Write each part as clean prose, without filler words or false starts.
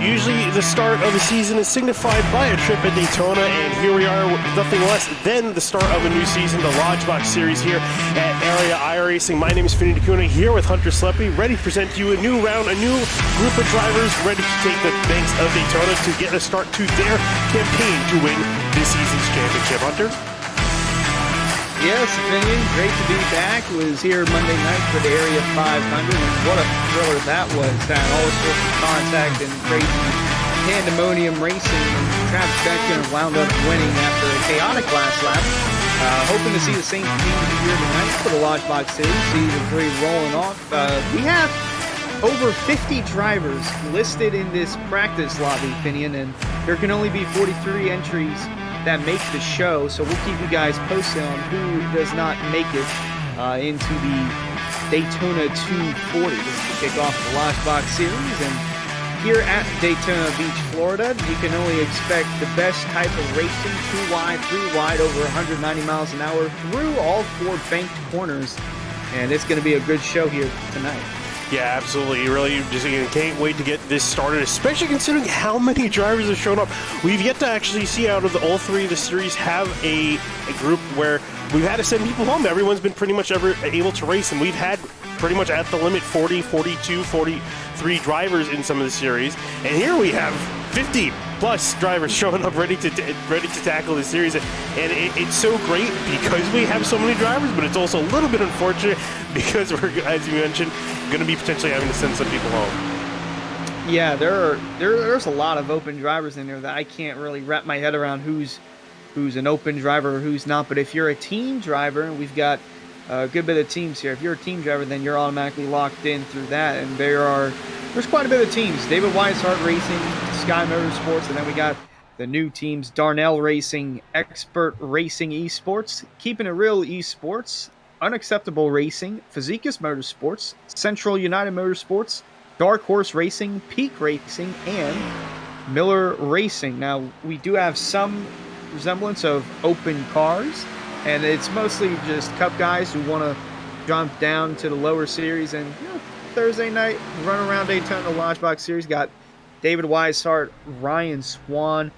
Usually the start of the season is signified by a trip at Daytona, and here we are with nothing less than the start of a new season, the Lodgebox series here at Area iRacing. My name is Finney DeCuna, here with Hunter Sleppy, ready to present to you a new round, a new group of drivers ready to take the banks of Daytona to get a start to their campaign to win this season's championship. Hunter? Yes, opinion. Great to be back. Was here Monday night for the Area 500, and what a thriller that was. Had all sorts of contact and crazy pandemonium racing. Travis Beckner wound up winning after a chaotic last lap. Hoping to see the same theme here tonight for the Lodgebox Series. Season 3 rolling off. We have over 50 drivers listed in this practice lobby, opinion, and there can only be 43 entries that make the show, so we'll keep you guys posted on who does not make it into the Daytona 240. This is to kick off the Lodgebox Series, and here at Daytona Beach, Florida, you can only expect the best type of racing, 2 wide, 3 wide, over 190 miles an hour through all 4 banked corners, and it's going to be a good show here tonight. Yeah, absolutely. Really just can't wait to get this started, especially considering how many drivers have shown up. We've yet to actually see out of all 3 of the series have a group where we've had to send people home. Everyone's been pretty much able to race, and we've had pretty much at the limit 40, 42, 43 drivers in some of the series. And here we have 50 plus drivers showing up ready to tackle this series, and it's so great because we have so many drivers, but it's also a little bit unfortunate because we're, as you mentioned, going to be potentially having to send some people home. Yeah, there's a lot of open drivers in there that I can't really wrap my head around who's an open driver or who's not. But if you're a team driver, and we've got a good bit of teams here, if you're a team driver, then you're automatically locked in through that, and there's quite a bit of teams. David Weishart Racing, Sky Motorsports, and then we got the new teams, Darnell Racing, Expert Racing Esports, Keeping It Real Esports, Unacceptable Racing, Physicus Motorsports, Central United Motorsports, Dark Horse Racing, Peak Racing, and Miller Racing. Now, we do have some resemblance of open cars, and it's mostly just Cup guys who want to jump down to the lower series and Thursday night, run around Daytona Lodgebox Series. Got David Weishart, Ryan Swan.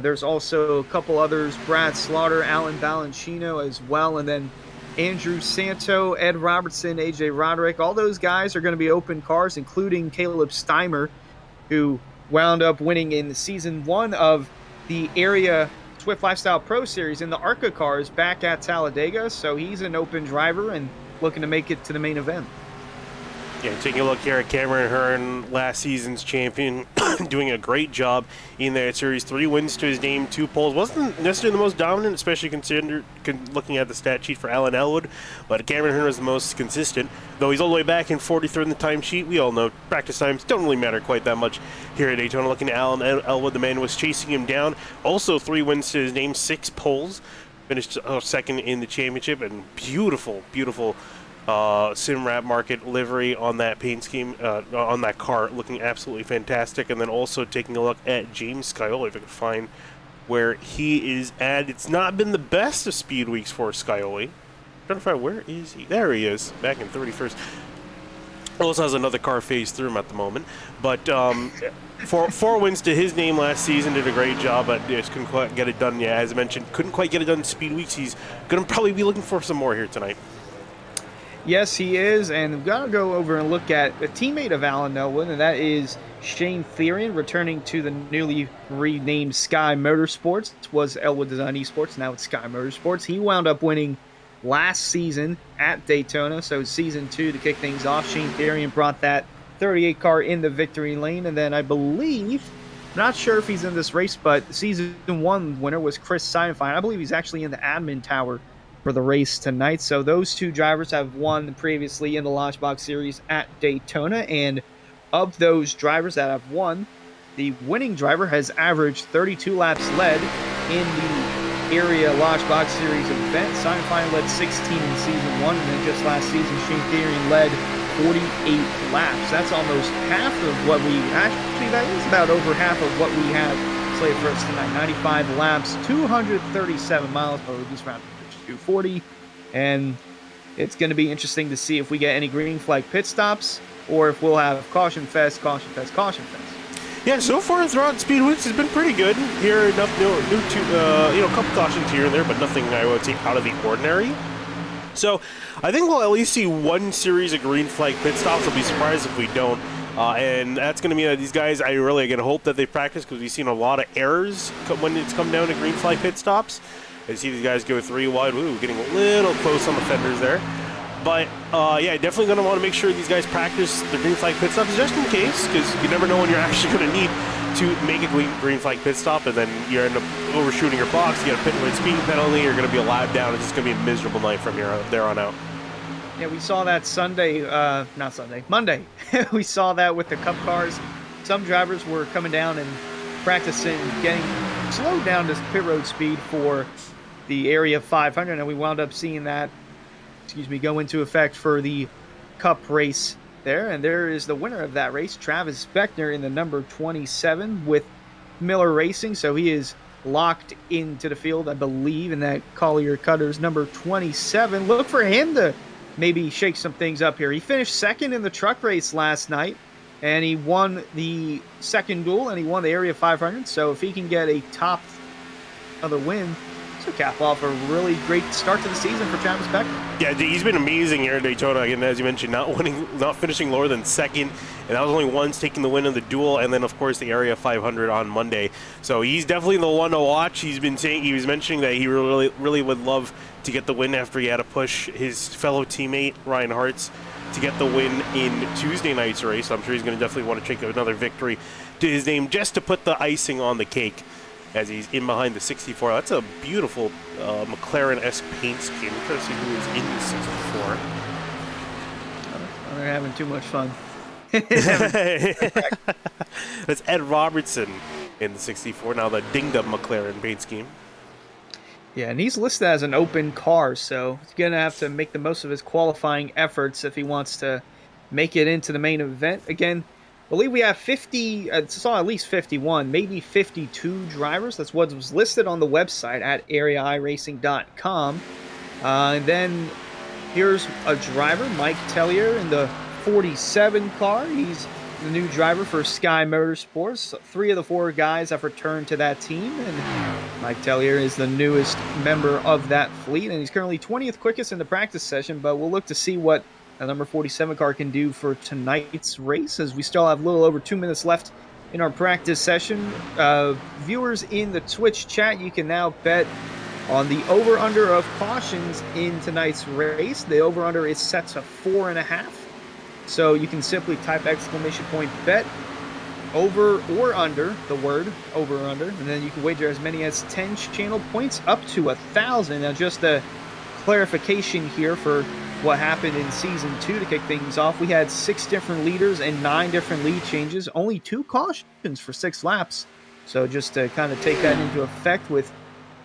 There's also a couple others, Brad Slaughter, Alan Balancino as well, and then Andrew Santo, Ed Robertson, AJ Roderick. All those guys are going to be open cars, including Caleb Steimer, who wound up winning in Season 1 of the Area Swift Lifestyle Pro Series in the ARCA cars back at Talladega. So he's an open driver and looking to make it to the main event. Yeah, taking a look here at Cameron Hearn, last season's champion, doing a great job in that series. 3 wins to his name, 2 poles. Wasn't necessarily the most dominant, especially looking at the stat sheet for Alan Elwood, but Cameron Hearn was the most consistent. Though he's all the way back in 43rd in the time sheet, we all know practice times don't really matter quite that much here at Daytona. Looking at Alan Elwood, the man was chasing him down. Also 3 wins to his name, 6 poles. Finished second in the championship, and beautiful Simrap Market livery on that paint scheme, on that car, looking absolutely fantastic. And then also taking a look at James Scioli, if I could find where he is at. It's not been the best of speed weeks for Scioli. Trying to find, where is he? There he is, back in 31st. Also has another car phase through him at the moment, but 4 wins to his name last season. Did a great job, but just couldn't quite get it done. Yeah, as I mentioned, couldn't quite get it done in speed weeks. He's going to probably be looking for some more here tonight. Yes, he is, and we've got to go over and look at a teammate of Alan Elwood, and that is Shane Therian, returning to the newly renamed Sky Motorsports. It was Elwood Design Esports, now it's Sky Motorsports. He wound up winning last season at Daytona, so Season 2 to kick things off. Shane Therian brought that 38 car in the victory lane, and then I believe, not sure if he's in this race, but Season 1 winner was Chris Seinfeld. I believe he's actually in the admin tower for the race tonight. So those 2 drivers have won previously in the Lodgebox Series at Daytona, and of those drivers that have won, the winning driver has averaged 32 laps led in the Area Lodgebox Series event. Seinfeld led 16 in Season 1, and then just last season, Shane Therian led 48 laps. That's almost half of what we, actually that is about over half of what we have slated for us tonight. 95 laps, 237 miles, but we just rounded 240, and it's going to be interesting to see if we get any green flag pit stops or if we'll have caution fest. Yeah, so far throughout Speed Weeks has been pretty good. Here, enough a couple cautions here and there, but nothing I would say out of the ordinary. So I think we'll at least see one series of green flag pit stops. I'll be surprised if we don't. And that's going to mean that these guys, I really again hope that they practice, because we've seen a lot of errors when it's come down to green flag pit stops. I see these guys go 3 wide. Ooh, getting a little close on the fenders there. But yeah, definitely going to want to make sure these guys practice the green flag pit stops just in case, because you never know when you're actually going to need to make a green flag pit stop, and then you end up overshooting your box. You get a pit lane speeding penalty. You're going to be a lap down. It's just going to be a miserable night from there on out. Yeah, we saw that Monday. We saw that with the Cup cars. Some drivers were coming down and practicing getting slowed down to pit road speed for the Area 500, and we wound up seeing that, go into effect for the Cup race there. And there is the winner of that race, Travis Beckner, in the number 27 with Miller Racing. So he is locked into the field, I believe, in that Collier Cutters number 27. Look for him to maybe shake some things up here. He finished second in the truck race last night, and he won the second duel, and he won the Area 500. So if he can get a top other win, to cap off a really great start to the season for Travis Beckner. Yeah, he's been amazing here at Daytona. Again, as you mentioned, not finishing lower than second, and that was only once, taking the win in the duel, and then of course the Area 500 on Monday. So he's definitely the one to watch. He was mentioning that he really would love to get the win after he had to push his fellow teammate Ryan Hartz to get the win in Tuesday night's race. I'm sure he's going to definitely want to take another victory to his name just to put the icing on the cake, as he's in behind the 64. That's a beautiful McLaren-esque paint scheme. I'm trying to see who is in the 64. They're having too much fun. That's Ed Robertson in the 64. Now the dinged-up McLaren paint scheme. Yeah, and he's listed as an open car, so he's going to have to make the most of his qualifying efforts if he wants to make it into the main event. Again, I believe we have 50, saw at least 51, maybe 52 drivers. That's what was listed on the website at areairacing.com. And then here's a driver, Mike Tellier, in the 47 car. He's the new driver for Sky Motorsports. 3 of the 4 guys have returned to that team, and Mike Tellier is the newest member of that fleet, and he's currently 20th quickest in the practice session, but we'll look to see what a number 47 car can do for tonight's race, as we still have a little over 2 minutes left in our practice session. Viewers in the Twitch chat, you can now bet on the over-under of cautions in tonight's race. The over-under is set to 4.5. So you can simply type !bet over or under, the word over or under, and then you can wager as many as 10 channel points up to 1,000. Now, just a clarification here for what happened in Season 2 to kick things off. We had 6 different leaders and 9 different lead changes, only 2 cautions for 6 laps. So just to kind of take that into effect with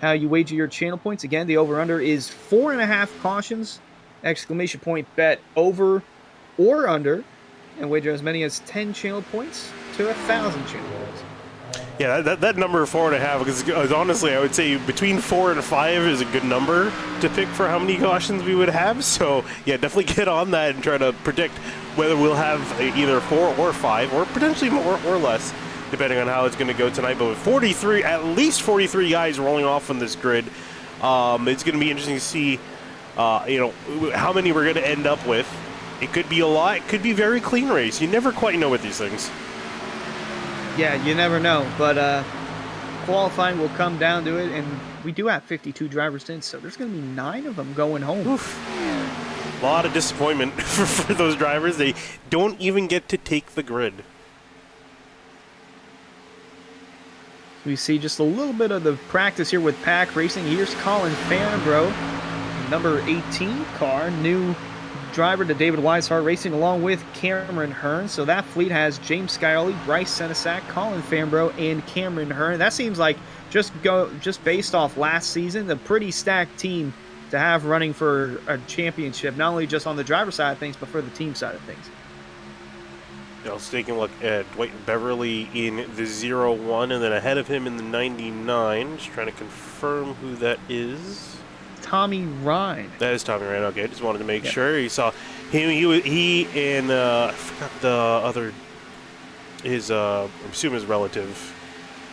how you wager your channel points. Again, the over-under is 4.5 cautions, !bet over or under, and wager as many as 10 channel points to 1,000 channel points. Yeah, that number 4.5, because honestly, I would say between 4 and 5 is a good number to pick for how many cautions we would have. So yeah, definitely get on that and try to predict whether we'll have either 4 or 5, or potentially more or less, depending on how it's going to go tonight. But with 43, at least 43 guys rolling off on this grid, it's going to be interesting to see, how many we're going to end up with. It could be a lot. It could be a very clean race. You never quite know with these things. Yeah, you never know, but qualifying will come down to it, and we do have 52 drivers in, so there's going to be 9 of them going home. Oof. A lot of disappointment for those drivers. They don't even get to take the grid. We see just a little bit of the practice here with Pack Racing. Here's Colin Fanbro, number 18 car, new driver to David Weishart Racing, along with Cameron Hearn. So that fleet has James Scioli, Bryce Senesac, Colin Fanbro, and Cameron Hearn. That seems like, just based off last season, a pretty stacked team to have running for a championship, not only just on the driver side of things, but for the team side of things. Let's take a look at Dwight Beverly in the 01, and then ahead of him in the 99. Just trying to confirm who that is. Tommy Ryan. That is Tommy Ryan. Okay, just wanted to make sure. You saw him. He and I forgot the other His, I'm assuming his relative.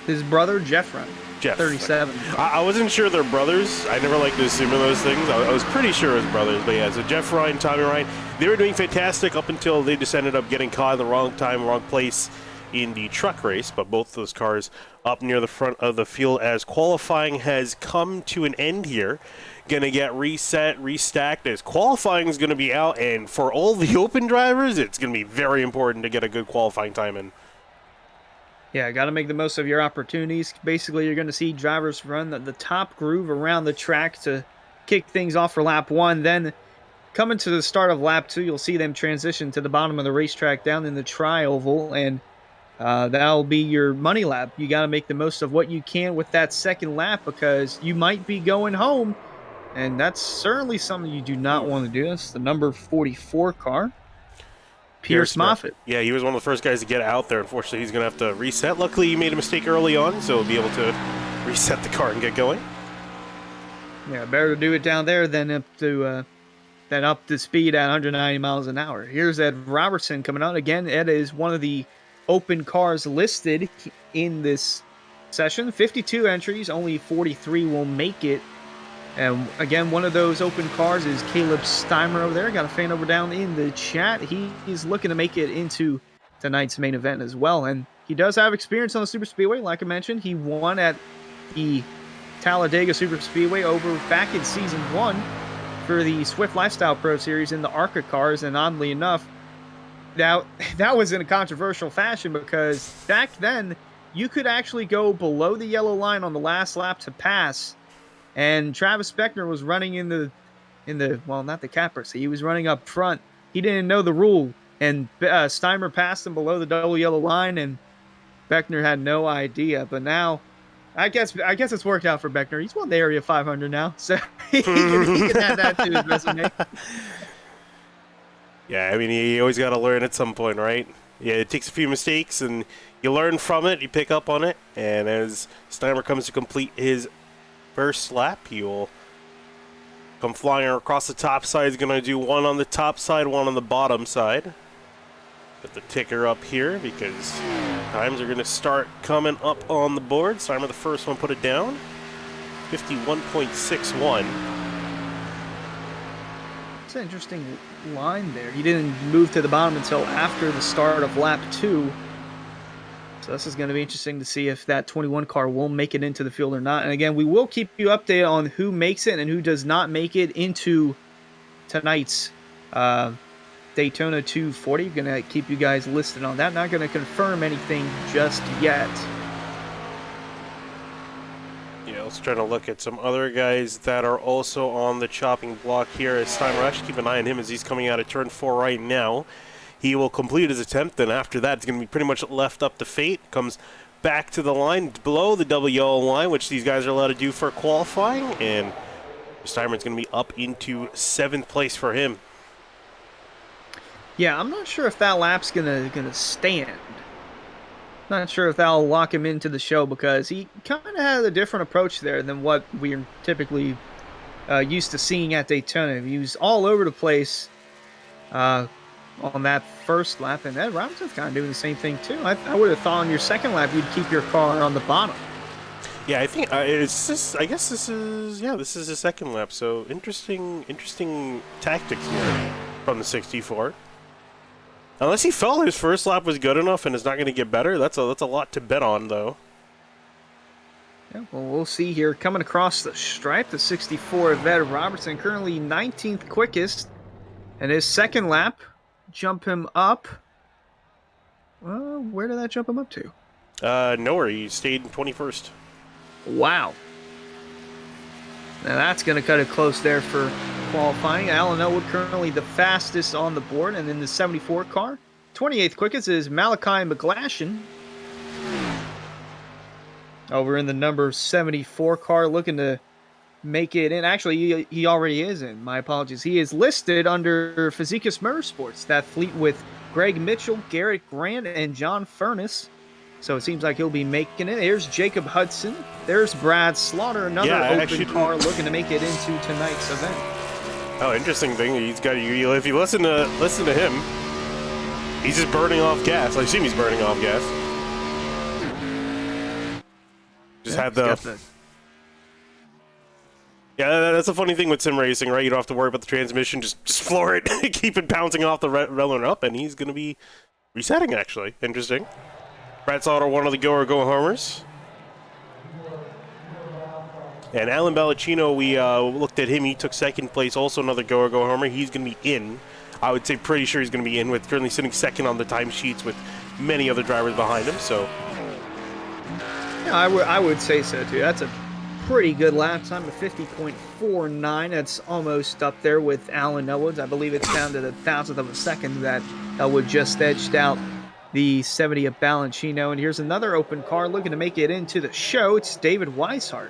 His brother, Jeff Ryan. Jeff. 37. I wasn't sure they're brothers. I never like to assume those things. I was pretty sure it was brothers, but yeah. So Jeff Ryan, Tommy Ryan, they were doing fantastic up until they just ended up getting caught in the wrong time, wrong place in the truck race. But both those cars up near the front of the field as qualifying has come to an end here. Going to get reset, restacked as qualifying is going to be out. And for all the open drivers, it's going to be very important to get a good qualifying time in. Yeah, got to make the most of your opportunities. Basically, you're going to see drivers run the top groove around the track to kick things off for lap 1. Then coming to the start of lap 2, you'll see them transition to the bottom of the racetrack down in the tri-oval, and that'll be your money lap. You got to make the most of what you can with that second lap because you might be going home, and that's certainly something you do not want to do. That's the number 44 car. Pierce Moffitt. Yeah, he was one of the first guys to get out there. Unfortunately, he's going to have to reset. Luckily, he made a mistake early on, so he'll be able to reset the car and get going. Yeah, better to do it down there than up to speed at 190 miles an hour. Here's Ed Robertson coming out. Again, Ed is one of the open cars listed in this session. 52 entries, only 43 will make it. And again, one of those open cars is Caleb Steimer over there. Got a fan over down in the chat. He's looking to make it into tonight's main event as well. And he does have experience on the Super Speedway. Like I mentioned, he won at the Talladega Super Speedway back in Season 1 for the Swift Lifestyle Pro Series in the ARCA cars. And oddly enough, that was in a controversial fashion because back then, you could actually go below the yellow line on the last lap to pass. And Travis Beckner was running in the not the capper, so he was running up front. He didn't know the rule, and Steimer passed him below the double yellow line, and Beckner had no idea. But now, I guess it's worked out for Beckner. He's won the Area 500 now, so he can add that to his resume. Yeah, I mean, you always got to learn at some point, right? Yeah, it takes a few mistakes, and you learn from it, you pick up on it, and as Steimer comes to complete his first lap, he will come flying across the top side. He's going to do one on the top side, one on the bottom side. Put the ticker up here because times are going to start coming up on the board. Steimer, the first one, put it down. 51.61. It's an interesting line there. He didn't move to the bottom until after the start of lap 2. So this is going to be interesting to see if that 21 car will make it into the field or not. And again, we will keep you updated on who makes it and who does not make it into tonight's Daytona 240. I'm going to keep you guys listed on that. Not going to confirm anything just yet. Yeah, let's try to look at some other guys that are also on the chopping block here. As Steimer, actually keep an eye on him as he's coming out of turn 4 right now. He will complete his attempt, and after that, it's going to be pretty much left up to fate. Comes back to the line, below the double yellow line, which these guys are allowed to do for qualifying, and Steimer's going to be up into 7th place for him. Yeah, I'm not sure if that lap's gonna stand. Not sure if that'll lock him into the show because he kind of had a different approach there than what we're typically used to seeing at Daytona. He was all over the place on that first lap, and Ed Robinson's kind of doing the same thing too. I would have thought on your second lap you'd keep your car on the bottom. Yeah, I think it's just. I guess this is the second lap. So interesting tactics here from the 64. Unless he felt his first lap was good enough and it's not going to get better, that's a lot to bet on, though. Yeah, well, we'll see here. Coming across the stripe, the 64 of Ed Robertson, currently 19th quickest, and his second lap jump him up. Well, where did that jump him up to? Nowhere. He stayed in 21st. Wow. Now that's going to cut it close there for qualifying. Alan Elwood currently the fastest on the board, and in the 74 car, 28th quickest is Malachi McGlashan. Over in the number 74 car, looking to make it in. Actually, he already is in. My apologies. He is listed under Physicus Motorsports. That fleet with Greg Mitchell, Garrett Grant, and John Furness. So it seems like he'll be making it. Here's Jacob Hudson. There's Brad Slaughter, another open car looking to make it into tonight's event. Oh, interesting thing. He's got you. If you listen to him, He's just burning off gas. I assume he's burning off gas. Just had the... Yeah, that's a funny thing with sim racing, right? You don't have to worry about the transmission. Just floor it, keep it bouncing off the railing up, and he's going to be resetting, actually. Interesting. Brad Sauter, one of the go homers. And Alan Ballacino, we looked at him. He took second place, also another go homer. He's going to be in. I would say pretty sure he's going to be in, with currently sitting second on the timesheets with many other drivers behind him. So, yeah, I would say so, too. That's a pretty good lap time of 50.49. That's almost up there with Alan Elwood's. I believe it's down to the thousandth of a second that Elwood just edged out the 70 of Balancino. And here's another open car looking to make it into the show. It's David Weishart.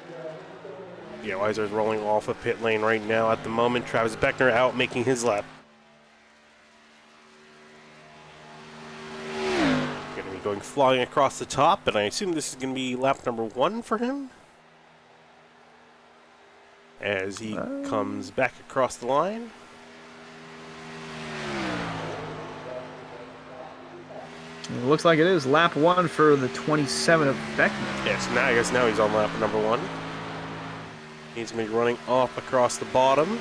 Yeah, Weishart's rolling off a pit lane right now at the moment. Travis Beckner out making his lap. Going to be going flying across the top, and I assume this is going to be lap number 1 for him, as he comes back across the line. It looks like it is lap 1 for the 27 of Beckner. Yes, now I guess now he's on lap number 1. He's going to be running off across the bottom.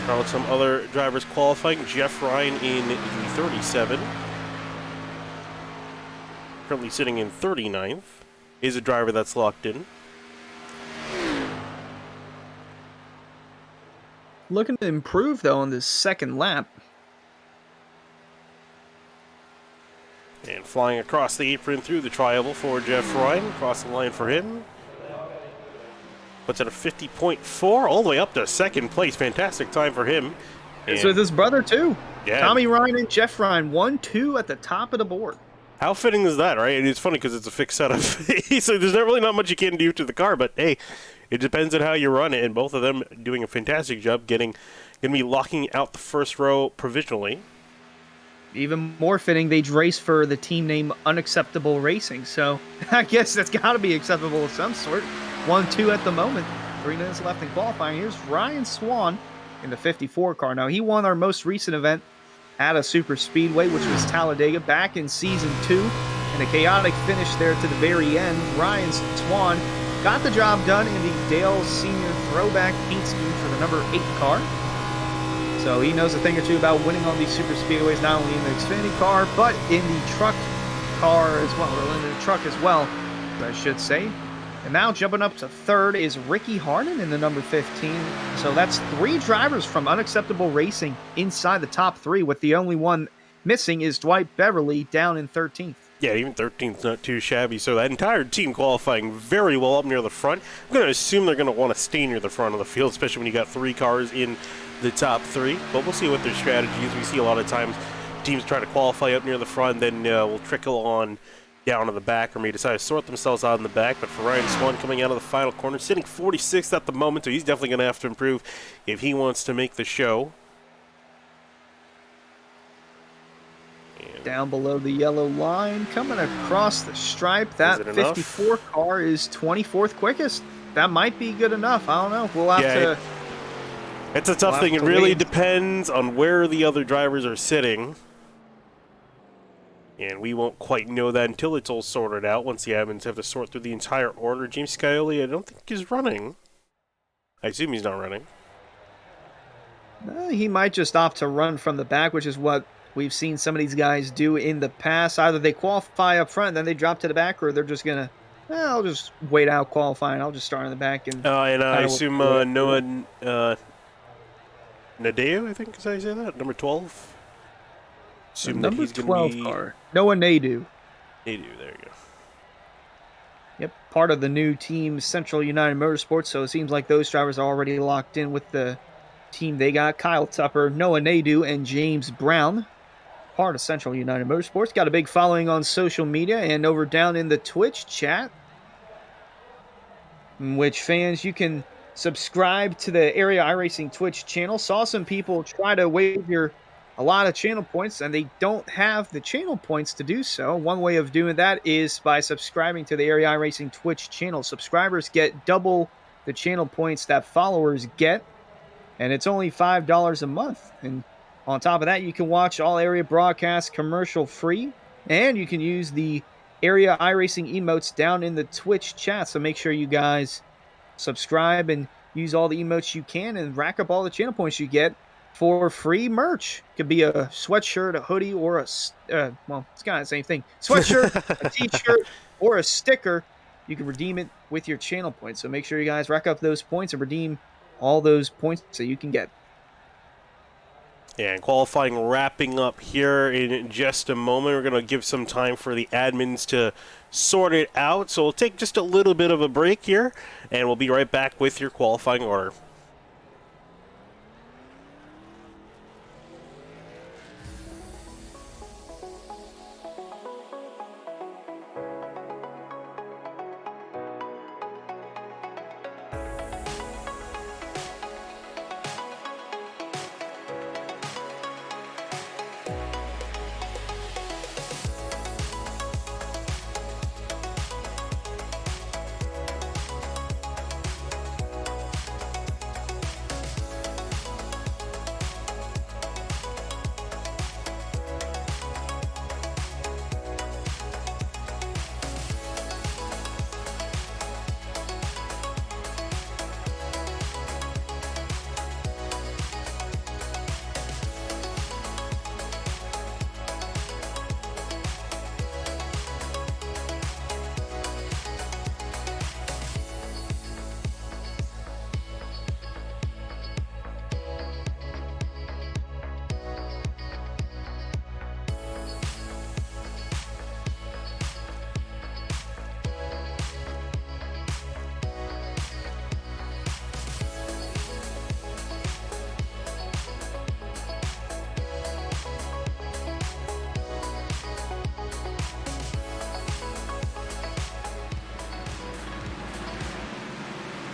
Now with some other drivers qualifying. Jeff Ryan in the 37. Currently sitting in 39th. Is a driver that's locked in. Looking to improve, though, on this second lap. And flying across the apron through the tri-oval for Jeff Ryan. Across the line for him. Puts it at a 50.4, all the way up to second place. Fantastic time for him. And so with his brother, too. Yeah. Tommy Ryan and Jeff Ryan, 1-2 at the top of the board. How fitting is that, right? And it's funny because it's a fixed setup. So there's not really not much you can do to the car, but hey, it depends on how you run it. And both of them doing a fantastic job going to be locking out the first row provisionally. Even more fitting, they race for the team name Unacceptable Racing. So I guess that's got to be acceptable of some sort. 1-2 at the moment. 3 minutes left in qualifying. Here's Ryan Swan in the 54 car. Now, he won our most recent event at a super speedway, which was Talladega, back in Season 2. And a chaotic finish there to the very end. Ryan Swan got the job done in the Dale Senior Throwback paint scheme for the number 8 car. So he knows a thing or two about winning on these super speedways, not only in the Xfinity car, but in the truck car as well, or in the truck as well, I should say. And now jumping up to third is Ricky Harden in the number 15. So that's 3 drivers from Unacceptable Racing inside the top 3, with the only one missing is Dwight Beverly down in 13th. Yeah, even 13th not too shabby. So that entire team qualifying very well up near the front. I'm going to assume they're going to want to stay near the front of the field, especially when you got 3 cars in the top 3. But we'll see what their strategy is. We see a lot of times teams try to qualify up near the front, then will trickle on down to the back, or may decide to sort themselves out in the back. But for Ryan Swan coming out of the final corner, sitting 46th at the moment, so he's definitely going to have to improve if he wants to make the show. And down below the yellow line, coming across the stripe, that 54 car is 24th quickest. That might be good enough. I don't know. We'll have to... It's a tough thing. It really depends on where the other drivers are sitting. And we won't quite know that until it's all sorted out. Once the admins have to sort through the entire order. James Scioli, I don't think he's running. I assume he's not running. He might just opt to run from the back, which is what we've seen some of these guys do in the past. Either they qualify up front, then they drop to the back, or they're just going to, I'll just wait out qualifying. I'll just start in the back. And I assume Noah Nadeo, I think is how you say that? Number 12? Assume number that he's 12 be... car. Noah Nadeau. Nadeau, there you go. Yep, part of the new team, Central United Motorsports, so it seems like those drivers are already locked in with the team they got. Kyle Tupper, Noah Nadeau, and James Brown, part of Central United Motorsports. Got a big following on social media and over down in the Twitch chat, in which fans, you can subscribe to the Area iRacing Twitch channel. Saw some people try to wager a lot of channel points, and they don't have the channel points to do so. One way of doing that is by subscribing to the Area iRacing Twitch channel. Subscribers get double the channel points that followers get, and it's only $5 a month. And On top of that, you can watch all area broadcasts commercial free, and you can use the area iRacing emotes down in the Twitch chat. So make sure you guys subscribe and use all the emotes you can and rack up all the channel points you get for free merch. Could be a sweatshirt, a hoodie, or well, it's kind of the same thing. Sweatshirt, a t-shirt, or a sticker. You can redeem it with your channel points. So make sure you guys rack up those points and redeem all those points that you can get. And qualifying wrapping up here in just a moment. We're going to give some time for the admins to sort it out. So we'll take just a little bit of a break here, and we'll be right back with your qualifying order.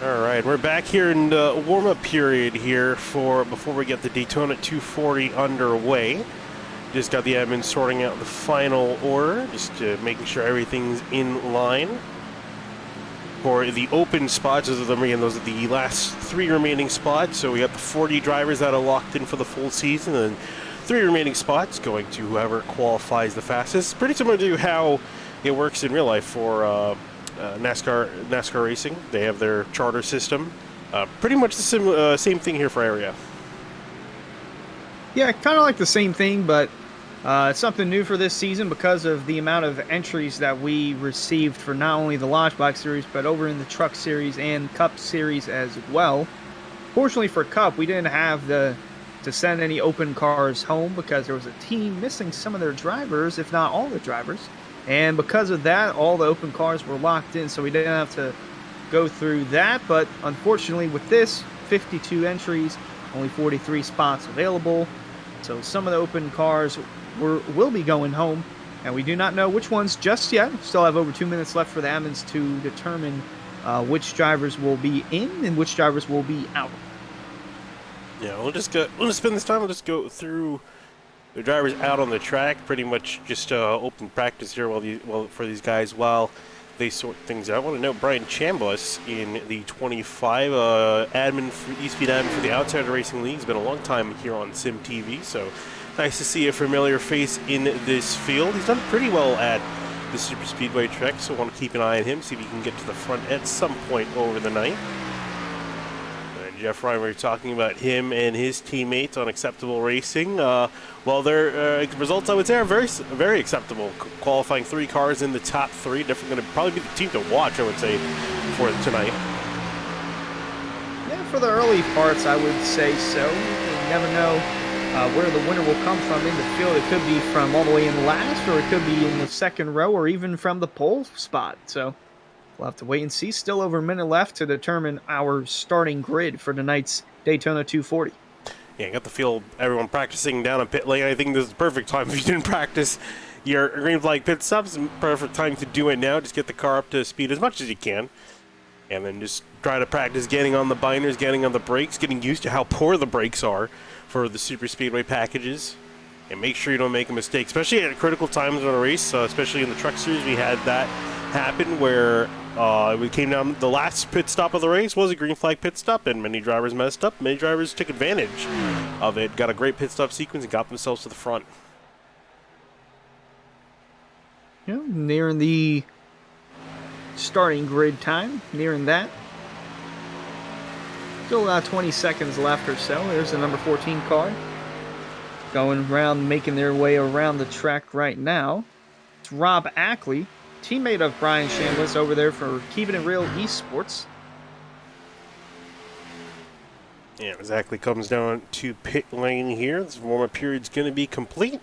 All right, we're back here in the warm-up period here before we get the Daytona 240 underway. Just got the admin sorting out the final order, just making sure everything's in line. For the open spots, those are the last 3 remaining spots. So we got the 40 drivers that are locked in for the full season, and 3 remaining spots going to whoever qualifies the fastest. Pretty similar to how it works in real life for NASCAR racing. They have their charter system. Pretty much the same thing here for area. Yeah, kind of like the same thing, but it's something new for this season because of the amount of entries that we received for not only the Lodgebox series, but over in the Truck series and Cup series as well. Fortunately for Cup, we didn't have to send any open cars home because there was a team missing some of their drivers, if not all the drivers. And because of that, all the open cars were locked in, so we didn't have to go through that. But unfortunately, with this, 52 entries, only 43 spots available. So some of the open cars will be going home, and we do not know which ones just yet. Still have over 2 minutes left for the admins to determine which drivers will be in and which drivers will be out. Yeah, we'll just spend this time. We'll just go through the drivers out on the track. Pretty much just open practice here for these guys while they sort things out. I want to note Brian Chambus in the 25 admin for eSpeed admin for the Outsider Racing League. It's been a long time here on Sim TV, so nice to see a familiar face in this field. He's done pretty well at the Super Speedway Trek, so I want to keep an eye on him, see if he can get to the front at some point over the night. And Jeff Ryan, we were talking about him and his teammates on Acceptable Racing. Well, their results, I would say, are very, very acceptable. Qualifying 3 cars in the top 3. Definitely going to probably be the team to watch, I would say, for tonight. Yeah, for the early parts, I would say so. You never know where the winner will come from in the field. It could be from all the way in last, or it could be in the second row, or even from the pole spot. So we'll have to wait and see. Still over a minute left to determine our starting grid for tonight's Daytona 240. Yeah, got the feel everyone practicing down a pit lane. I think this is the perfect time. If you didn't practice your green flag pit stops, perfect time to do it now. Just get the car up to speed as much as you can. And then just try to practice getting on the binders, getting on the brakes, getting used to how poor the brakes are for the Super Speedway packages. And make sure you don't make a mistake, especially at critical times in a race, especially in the Truck Series. We had that happen where We came down, the last pit stop of the race was a green flag pit stop, and many drivers messed up. Many drivers took advantage of it, got a great pit stop sequence, and got themselves to the front. You know, nearing the starting grid time, nearing that. Still about 20 seconds left or so. There's the number 14 car going around, making their way around the track right now. It's Rob Ackley, teammate of Brian Chambliss over there for Keeping It Real Esports. Yeah, exactly. Comes down to pit lane here. This warm-up period's going to be complete.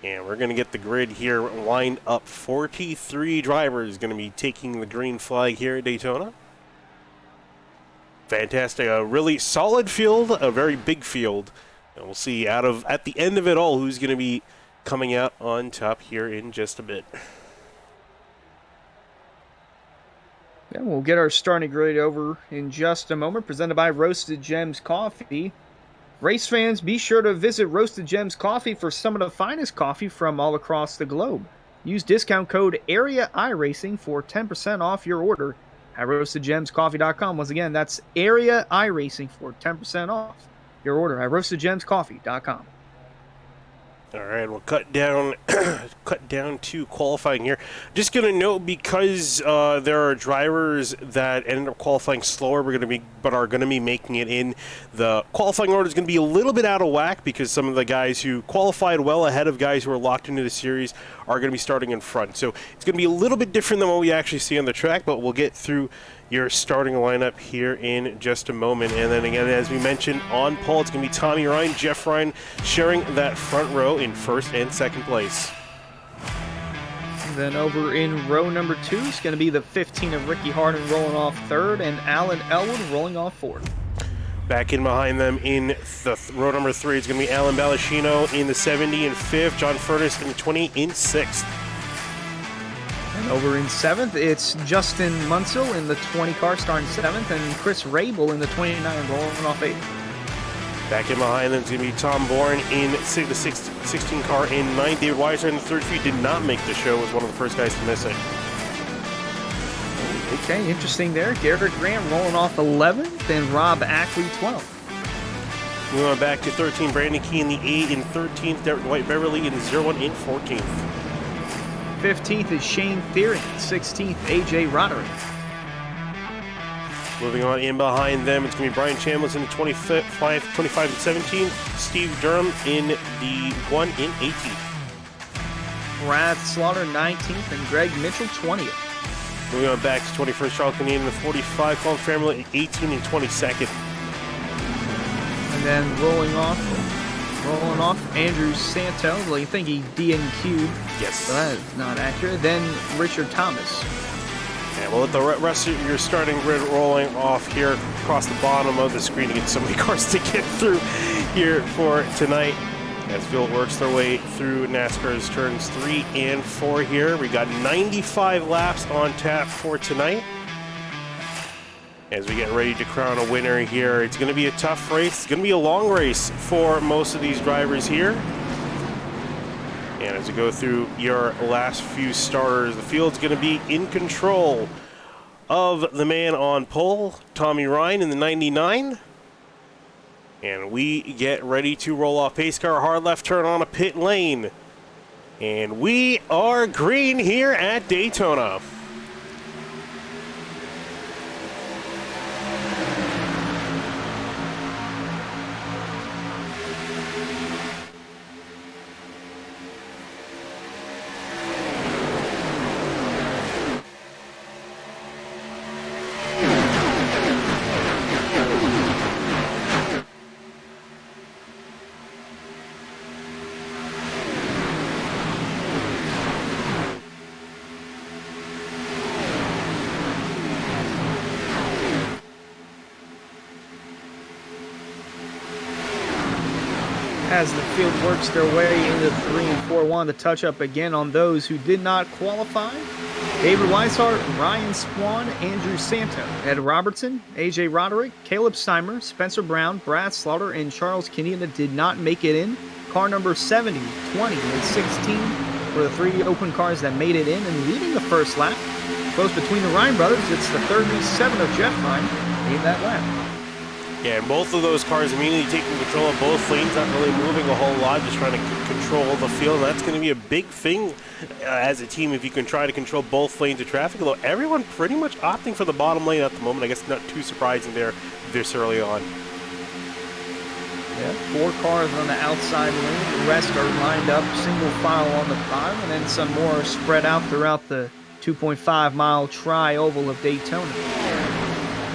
And we're going to get the grid here lined up. 43 drivers going to be taking the green flag here at Daytona. Fantastic. A really solid field, a very big field. And we'll see at the end of it all who's going to be coming out on top here in just a bit. Yeah, we'll get our starting grid over in just a moment. Presented by Roasted Gems Coffee. Race fans, be sure to visit Roasted Gems Coffee for some of the finest coffee from all across the globe. Use discount code AREA iRacing for 10% off your order at roastedgemscoffee.com. Once again, that's AREA iRacing for 10% off your order at roastedgemscoffee.com. All right, we'll cut down to qualifying here. Just gonna note, because there are drivers that ended up qualifying slower, but are gonna be making it in. The qualifying order is gonna be a little bit out of whack because some of the guys who qualified well ahead of guys who are locked into the series are gonna be starting in front. So it's gonna be a little bit different than what we actually see on the track, but we'll get through your starting lineup here in just a moment. And then again, as we mentioned, on pole, it's going to be Tommy Ryan, Jeff Ryan sharing that front row in first and second place. And then over in row number 2 is going to be the 15 of Ricky Harden rolling off third and Alan Elwood rolling off fourth. Back in behind them in the row number 3, it's going to be Alan Balashino in the 70 in 5th, John Furnace in the 20 in 6th. And over in 7th, it's Justin Munsell in the 20 car starting 7th, and Chris Rabel in the 29 rolling off 8th. Back in behind them is going to be Tom Bourne in the 16 car in 9th. David Weiser in the 3rd feed did not make the show, was one of the first guys to miss it. Okay, interesting there. Garrett Grant rolling off 11th, and Rob Ackley 12th. Moving on back to 13, Brandon Key in the 8 in 13th, Dwight Beverly in the 01 in 14th. 15th is Shane Theory. 16th, AJ Roderick. Moving on in behind them, it's going to be Brian Chambliss in the 25 and 17th, Steve Durham in the 1 in 18th. Brad Slaughter 19th, and Greg Mitchell 20th. Moving on back to 21st, Charles Canadian in the 45, Colin Fairmont 18 and 22nd. And then rolling off, Andrew Santo. Well, you think he DNQ'd. Yes. So that is not accurate. Then Richard Thomas. And we'll let the rest of your starting grid rolling off here across the bottom of the screen to get so many cars to get through here for tonight. As field works their way through NASCAR's turns 3 and 4 here. We got 95 laps on tap for tonight. As we get ready to crown a winner here, it's going to be a tough race. It's going to be a long race for most of these drivers here. And as we go through your last few starters, the field's going to be in control of the man on pole, Tommy Ryan in the 99. And we get ready to roll off. Pace car, hard left turn on a pit lane. And we are green here at Daytona. As the field works their way into 3 and 4, wanted to touch up again on those who did not qualify. David Weishart, Ryan Swan, Andrew Santo, Ed Robertson, AJ Roderick, Caleb Steimer, Spencer Brown, Brad Slaughter, and Charles Canina did not make it in. Car number 70, 20, and 16 were the 3 open cars that made it in, and leading the first lap close between the Ryan brothers. It's the 37 of Jeff Ryan in that lap. Yeah, and both of those cars immediately taking control of both lanes, not really moving a whole lot, just trying to control the field. And that's going to be a big thing as a team if you can try to control both lanes of traffic, although everyone pretty much opting for the bottom lane at the moment. I guess not too surprising there this early on. Yeah, 4 cars on the outside lane. The rest are lined up single file on the bottom, and then some more spread out throughout the 2.5-mile tri-oval of Daytona.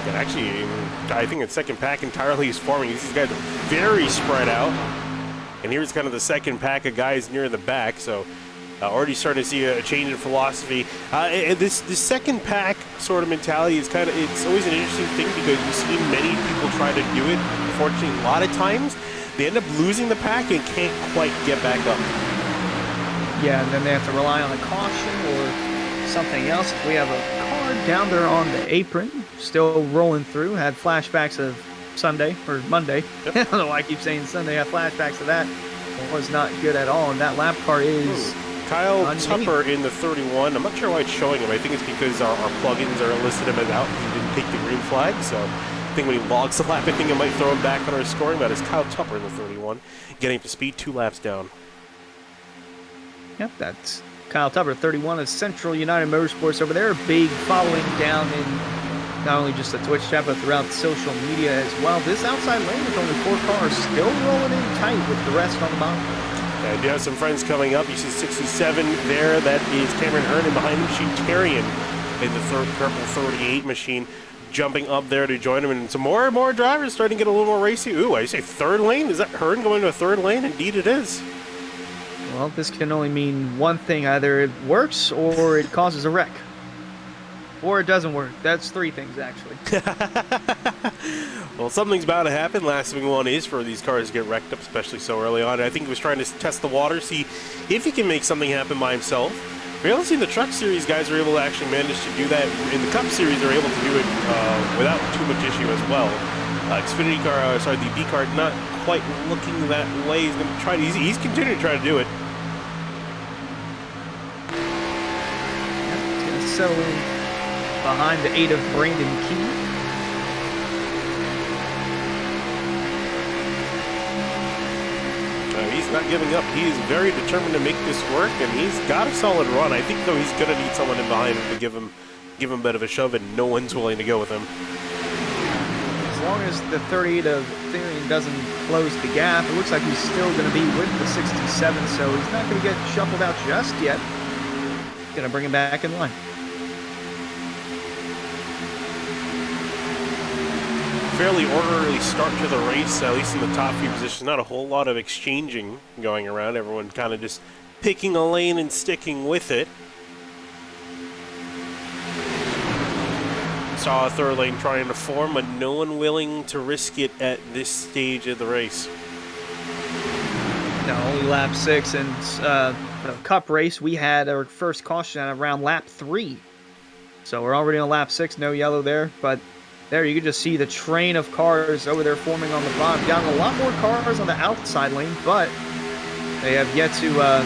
And actually, I think the second pack entirely is forming. These guys are very spread out. And here's kind of the second pack of guys near the back. So already starting to see a change in philosophy. This second pack sort of mentality is it's always an interesting thing because you've seen many people try to do it. Unfortunately, a lot of times they end up losing the pack and can't quite get back up. Yeah, and then they have to rely on a caution or something else. If we have a car down there on the apron, still rolling through, had flashbacks of Sunday or Monday. Yep. I don't know why I keep saying Sunday. Had flashbacks of that. It was not good at all. And that lap car is Kyle Tupper in the 31. I'm not sure why it's showing him. I think it's because our plugins are listed him as out. He didn't take the green flag, so I think when he logs the lap, I think it might throw him back on our scoring. That is Kyle Tupper in the 31, getting to speed 2 laps down. Yep, that's Kyle Tupper, 31 of Central United Motorsports over there. Big following down in not only just the Twitch chat, but throughout social media as well. This outside lane with only 4 cars still rolling in tight with the rest on the bottom. Yeah, I do have some friends coming up. You see 67 there. That is Cameron Hearn, and behind him, Sheetarian in the purple 38 machine, jumping up there to join him. And some more and more drivers starting to get a little more racy. Ooh, I say third lane? Is that Hearn going to a third lane? Indeed it is. Well, this can only mean one thing. Either it works or it causes a wreck. Or it doesn't work. That's 3 things, actually. Well, something's about to happen. Last thing we want is for these cars to get wrecked up, especially so early on. I think he was trying to test the water, see if he can make something happen by himself. We also see the Truck Series guys are able to actually manage to do that. In the Cup Series, they're able to do it without too much issue as well. Xfinity car, the B car, not quite looking that way. He's going to try. He's continuing to try to do it. He's going to settle in behind the 8 of Brandon Key. He's not giving up. He is very determined to make this work, and he's got a solid run. I think, though, he's going to need someone in behind him to give him a bit of a shove, and no one's willing to go with him. As long as the 38 of Therian doesn't close the gap, it looks like he's still going to be with the 67, so he's not going to get shuffled out just yet. Going to bring him back in line. Fairly orderly start to the race, at least in the top few positions. Not a whole lot of exchanging going around. Everyone kind of just picking a lane and sticking with it. Saw a third lane trying to form, but no one willing to risk it at this stage of the race. No, only lap 6, and the Cup race, we had our first caution at around lap 3. So we're already on lap 6, no yellow there, but there you can just see the train of cars over there forming on the bottom. Got a lot more cars on the outside lane, but they have yet to, I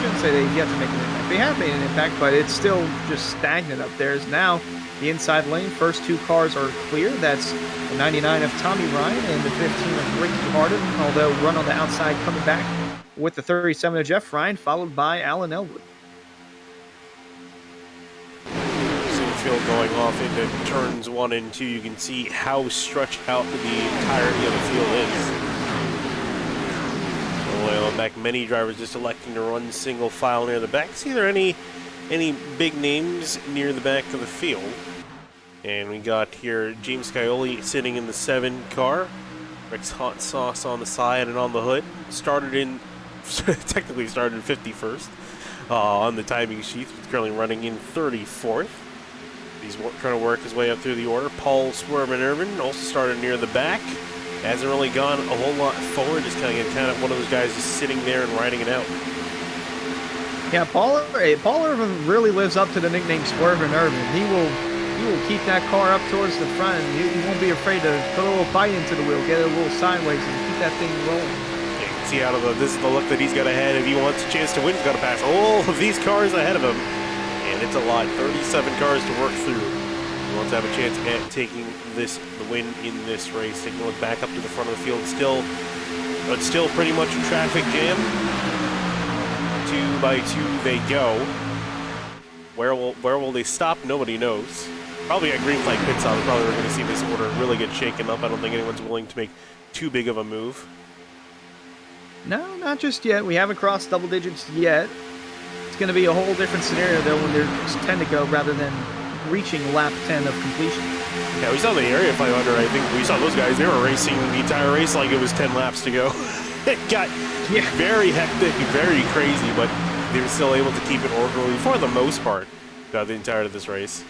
shouldn't say they've yet to make an impact. They have made an impact, but it's still just stagnant up there. As now the inside lane, first 2 cars are clear. That's the 99 of Tommy Ryan and the 15 of Ricky Harden, although run on the outside coming back with the 37 of Jeff Ryan, followed by Alan Elwood. Field going off into turns 1 and 2, you can see how stretched out the entirety of the field is. Well, back, many drivers just electing to run single file near the back. See there any big names near the back of the field. And we got here James Scioli sitting in the 7 car. Rex Hot Sauce on the side and on the hood. Technically started in 51st on the timing sheets. Currently running in 34th. He's trying to work his way up through the order. Paul Swerve and Irvin also started near the back. Hasn't really gone a whole lot forward. Just kind of one of those guys just sitting there and riding it out. Yeah, Paul Irvin really lives up to the nickname Swerve and Irvin. He will keep that car up towards the front, and he won't be afraid to put a little bite into the wheel, get it a little sideways, and keep that thing rolling. Yeah, you can see this is the look that he's got ahead. If he wants a chance to win, he's got to pass all of these cars ahead of him. and it's a lot. 37 cars to work through. He wants to have a chance at taking the win in this race. Taking a look back up to the front of the field. It's still pretty much a traffic jam. 2 by 2 they go. Where will they stop? Nobody knows. Probably at green flag pit stop. Probably we're going to see this order really get shaken up. I don't think anyone's willing to make too big of a move. No, not just yet. We haven't crossed double digits yet. It's going to be a whole different scenario, though, when there's 10 to go rather than reaching lap 10 of completion. Yeah, we saw the Area 500. I think we saw those guys. They were racing the entire race like it was 10 laps to go. It got very hectic, very crazy, but they were still able to keep it orderly for the most part throughout the entirety of this race.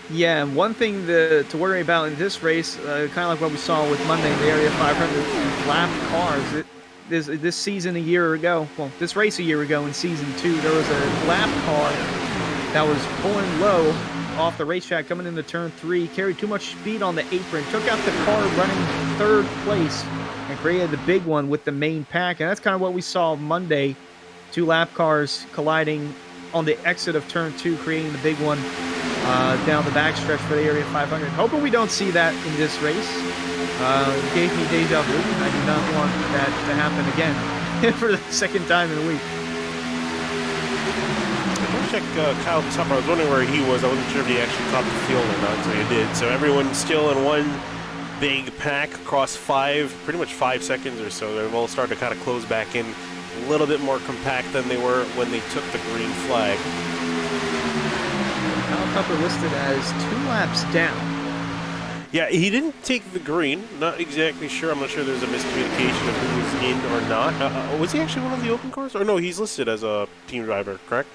Yeah, and one thing to worry about in this race, kind of like what we saw with Monday in the Area 500, lap cars. This season a year ago, well, this race a year ago in Season 2, there was a lap car that was pulling low off the racetrack coming into Turn 3, carried too much speed on the apron, took out the car running third place, and created the big one with the main pack. And that's kind of what we saw Monday. 2 lap cars colliding on the exit of Turn 2, creating the big one down the backstretch for the Area 500. Hoping we don't see that in this race. Gave me deja vu. I do not want that to happen again for the second time in a week. I'll check Kyle Tupper. I was wondering where he was. I wasn't sure if he actually caught the field or not, so he did. So everyone's still in one big pack across pretty much 5 seconds or so. They've all started to kind of close back in a little bit more compact than they were when they took the green flag. Kyle Tupper listed as 2 laps down. Yeah, he didn't take the green. Not exactly sure. I'm not sure there's a miscommunication of who was in or not. Was he actually one of the open cars? Or no, he's listed as a team driver, correct?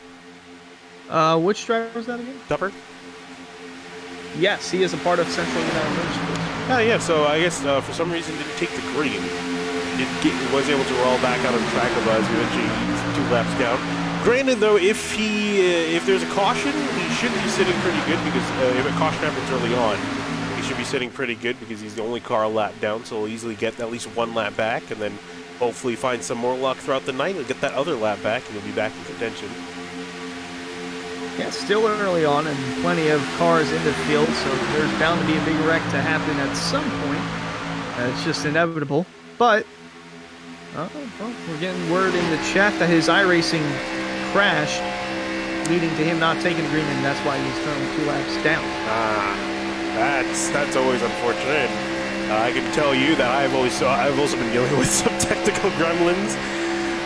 Which driver was that again? Tupper? Yes, he is a part of Central United Motorsports. Yeah, so I guess for some reason didn't take the green. Was able to roll back out of the track as eventually 2 laps down. Granted, though, if there's a caution, he should be sitting pretty good because if a caution happens early on, he should be sitting pretty good because he's the only car a lap down, so he'll easily get at least 1 lap back and then hopefully find some more luck throughout the night and get that other lap back and he'll be back in contention. Yeah, still early on and plenty of cars in the field, so there's bound to be a big wreck to happen at some point. It's just inevitable. But well, we're getting word in the chat that his iRacing crashed, leading to him not taking the green, and that's why he's currently 2 laps down. That's always unfortunate. I can tell you that I've also been dealing with some technical gremlins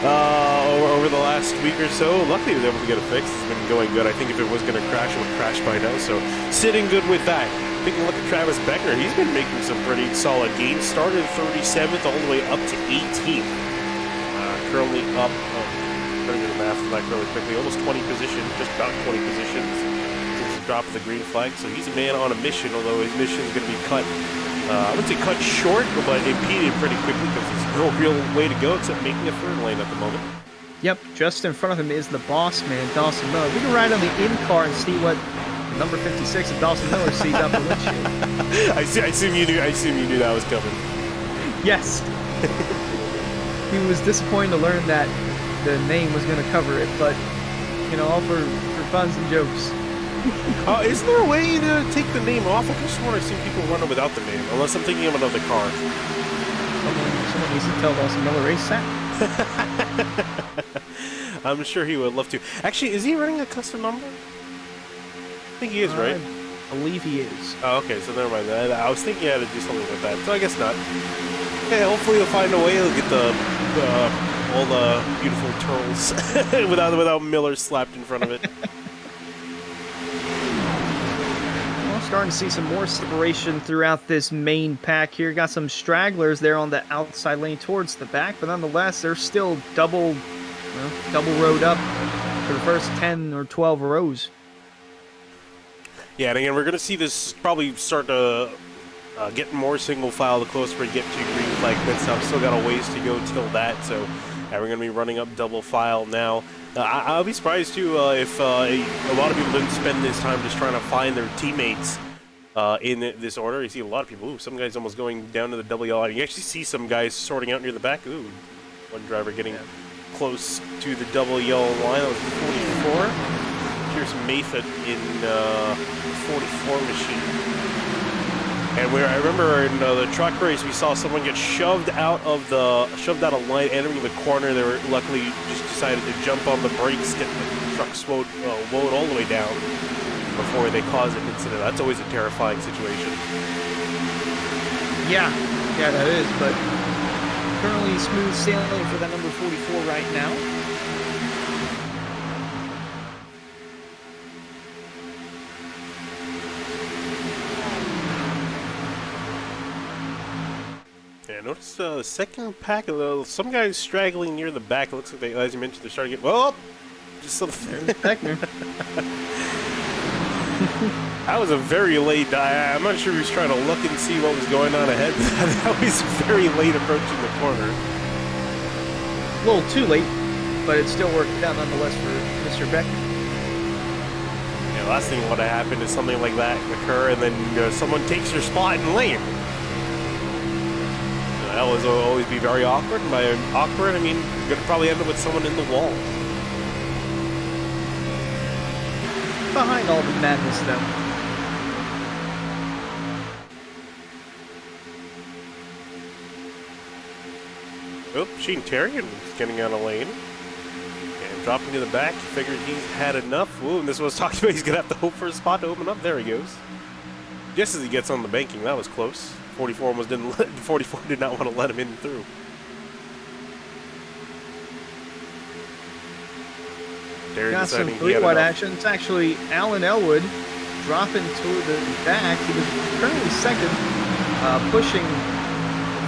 over the last week or so. Luckily, I was able to get it fixed. It's been going good. I think if it was going to crash, it would crash by now. So sitting good with that. Taking a look at Travis Beckner, he's been making some pretty solid gains. Started 37th all the way up to 18th. Currently up, trying to do the math on that really quickly, almost 20 positions, just about 20 positions since the drop of the green flag. So he's a man on a mission, although his mission is going to be cut, I wouldn't say cut short, but impeded pretty quickly because there's no real way to go except making a 3rd lane at the moment. Yep, just in front of him is the boss man, Dawson Miller. We can ride on the in-car and see what number 56 of Dawson Miller sees out the windshield. I assume you knew that was coming. Yes. He was disappointed to learn that the name was going to cover it, but all for funs and jokes. Isn't there a way to take the name off? I just want to see people run it without the name, unless I'm thinking of another car. Someone needs to tell Dawson Miller race that. I'm sure he would love to. Actually, is he running a custom number? I think he is, right? I believe he is. Oh, okay, so never mind. I was thinking he had to do something with that, so I guess not. Okay, hopefully he'll find a way. He'll get all the beautiful turtles without Miller slapped in front of it. Well, starting to see some more separation throughout this main pack here. Got some stragglers there on the outside lane towards the back, but nonetheless, they're still double rowed up for the first 10 or 12 rows. Yeah, and again, we're going to see this probably start to get more single file the closer we get to green flag pit stop. Still got a ways to go till that, so we're going to be running up double file now. I'll be surprised too if a lot of people didn't spend this time just trying to find their teammates in this order. You see a lot of people. Ooh, some guys almost going down to the double yellow line. You actually see some guys sorting out near the back. Ooh, one driver getting close to the double yellow line. That was 44. Pierce Mayfield in 44 machine. And I remember in the truck race, we saw someone get shoved out of line, entering the corner. They were luckily just decided to jump on the brakes, get the truck slowed all the way down before they caused an incident. That's always a terrifying situation. Yeah, that is. But currently smooth sailing for that number 44 right now. Notice the second pack, some guys straggling near the back. It looks like they, as you mentioned, they're starting to get, well, just sort of. There's Beckner. That was a very late, I'm not sure he was trying to look and see what was going on ahead. That was very late approaching the corner. A little too late, but it still worked out nonetheless for Mr. Beckner. Yeah, last thing would have happened is something like that occur, and then someone takes your spot in lane. That will always be very awkward. And by awkward, I mean you're going to probably end up with someone in the wall. Behind all the madness, though. Oh, Sheen Terrian is getting out of lane. And dropping to the back. Figured he's had enough. Ooh, and this was talked about. He's going to have to hope for a spot to open up. There he goes. Just as he gets on the banking, that was close. 44 almost didn't. 44 did not want to let him in through. Got some three-wide action. It's actually Alan Elwood dropping toward the back. He was currently second, pushing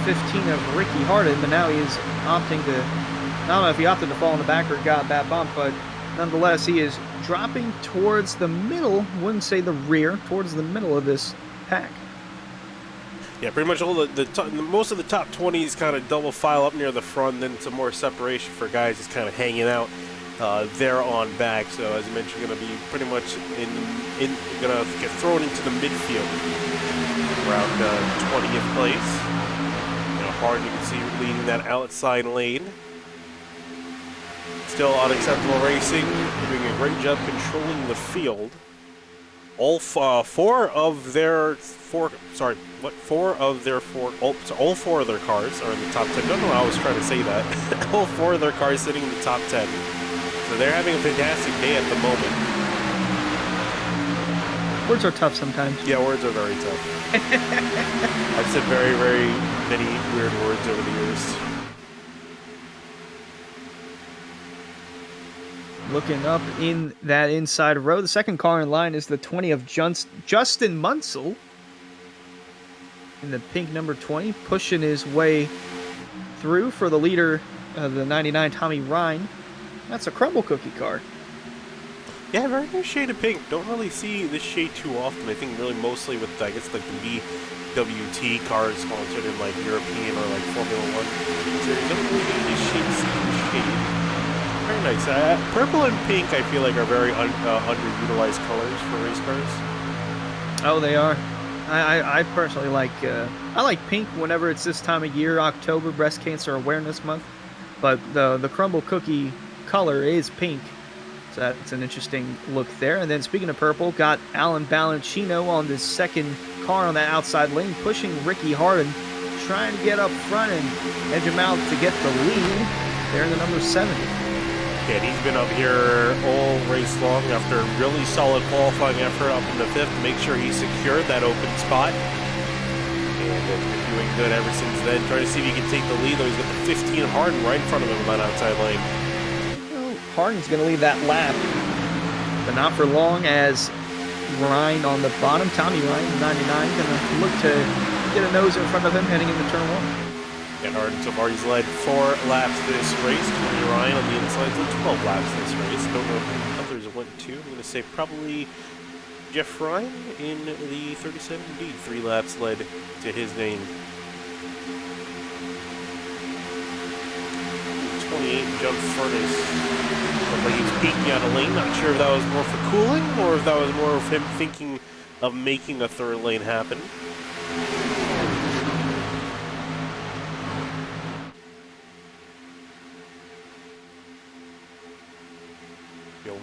15 of Ricky Harden, but now he is opting to. I don't know if he opted to fall in the back or got that bump, but nonetheless, he is dropping towards the middle. Wouldn't say the rear, towards the middle of this pack. Yeah, pretty much all most of the top 20s kind of double file up near the front, then some more separation for guys just kind of hanging out there on back. So as you mentioned, going to be pretty much going to get thrown into the midfield around 20th place. Hard, you can see leading that outside lane. Still unacceptable racing, doing a great job controlling the field. All four of their cars are in the top 10. Don't know how I was trying to say that. All four of their cars sitting in the top 10. So they're having a fantastic day at the moment. Words are tough sometimes. Yeah, words are very tough. I've said very, very many weird words over the years. Looking up in that inside row, the second car in line is the 20 of Justin Munsell in the pink number 20, pushing his way through for the leader of the 99, Tommy Ryan. That's a crumble cookie car. Yeah, very nice shade of pink. Don't really see this shade too often. I think really mostly with, I guess, like the BWT cars sponsored in like European or like Formula One series. Don't really see this shade. Very nice. Purple and pink, I feel like, are very underutilized colors for race cars. Oh, they are. I personally like I like pink whenever it's this time of year, October, Breast Cancer Awareness Month. But the crumble cookie color is pink, so that's an interesting look there. And then speaking of purple, got Alan Balancino on the second car on that outside lane, pushing Ricky Harden, trying to get up front and edge him out to get the lead. There in the number 70. Yeah, he's been up here all race long after a really solid qualifying effort up in the 5th to make sure he secured that open spot. And has been doing good ever since then. Trying to see if he can take the lead, though. He's got the 15 of Harden right in front of him on that outside lane. Well, Harden's going to lead that lap, but not for long, as Ryan on the bottom, Tommy Ryan, 99, going to look to get a nose in front of him heading into turn 1. And Harden so far, he's led 4 laps this race. Tommy Ryan on the inside led 12 laps this race. Don't know if any others went to. I'm going to say probably Jeff Ryan in the 37. Indeed, 3 laps led to his name. 28 jump furnace. Looked like he was peeking out of lane. Not sure if that was more for cooling or if that was more of him thinking of making a third lane happen.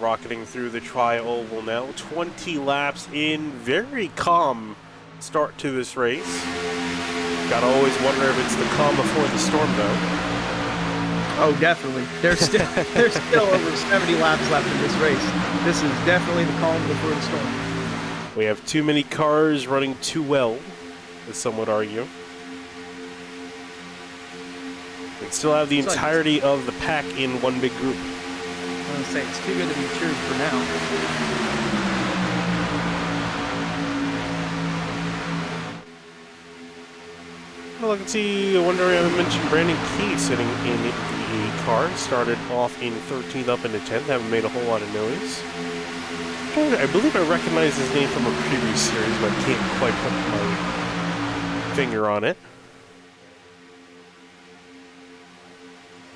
Rocketing through the tri-oval now. 20 laps in. Very calm start to this race. Gotta always wonder if it's the calm before the storm, though. Oh, definitely. There's still over 70 laps left in this race. This is definitely the calm before the storm. We have too many cars running too well, as some would argue. We still have the entirety of the pack in one big group. I was going to say, it's too good to be true for now. Well, I can see, I wonder, I mentioned Brandon Key sitting in the car. Started off in 13th up into 10th, haven't made a whole lot of noise. I believe I recognize his name from a previous series, but I can't quite put my finger on it.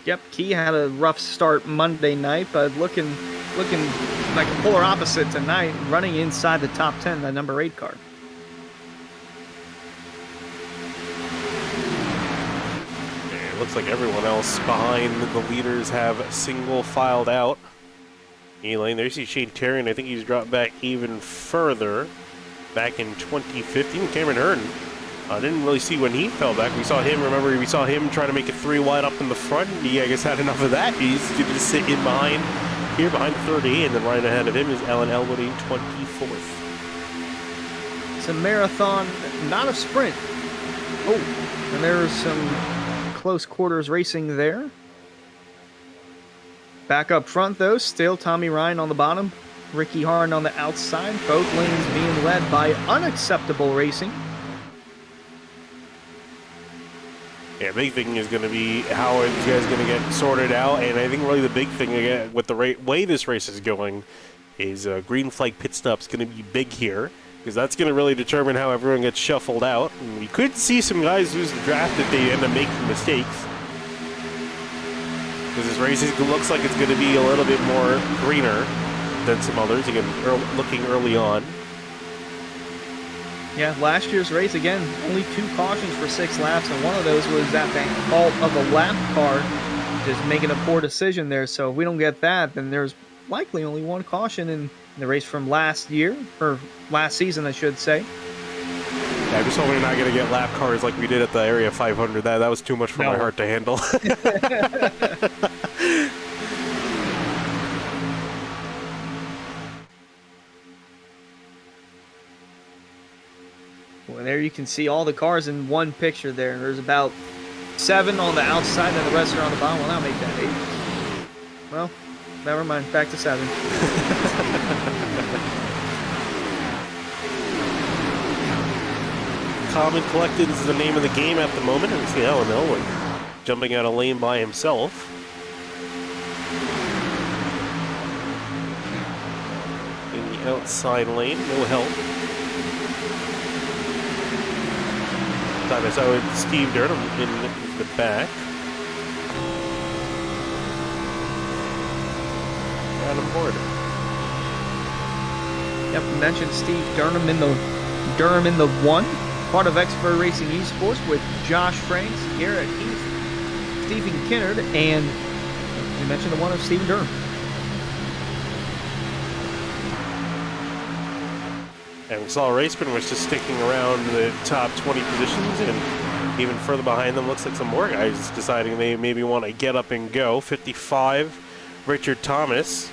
Yep, Key had a rough start Monday night, but looking like a polar opposite tonight, running inside the top 10, the number 8 car. It looks like everyone else behind the leaders have single filed out. E-lane, there you see Shane Terry, I think he's dropped back even further. Back in 2015, Cameron Hearn. I didn't really see when he fell back. We saw him trying to make it 3 wide up in the front. He, I guess, had enough of that. He's going to sit in behind 30, and then right ahead of him is Alan Elwood in 24th. It's a marathon, not a sprint. Oh, and there's some close quarters racing there. Back up front, though, still Tommy Ryan on the bottom, Ricky Harn on the outside. Both lanes being led by unacceptable racing. Yeah, big thing is going to be how are these guys going to get sorted out, and I think really the big thing again with the way this race is going is green flag pit stop's going to be big here, because that's going to really determine how everyone gets shuffled out. And we could see some guys lose the draft if they end up making mistakes, because this race looks like it's going to be a little bit more greener than some others, again, looking early on. Yeah, last year's race, again, only 2 cautions for 6 laps, and one of those was at the fault of the lap car, just making a poor decision there. So if we don't get that, then there's likely only 1 caution in the race from last year, or last season, I should say. Yeah, I'm just hoping we're not going to get lap cars like we did at the Area 500. That was too much for my heart to handle. Well, there you can see all the cars in one picture there. There's about 7 on the outside and the rest are on the bottom. Well, that'll make that 8. Well, never mind. Back to 7. Calm and collected is the name of the game at the moment. And we see Alan Elwood jumping out a lane by himself. In the outside lane, no help. I saw with Steve Durham in the back. Adam Porter. Yep, you mentioned Steve Durham in the 1. Part of Expert Racing Esports with Josh Franks, Garrett Heath, Stephen Kinnard, and you mentioned the 1 of Steve Durham. And we saw Raceman was just sticking around the top 20 positions, and even further behind them looks like some more guys deciding they maybe want to get up and go. 55, Richard Thomas.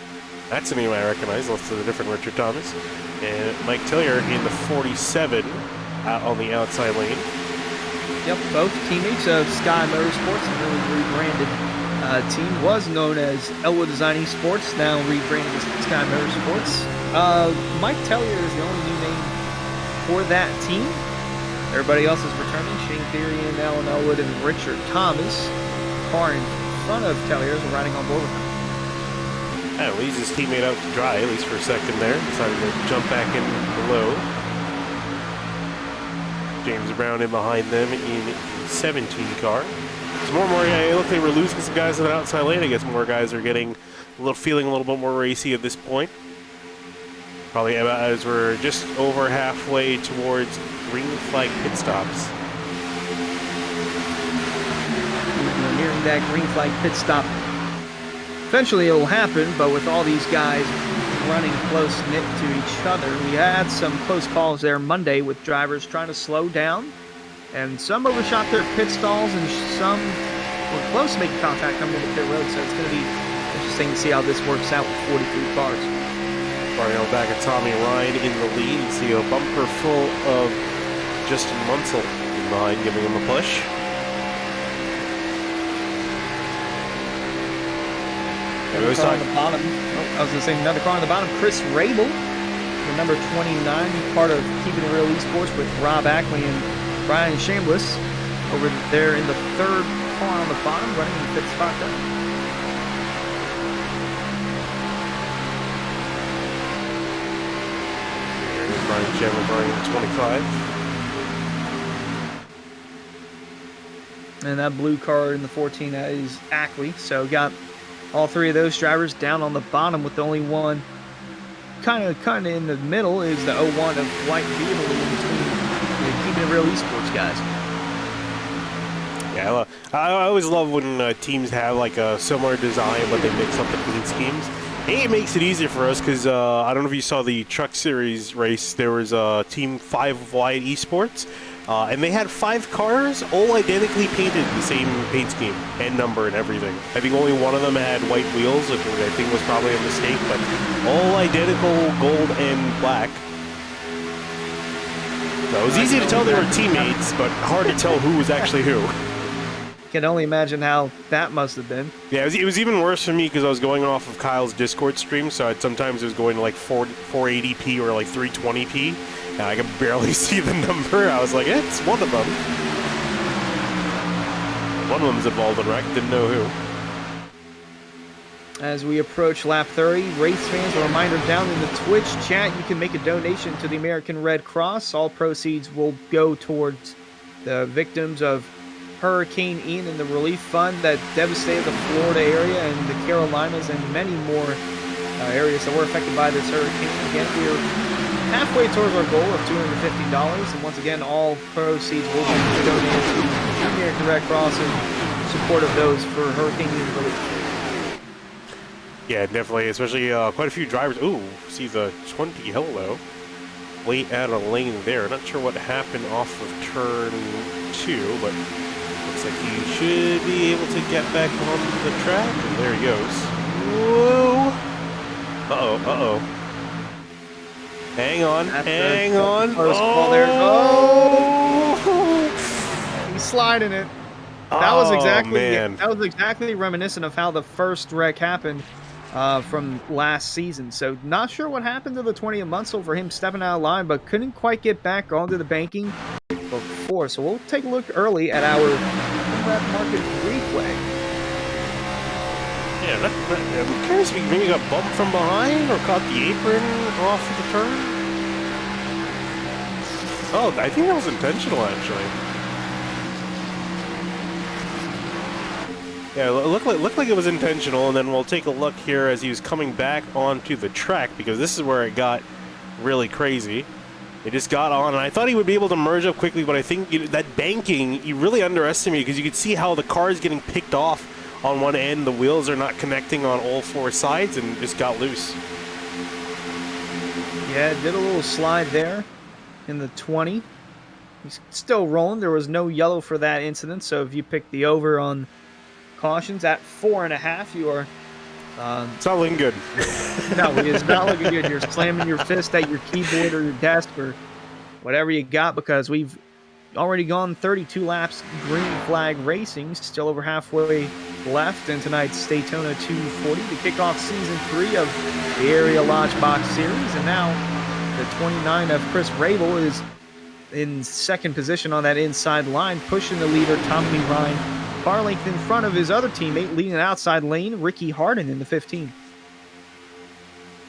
That's a name I recognize. Let's do a different Richard Thomas. And Mike Tillier in the 47 on the outside lane. Yep, both teammates of Sky Motorsports, a really rebranded team. Was known as Elwood Design Esports, now rebranded as Sky Motorsports. Mike Tellier is the only new name for that team. Everybody else is returning. Shane Theory and Alan Elwood and Richard Thomas. Car in front of Tellier is riding on board with him. Yeah, leaves his teammate out to dry, at least for a second there. Decided to jump back in below. James Brown in behind them in the 17 car. Some more, it looked like they were losing some guys in the outside lane. I guess more guys are getting feeling a little bit more racy at this point. Probably about as we're just over halfway towards green flag pit stops. We're nearing that green flag pit stop eventually it'll happen, but with all these guys running close knit to each other, we had some close calls there Monday with drivers trying to slow down, and some overshot their pit stalls, and some were close to making contact coming into pit road. So it's going to be interesting to see how this works out with 43 cars. Starting out back at Tommy Ryan in the lead. You see a bumper full of Justin Munsell behind, giving him a push. Another car on the bottom. Oh, I was going to say another car on the bottom. Chris Rabel, the number 29, part of Keeping It Real Esports with Rob Ackley and Brian Chambliss over there in the third car on the bottom, running in the fifth spot there. Brian Chambliss running 25. And that blue car in the 14 is Ackley. So got all three of those drivers down on the bottom, with the only one kind of in the middle is the 01 of White Beetle in between the Keeping It Real Esports guys. Yeah, I always love when teams have like a similar design, but they mix up the paint schemes. It makes it easier for us because I don't know if you saw the Truck Series race. There was a Team 5 Wide Esports, and they had 5 cars all identically painted the same paint scheme and number and everything. I think only one of them had white wheels, which I think was probably a mistake, but all identical gold and black. So it was easy to tell they were teammates, but hard to tell who was actually who. Can only imagine how that must have been. Yeah, it was even worse for me because I was going off of Kyle's Discord stream, so sometimes it was going to like 480p or like 320p, and I could barely see the number. I was like, it's one of them. One of them's involved in wreck, didn't know who. As we approach lap 30, race fans, a reminder down in the Twitch chat, you can make a donation to the American Red Cross. All proceeds will go towards the victims of Hurricane Ian and the relief fund that devastated the Florida area and the Carolinas and many more areas that were affected by this hurricane. Again, we're halfway towards our goal of $250, and once again, all proceeds will be donated to the American Red Cross in support of those for Hurricane Ian relief. Yeah, definitely, especially quite a few drivers. Ooh, see the 20 hello. Late out of lane there. Not sure what happened off of turn 2, but looks like he should be able to get back on the track. And there he goes. Whoa! Uh-oh. Hang on. Oh! There. Oh! He's sliding it. That was exactly reminiscent of how the first wreck happened from last season. So not sure what happened to the 20 of Munsell for him stepping out of line, but couldn't quite get back onto the banking before. So we'll take a look early at our lap market replay. Yeah, I'm curious if he maybe got bumped from behind or caught the apron off of the turn. Oh, I think that was intentional, actually. Yeah, it looked like it was intentional, and then we'll take a look here as he was coming back onto the track, because this is where it got really crazy. It just got on, and I thought he would be able to merge up quickly, but I think that banking, you really underestimated, because you could see how the car is getting picked off on one end, the wheels are not connecting on all 4 sides, and just got loose. Yeah, it did a little slide there in the 20. He's still rolling. There was no yellow for that incident, so if you pick the over on cautions at 4.5, you are it's not looking good. No, it's not looking good. You're slamming your fist at your keyboard or your desk or whatever you got, because we've already gone 32 laps green flag racing, still over halfway left in tonight's Daytona 240 to kick off season 3 of the Area Lodgebox series. And now the 29 of Chris Rabel is in second position on that inside line, pushing the leader Tommy Ryan car length in front of his other teammate leading an outside lane, Ricky Harden, in the 15.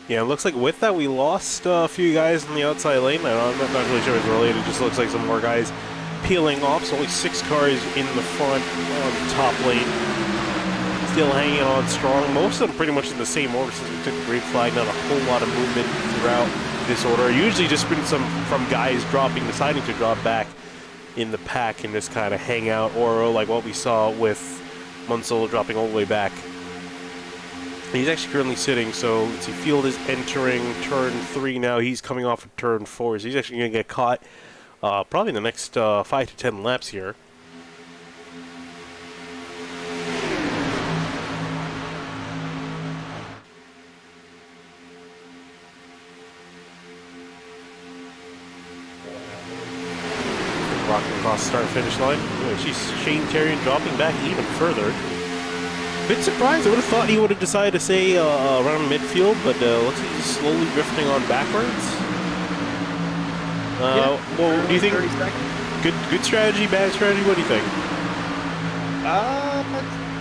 Yeah, it looks like with that we lost a few guys in the outside lane. I'm not really sure it's related. It just looks like some more guys peeling off. So only 6 cars in the front on the top lane. Still hanging on strong. Most of them pretty much in the same order since we took the green flag. Not a whole lot of movement throughout this order. Usually just been some from guys deciding to drop back in the pack and just kind of hang out, or like what we saw with Munsell dropping all the way back. He's actually currently sitting, so let's see, field is entering turn 3 now. He's coming off of turn 4, so he's actually going to get caught probably in the next 5 to 10 laps here. Rocking across the start-finish line. Oh, she's Shane Terrian dropping back even further. Bit surprised. I would have thought he would have decided to stay around midfield, but looks like he's slowly drifting on backwards. Well, do you think good strategy, bad strategy? What do you think?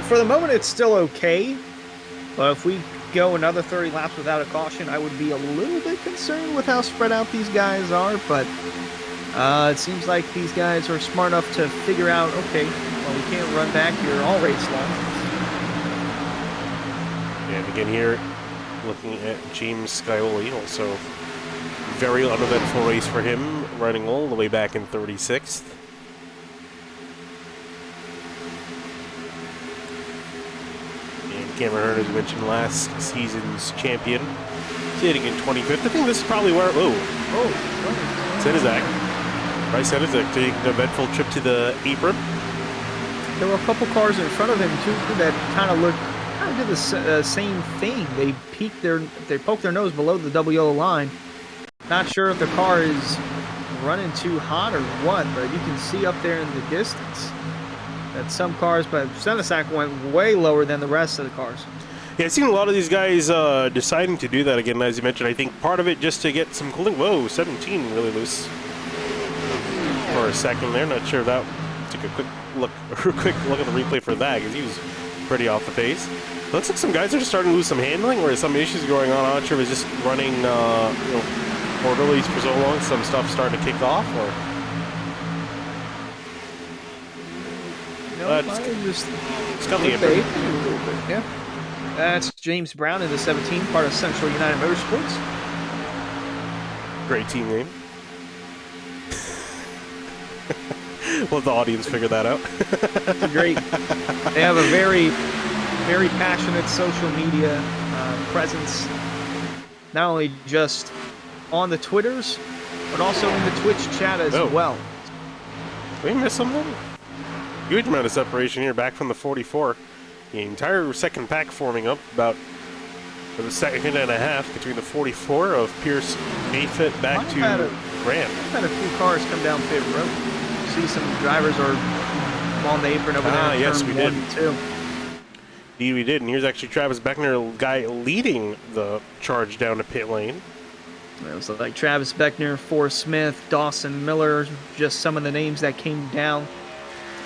For the moment, it's still okay. But if we go another 30 laps without a caution, I would be a little bit concerned with how spread out these guys are. But it seems like these guys are smart enough to figure out, okay, well, we can't run back here all race long. And again here, looking at James Scioli, also very uneventful race for him, running all the way back in 36th. And Cameron Hearn, as mentioned, last season's champion, sitting in 25th. I think this is probably where, Senizak. Bryce Senizak taking an eventful trip to the apron. There were a couple cars in front of him, too, that kind of did the same thing. They poke their nose below the double yellow line. Not sure if the car is running too hot or what, but you can see up there in the distance that some cars, but Senizak went way lower than the rest of the cars. Yeah, I've seen a lot of these guys deciding to do that again, as you mentioned. I think part of it just to get some cooling. Whoa, 17 really loose for a second there. Not sure if that took a quick look at the replay for that, because he was pretty off the pace. Looks like some guys are just starting to lose some handling, or some issues going on. I'm not sure if it's just running orderlies for so long, some stuff starting to kick off, or Just coming in. Yeah. That's James Brown in the 17, part of Central United Motorsports. Great team name. Let the audience figure that out. It's great. They have a very, very passionate social media presence, not only just on the Twitters, but also in the Twitch chat as well. Did we miss something? Huge amount of separation here, back from the 44. The entire second pack forming up, about a second and a half between the 44 of Pierce Mayfitt back to Grant. I've had a few cars come down pit road. See some drivers are on the apron over there. Yes, we did. 1 and 2. Indeed, we did. And here's actually Travis Beckner, the guy leading the charge down to pit lane. It was like Travis Beckner, Forrest Smith, Dawson Miller, just some of the names that came down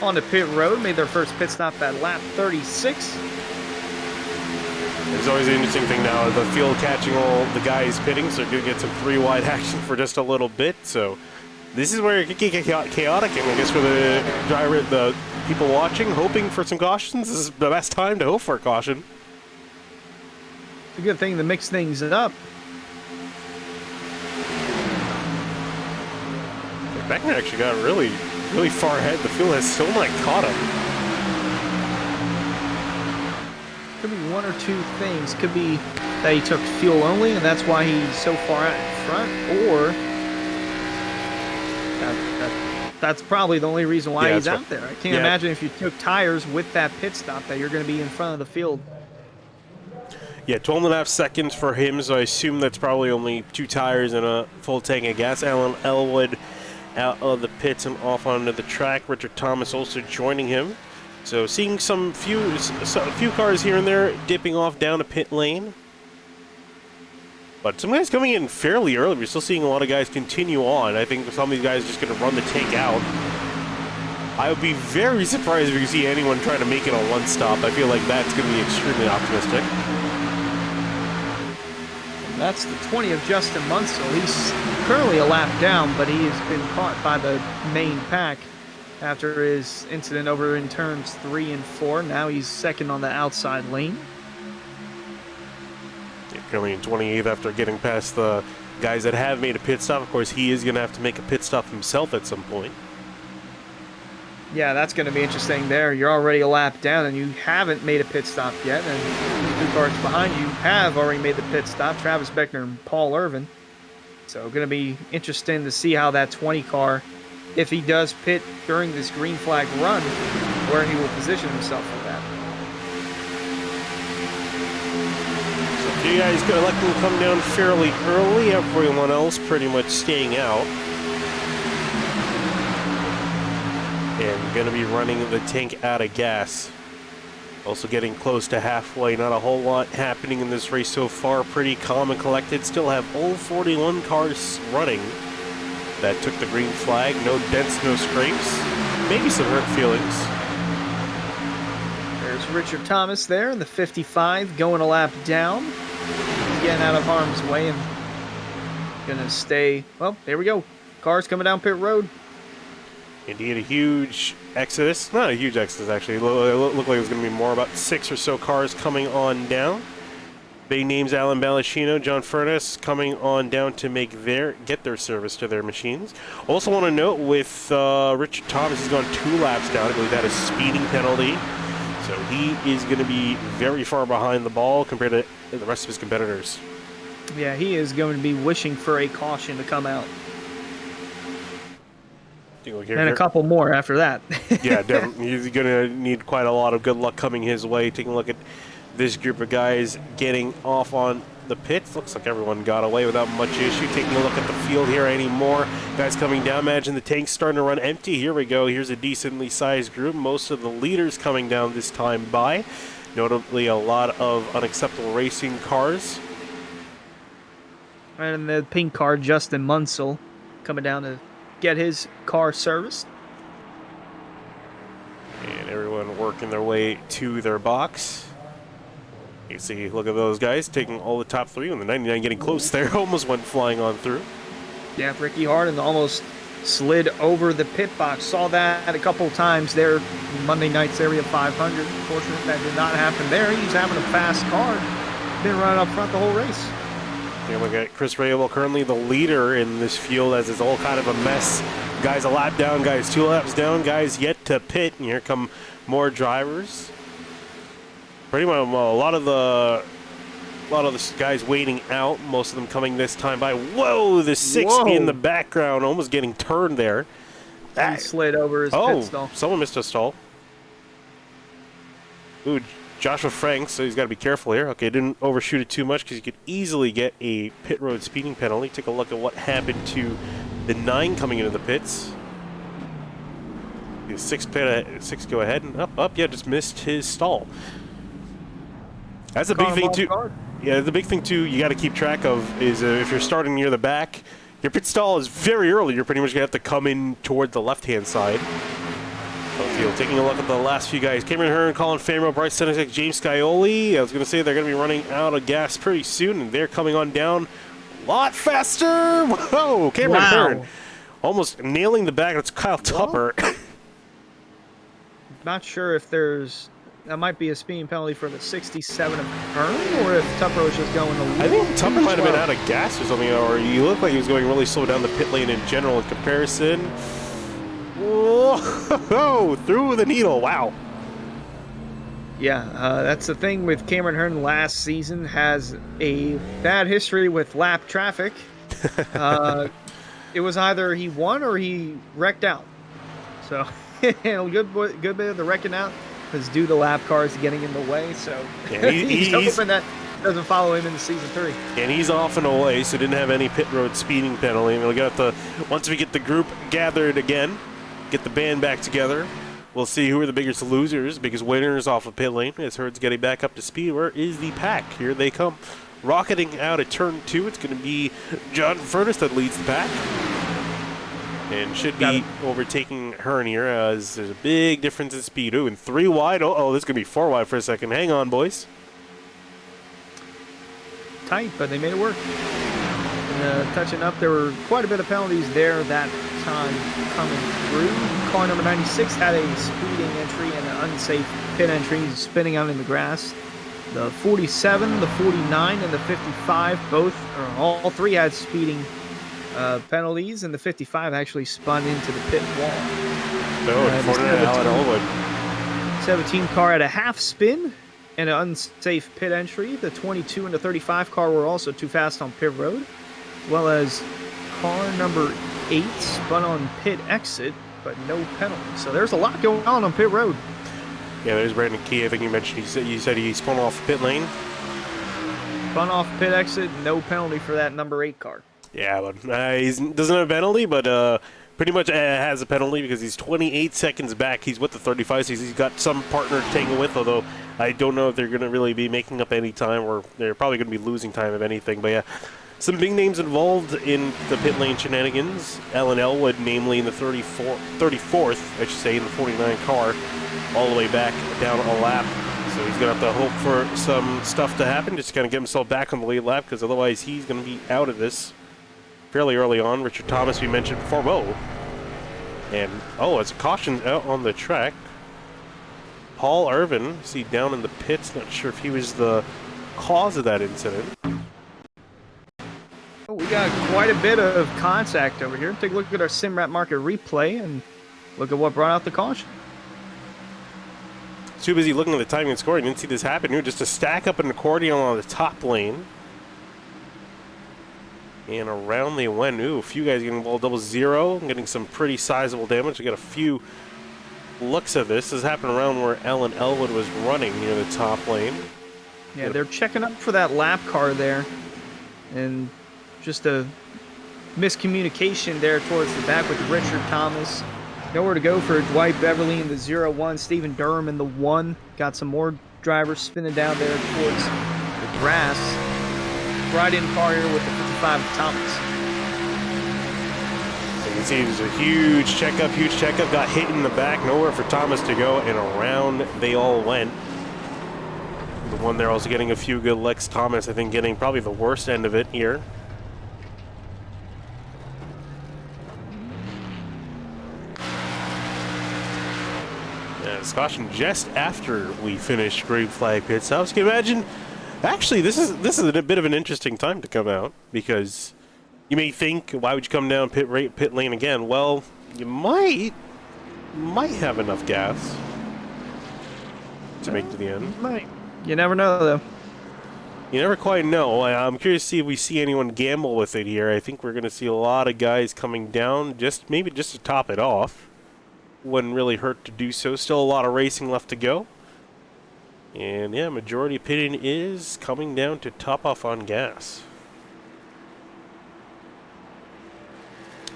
on the pit road, made their first pit stop at lap 36. There's always an interesting thing now, the field catching all the guys pitting, so you're going to get some three-wide action for just a little bit. So this is where it could get chaotic, and I guess for the driver, the people watching, hoping for some cautions, this is the best time to hope for a caution. It's a good thing to mix things up. Beckner actually got really far ahead. The field has still not caught him. Could be one or two things. Could be that he took fuel only, and that's why he's so far out in front, or that's probably the only reason why he's out there. I can't imagine if you took tires with that pit stop that you're going to be in front of the field. Yeah, 12.5 seconds for him, so I assume that's probably only 2 tires and a full tank of gas. Alan Elwood out of the pits and off onto the track. Richard Thomas also joining him. So seeing a few cars here and there dipping off down a pit lane. But some guys coming in fairly early. We're still seeing a lot of guys continue on. I think some of these guys are just going to run the tank out. I would be very surprised if you see anyone trying to make it a one stop. I feel like that's going to be extremely optimistic. That's the 20 of Justin Munsell. He's currently a lap down, but he has been caught by the main pack after his incident over in turns 3 and 4. Now he's second on the outside lane. Currently in 28th after getting past the guys that have made a pit stop. Of course, he is going to have to make a pit stop himself at some point. Yeah, that's going to be interesting there. You're already a lap down and you haven't made a pit stop yet. And 2 cars behind you have already made the pit stop, Travis Beckner and Paul Irvin. So going to be interesting to see how that 20 car, if he does pit during this green flag run, where he will position himself for that. So you guys gonna let them come down fairly early. Everyone else pretty much staying out. And going to be running the tank out of gas. Also getting close to halfway. Not a whole lot happening in this race so far. Pretty calm and collected. Still have all 41 cars running that took the green flag. No dents, no scrapes. Maybe some hurt feelings. There's Richard Thomas there in the 55 going a lap down. He's getting out of harm's way and going to stay. Well, there we go. Cars coming down pit road. Indeed, a huge exodus. Not a huge exodus, actually. It looked like it was going to be more, about 6 or so cars coming on down. Big names, Alan Balashino, John Furness coming on down to get their service to their machines. Also want to note with Richard Thomas, he's gone 2 laps down. I believe that is a speeding penalty. So he is going to be very far behind the ball compared to the rest of his competitors. Yeah, he is going to be wishing for a caution to come out. And a couple more after that. Yeah, definitely. He's going to need quite a lot of good luck coming his way. Taking a look at this group of guys getting off on the pits. Looks like everyone got away without much issue. Taking a look at the field here, any more guys coming down. Imagine the tank's starting to run empty. Here we go. Here's a decently sized group. Most of the leaders coming down this time by. Notably, a lot of unacceptable racing cars. And the pink car, Justin Munsell, coming down to get his car serviced. And everyone working their way to their box. You can see, look at those guys taking all the top 3, and the 99 getting close there. Almost went flying on through. Yeah, Ricky Harden almost slid over the pit box. Saw that a couple times there Monday night's area 500. Fortunately, that did not happen there. He's having a fast car. Been running up front the whole race. Yeah, look at Chris Raywell, currently the leader in this field, as it's all kind of a mess. Guys a lap down, guys 2 laps down, guys yet to pit, and here come more drivers. Pretty much a lot of the guys waiting out. Most of them coming this time by. Whoa, the 6 in the background, almost getting turned there. He slid over his pit stall. Someone missed a stall. Ooh, Joshua Franks, so he's got to be careful here. Okay, didn't overshoot it too much because you could easily get a pit road speeding penalty. Take a look at what happened to the 9 coming into the pits. The 6 go ahead and up. Yeah, just missed his stall. That's a big thing too. Yeah, the big thing too you got to keep track of is if you're starting near the back, your pit stall is very early. You're pretty much going to have to come in toward the left-hand side. Field. Taking a look at the last few guys. Cameron Hearn, Colin Famo, Bryce Senesek, James Scioli. I was going to say they're going to be running out of gas pretty soon, and they're coming on down a lot faster. Whoa, Cameron Hearn almost nailing the back. That's Kyle Tupper. Not sure if that might be a speeding penalty for the 67 of Hearn, or if Tupper was just going a little. I think Tupper might have been out of gas or something, or he looked like he was going really slow down the pit lane in general in comparison. Whoa, through the needle, wow. Yeah, that's the thing with Cameron Hearn. Last season has a bad history with lap traffic. It was either he won or he wrecked out. So, a good bit of the wrecking out was due to lap cars getting in the way. So, yeah, he's hoping that doesn't follow him into season 3. And he's off and away, so didn't have any pit road speeding penalty. And we'll get once we get the group gathered again, get the band back together, we'll see who are the biggest losers, biggest winners off of pit lane. As Herd's getting back up to speed, where is the pack? Here they come. Rocketing out at turn 2, it's going to be John Furness that leads the pack. And should be overtaking Hearn here, as there's a big difference in speed. Ooh, and 3 wide. Oh, this is going to be 4 wide for a second. Hang on, boys. Tight, but they made it work. Touching up, there were quite a bit of penalties there that time coming through. Car number 96 had a speeding entry and an unsafe pit entry. He's spinning out in the grass. The 47, the 49, and the 55 all 3 had speeding penalties, and the 55 actually spun into the pit wall. Oh, the 49 Alan Elwood. 17 car had a half spin and an unsafe pit entry. The 22 and the 35 car were also too fast on pit road, as well as car number 8 spun on pit exit, but no penalty. So there's a lot going on pit road. Yeah, there's Brandon Key. I think you mentioned you said he spun off pit lane. Spun off pit exit, no penalty for that number 8 car. Yeah, but he doesn't have a penalty, but pretty much has a penalty because he's 28 seconds back. He's with the 35, so he's got some partner to tangle with, although I don't know if they're going to really be making up any time, or they're probably going to be losing time, if anything. But yeah, some big names involved in the pit lane shenanigans. Alan Elwood, namely in the 34th, I should say, in the 49 car, all the way back down a lap. So he's going to have to hope for some stuff to happen, just kind of get himself back on the lead lap, because otherwise he's going to be out of this fairly early on. Richard Thomas, we mentioned before. Whoa. And, it's a caution out on the track. Paul Irvin, see down in the pits, not sure if he was the cause of that incident. Oh, we got quite a bit of contact over here. Take a look at our SimRat market replay and look at what brought out the caution. Too busy looking at the timing and scoring. Didn't see this happen here. Just a stack up an accordion on the top lane. And around they went. Ooh, a few guys getting involved. 00, getting some pretty sizable damage. We got a few looks at this. This happened around where Alan Elwood was running near the top lane. Yeah, they're checking up for that lap car there. And just a miscommunication there towards the back with Richard Thomas. Nowhere to go for Dwight Beverly in the 0-1. Stephen Durham in the 1. Got some more drivers spinning down there towards the grass. Right in car here with the 55 Thomas. So you can see there's a huge checkup. Got hit in the back. Nowhere for Thomas to go, and around they all went. The one there also getting a few good licks. Thomas, I think, getting probably the worst end of it here. Caution just after we finished green flag pit stops. Can you imagine? Actually, this is a bit of an interesting time to come out, because you may think, why would you come down pit lane again? Well, you might have enough gas to make it to the end. Might. You never know, though. You never quite know. I'm curious to see if we see anyone gamble with it here. I think we're going to see a lot of guys coming down, maybe just to top it off. Wouldn't really hurt to do so. Still a lot of racing left to go. And yeah, majority pitting is coming down to top off on gas.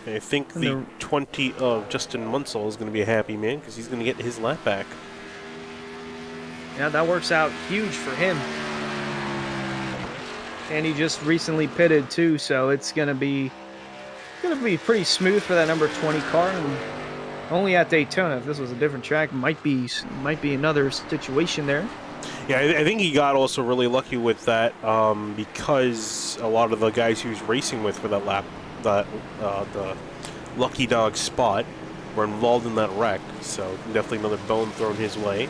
I think the 20 of Justin Munsell is going to be a happy man, because he's going to get his lap back. Yeah, that works out huge for him. And he just recently pitted too, so it's going to be pretty smooth for that number 20 car. And only at Daytona. If this was a different track, might be another situation there. Yeah, I think he got also really lucky with that, because a lot of the guys he was racing with for that lap, the lucky dog spot, were involved in that wreck. So definitely another bone thrown his way.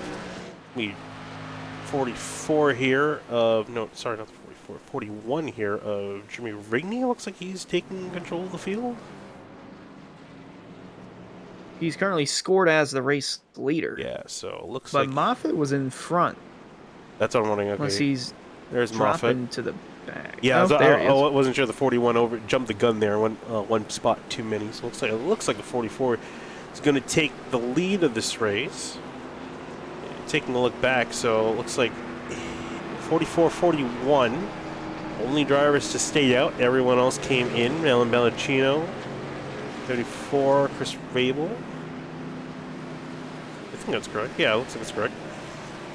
44 here of not the 44, 41 here of Jimmy Rigney. Looks like he's taking control of the field. He's currently scored as the race leader. Yeah, so looks but like Moffitt was in front. That's what I'm wondering. Okay, unless he's there's dropping Moffitt to the back. Yeah, there he is. I wasn't sure the 41 over jumped the gun there. One spot too many. So it looks like the 44 is going to take the lead of this race. Taking a look back, so it looks like 44-41. Only drivers to stay out. Everyone else came in. Alan Ballacino, 34. Chris Rabel. I think that's correct. Yeah, it looks like it's correct.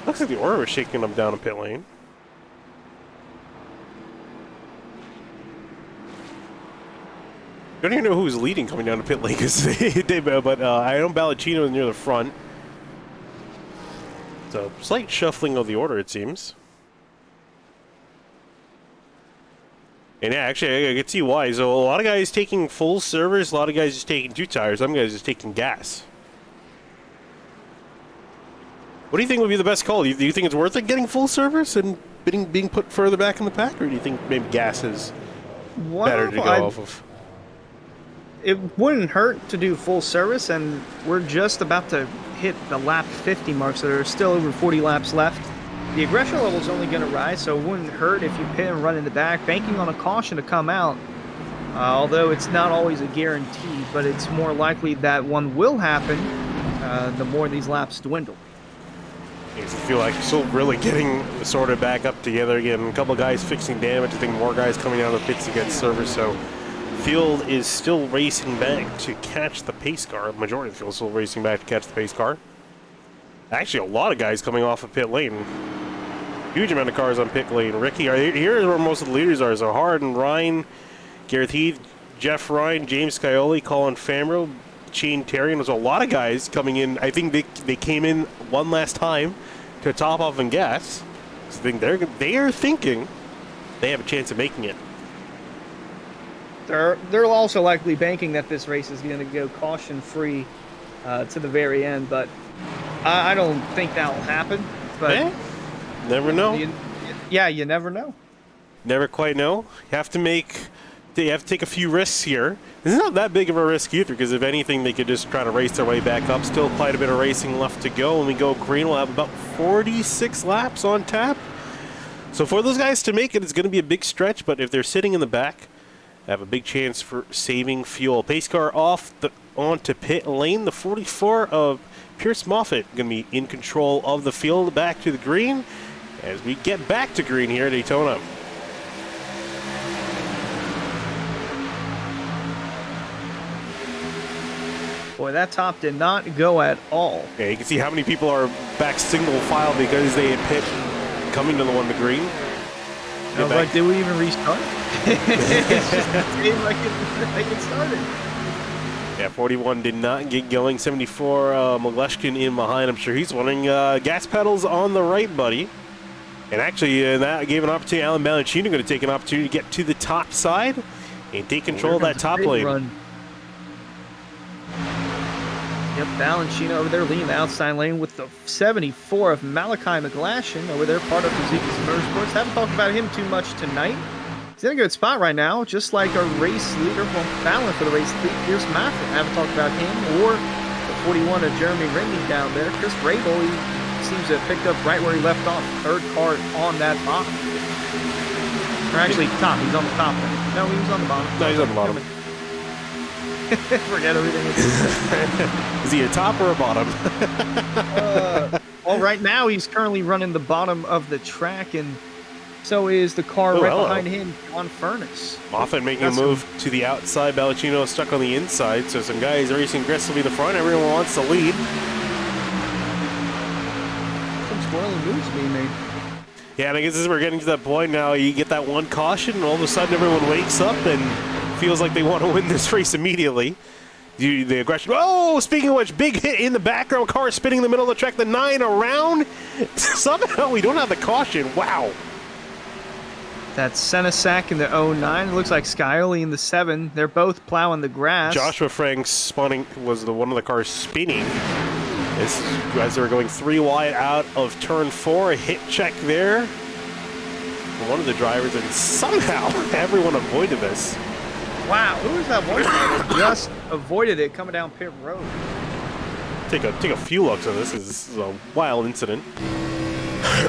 Looks like the order was shaking them down in pit lane. Don't even know who's leading coming down to pit lane, but I know Ballacino is near the front. So slight shuffling of the order, it seems. And yeah, actually, I can see why. So a lot of guys taking full service, a lot of guys just taking 2 tires, some guys just taking gas. What do you think would be the best call? Do you think it's worth it getting full service and being put further back in the pack, or do you think maybe gas is better to go off of? it wouldn't hurt to do full service, and we're just about to hit the lap 50 mark, so there's still over 40 laps left. The aggression level is only going to rise, so it wouldn't hurt if you pit and run in the back, banking on a caution to come out. Although it's not always a guarantee, but it's more likely that one will happen the more these laps dwindle. I feel like still really getting sorted back up together again. A couple of guys fixing damage. I think more guys coming out of the pits to get service. So field is still racing back to catch the pace car. The majority of the field is still racing back to catch the pace car. Actually, a lot of guys coming off of pit lane. Huge amount of cars on pit lane. Ricky, here's where most of the leaders are. So Hard Ryan, Gareth Heath, Jeff Ryan, James Scioli, Colin Famro, Shane Terry, and there's a lot of guys coming in. I think they came in one last time to top off and gas. So I think they are thinking they have a chance of making it. They're also likely banking that this race is going to go caution-free to the very end, but I don't think that will happen. But never know. You never know. Never quite know. You have to take a few risks here. It's not that big of a risk either, because if anything, they could just try to race their way back up. Still quite a bit of racing left to go. When we go green, we'll have about 46 laps on tap. So for those guys to make it, it's going to be a big stretch, but if they're sitting in the back, they have a big chance for saving fuel. Pace car onto pit lane. The 44 of Pierce Moffitt going to be in control of the field back to the green as we get back to green here at Daytona. Boy, that top did not go at all. Yeah, you can see how many people are back single file because they had pit coming to the one to green. I was like, did we even restart? It's just like it started. Yeah, 41 did not get going. 74, Maleshkin in behind. I'm sure he's wondering. Gas pedals on the right, buddy. And actually, that gave an opportunity. Alan Balancino going to take an opportunity to get to the top side and take control of that top lane. Run. Yep, Balancino over there leading the outside lane with the 74 of Malachi McGlashan over there, part of Suzuki Motorsports. Haven't talked about him too much tonight. He's in a good spot right now, just like our race leader, battling for the race lead, Pierce Moffitt. Haven't talked about him or the 41 of Jeremy Ringy down there. Chris Rabel, he seems to have picked up right where he left off. Third car on that bottom. Or actually, top. He's on the top. No, he was on the bottom. No, he's on the bottom. Forget everything. Is he a top or a bottom? Well, right now he's currently running the bottom of the track, and so is the car behind him, John Furness. Moffitt making a move to the outside. Balancino stuck on the inside, so some guys racing aggressively in the front. Everyone wants to lead. Some squirrely moves being made. Yeah, and I guess as we're getting to that point now, you get that one caution, and all of a sudden everyone wakes up and feels like they want to win this race immediately. The aggression. Oh, speaking of which, big hit in the background. Car spinning in the middle of the track. The 9 around. Somehow we don't have the caution. Wow. That's Senesac in the 09. It looks like Scioli in the 7. They're both plowing the grass. Joshua Franks spawning was one of the cars spinning. This as they were going 3 wide out of turn 4. A hit check there. One of the drivers, and somehow everyone avoided this. Wow, who was that one guy that just avoided it coming down pit road? Take a few looks at this. This is a wild incident. This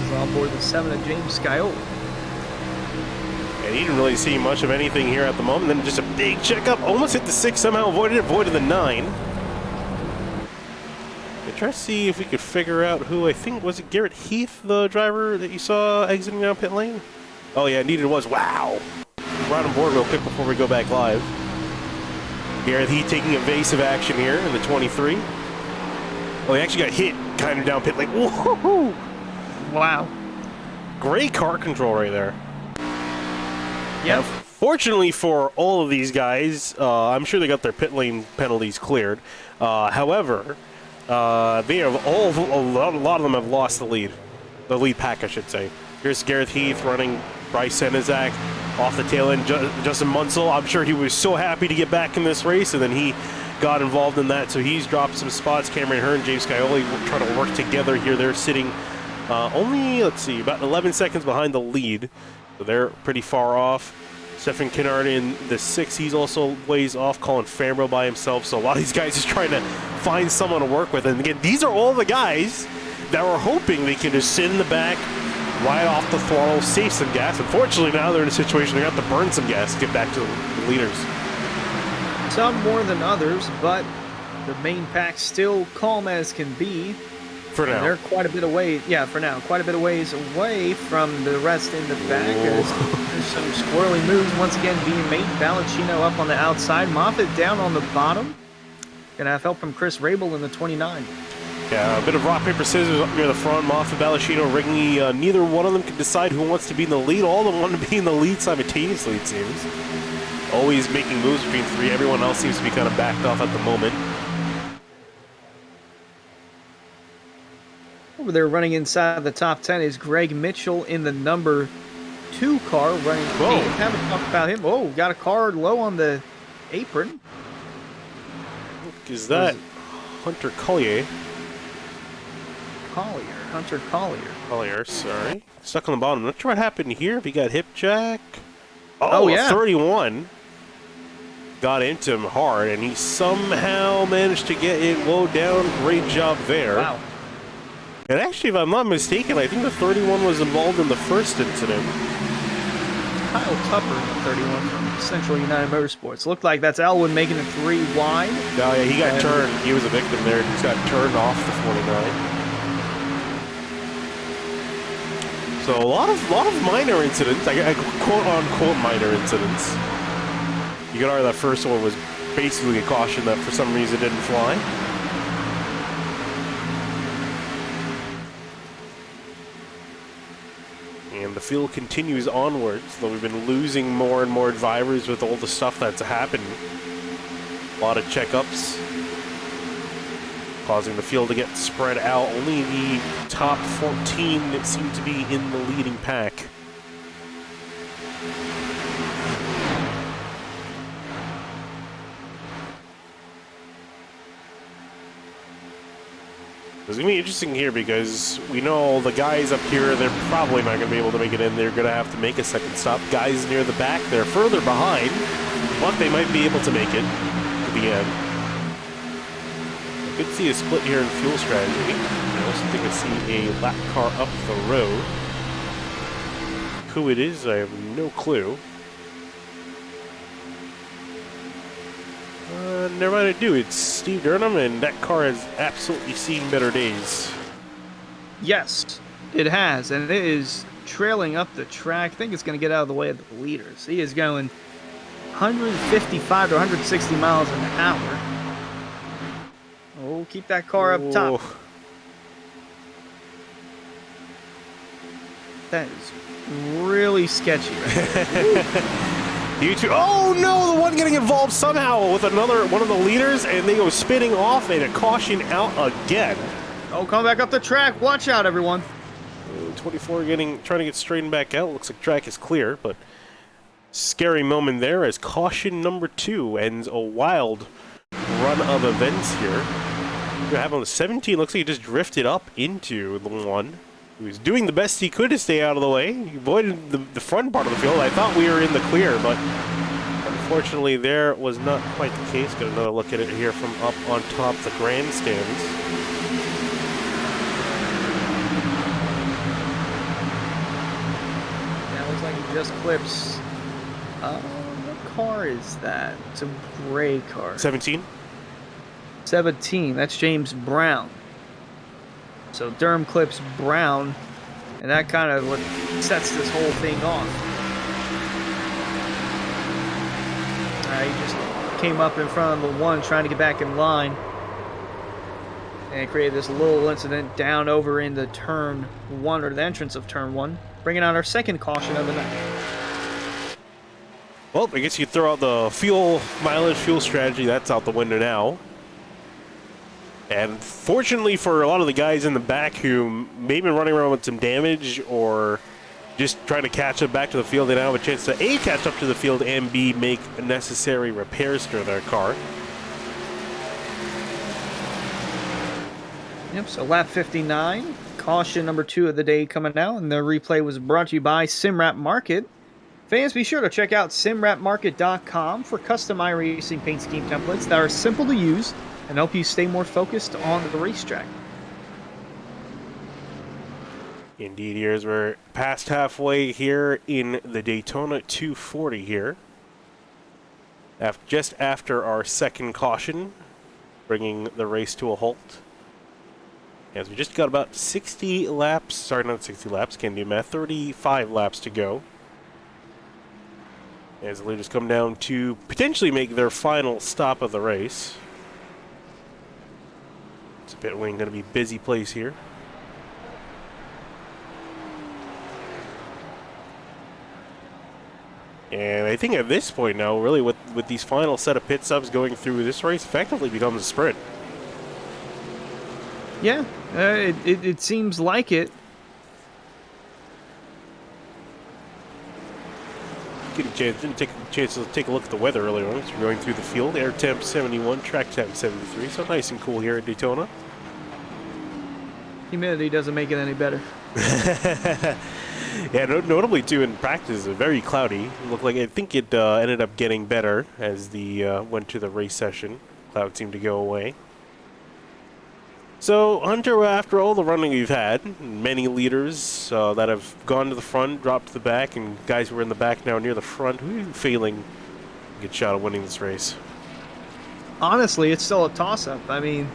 is on board the 7 of James Scioli. And he didn't really see much of anything here at the moment. Then just a big checkup. Almost hit the 6, somehow avoided the 9. Try to see if we could figure out who, I think, was it Garrett Heath, the driver that you saw exiting down pit lane? Oh yeah, indeed it was. Wow. Right on board real quick before we go back live. Garrett Heath taking evasive action here in the 23. Oh, he actually got hit kind of down pit lane. Whoa! Wow. Great car control right there. Yeah. Fortunately for all of these guys, I'm sure they got their pit lane penalties cleared. However, they have a lot of them have lost the lead pack, I should say. Here's Gareth Heath running Bryce Senezak off the tail end. Justin Munsell, I'm sure he was so happy to get back in this race, and then he got involved in that, so he's dropped some spots. Cameron Hearn, James Scioli trying to work together here. They're sitting only, let's see, about 11 seconds behind the lead, so they're pretty far off. Stefan Kennard in the 6th. He's also ways off. Colin Fambro by himself. So a lot of these guys just trying to find someone to work with. And again, these are all the guys that were hoping they can just sit in the back, ride off the throttle, save some gas. Unfortunately, now they're in a situation they have to burn some gas to get back to the leaders. Some more than others, but the main pack still calm as can be. For now. They're quite a bit away. Yeah, for now. Quite a bit of ways away from the rest in the back. There's some squirrely moves once again being made. Ballacino up on the outside. Moffitt down on the bottom. Gonna have help from Chris Rabel in the 29. Yeah, a bit of rock, paper, scissors up near the front. Moffitt, Ballacino, Rigney. Neither one of them can decide who wants to be in the lead. All of them want to be in the lead simultaneously, it seems. Always making moves between 3. Everyone else seems to be kind of backed off at the moment. Over there running inside the top 10 is Greg Mitchell in the number 2 car running. Whoa. Haven't talked about him. Oh, got a car low on the apron. Is that Hunter Collier? Hunter Collier. Collier, sorry. Stuck on the bottom. Not sure what happened here. If he got hip jack. Oh, yeah. 31. Got into him hard, and he somehow managed to get it low down. Great job there. Wow. And actually, if I'm not mistaken, I think the 31 was involved in the first incident. Kyle Tupper, 31 from Central United Motorsports. Looked like that's Elwin making it 3 wide. Oh, yeah, he got turned. He was a victim there. He just got turned off the 49. So a lot of minor incidents, I quote unquote minor incidents. You could argue that first one was basically a caution that for some reason didn't fly. And the field continues onwards, though we've been losing more and more drivers with all the stuff that's happened. A lot of checkups, causing the field to get spread out. Only the top 14 that seem to be in the leading pack. It's going to be interesting here because we know the guys up here, they're probably not going to be able to make it in. They're going to have to make a second stop. Guys near the back, they're further behind, but they might be able to make it to the end. I could see a split here in fuel strategy. I also think I see a lap car up the road. Who it is, I have no clue. Never mind, I do. It's Steve Durham, and that car has absolutely seen better days. Yes, it has, and it is trailing up the track. I think it's going to get out of the way of the leaders. He is going 155 to 160 miles an hour. Oh, keep that car up top. That is really sketchy right there. You two, oh no, the one getting involved somehow with another one of the leaders, and they go spinning off and a caution out again. Oh, come back up the track. Watch out, everyone. 24 trying to get straightened back out. Looks like track is clear, but scary moment there as caution number 2 ends a wild run of events here. What happened on the 17? Looks like he just drifted up into the 1. He was doing the best he could to stay out of the way. He avoided the front part of the field. I thought we were in the clear, but unfortunately there was not quite the case. Got another look at it here from up on top of the grandstands. That looks like he just clips. What car is that? It's a gray car. 17? 17. That's James Brown. So Durham clips Brown, and that kind of what sets this whole thing off. He just came up in front of the 1 trying to get back in line. And it created this little incident down over in the turn 1, or the entrance of turn 1, bringing out our second caution of the night. Well, I guess you throw out the fuel mileage, fuel strategy. That's out the window now. And fortunately for a lot of the guys in the back who may have been running around with some damage or just trying to catch up back to the field, they now have a chance to A, catch up to the field, and B, make necessary repairs to their car. Yep, so lap 59, caution number 2 of the day coming out, and the replay was brought to you by SimWrap Market. Fans, be sure to check out simwrapmarket.com for custom iRacing paint scheme templates that are simple to use and help you stay more focused on the racetrack. Indeed, here as we're past halfway here in the Daytona 240 here. Just after our second caution, bringing the race to a halt. As we just got about 60 laps, sorry, not 60 laps, can't do math, 35 laps to go. As the leaders come down to potentially make their final stop of the race. It's a pit lane going to be a busy place here. And I think at this point now, really, with these final set of pit stops going through, this race effectively becomes a sprint. Yeah, it seems like it. Didn't take a chance to take a look at the weather earlier on. So we're going through the field. Air temp 71, track temp 73. So nice and cool here at Daytona. Humidity doesn't make it any better. Yeah, notably too in practice, very cloudy. It looked like I think it ended up getting better as the went to the race session. Clouds seemed to go away. So Hunter, after all the running we've had, many leaders that have gone to the front, dropped to the back, and guys who are in the back now near the front, who are you feeling a good shot at winning this race? Honestly, it's still a toss-up. I mean,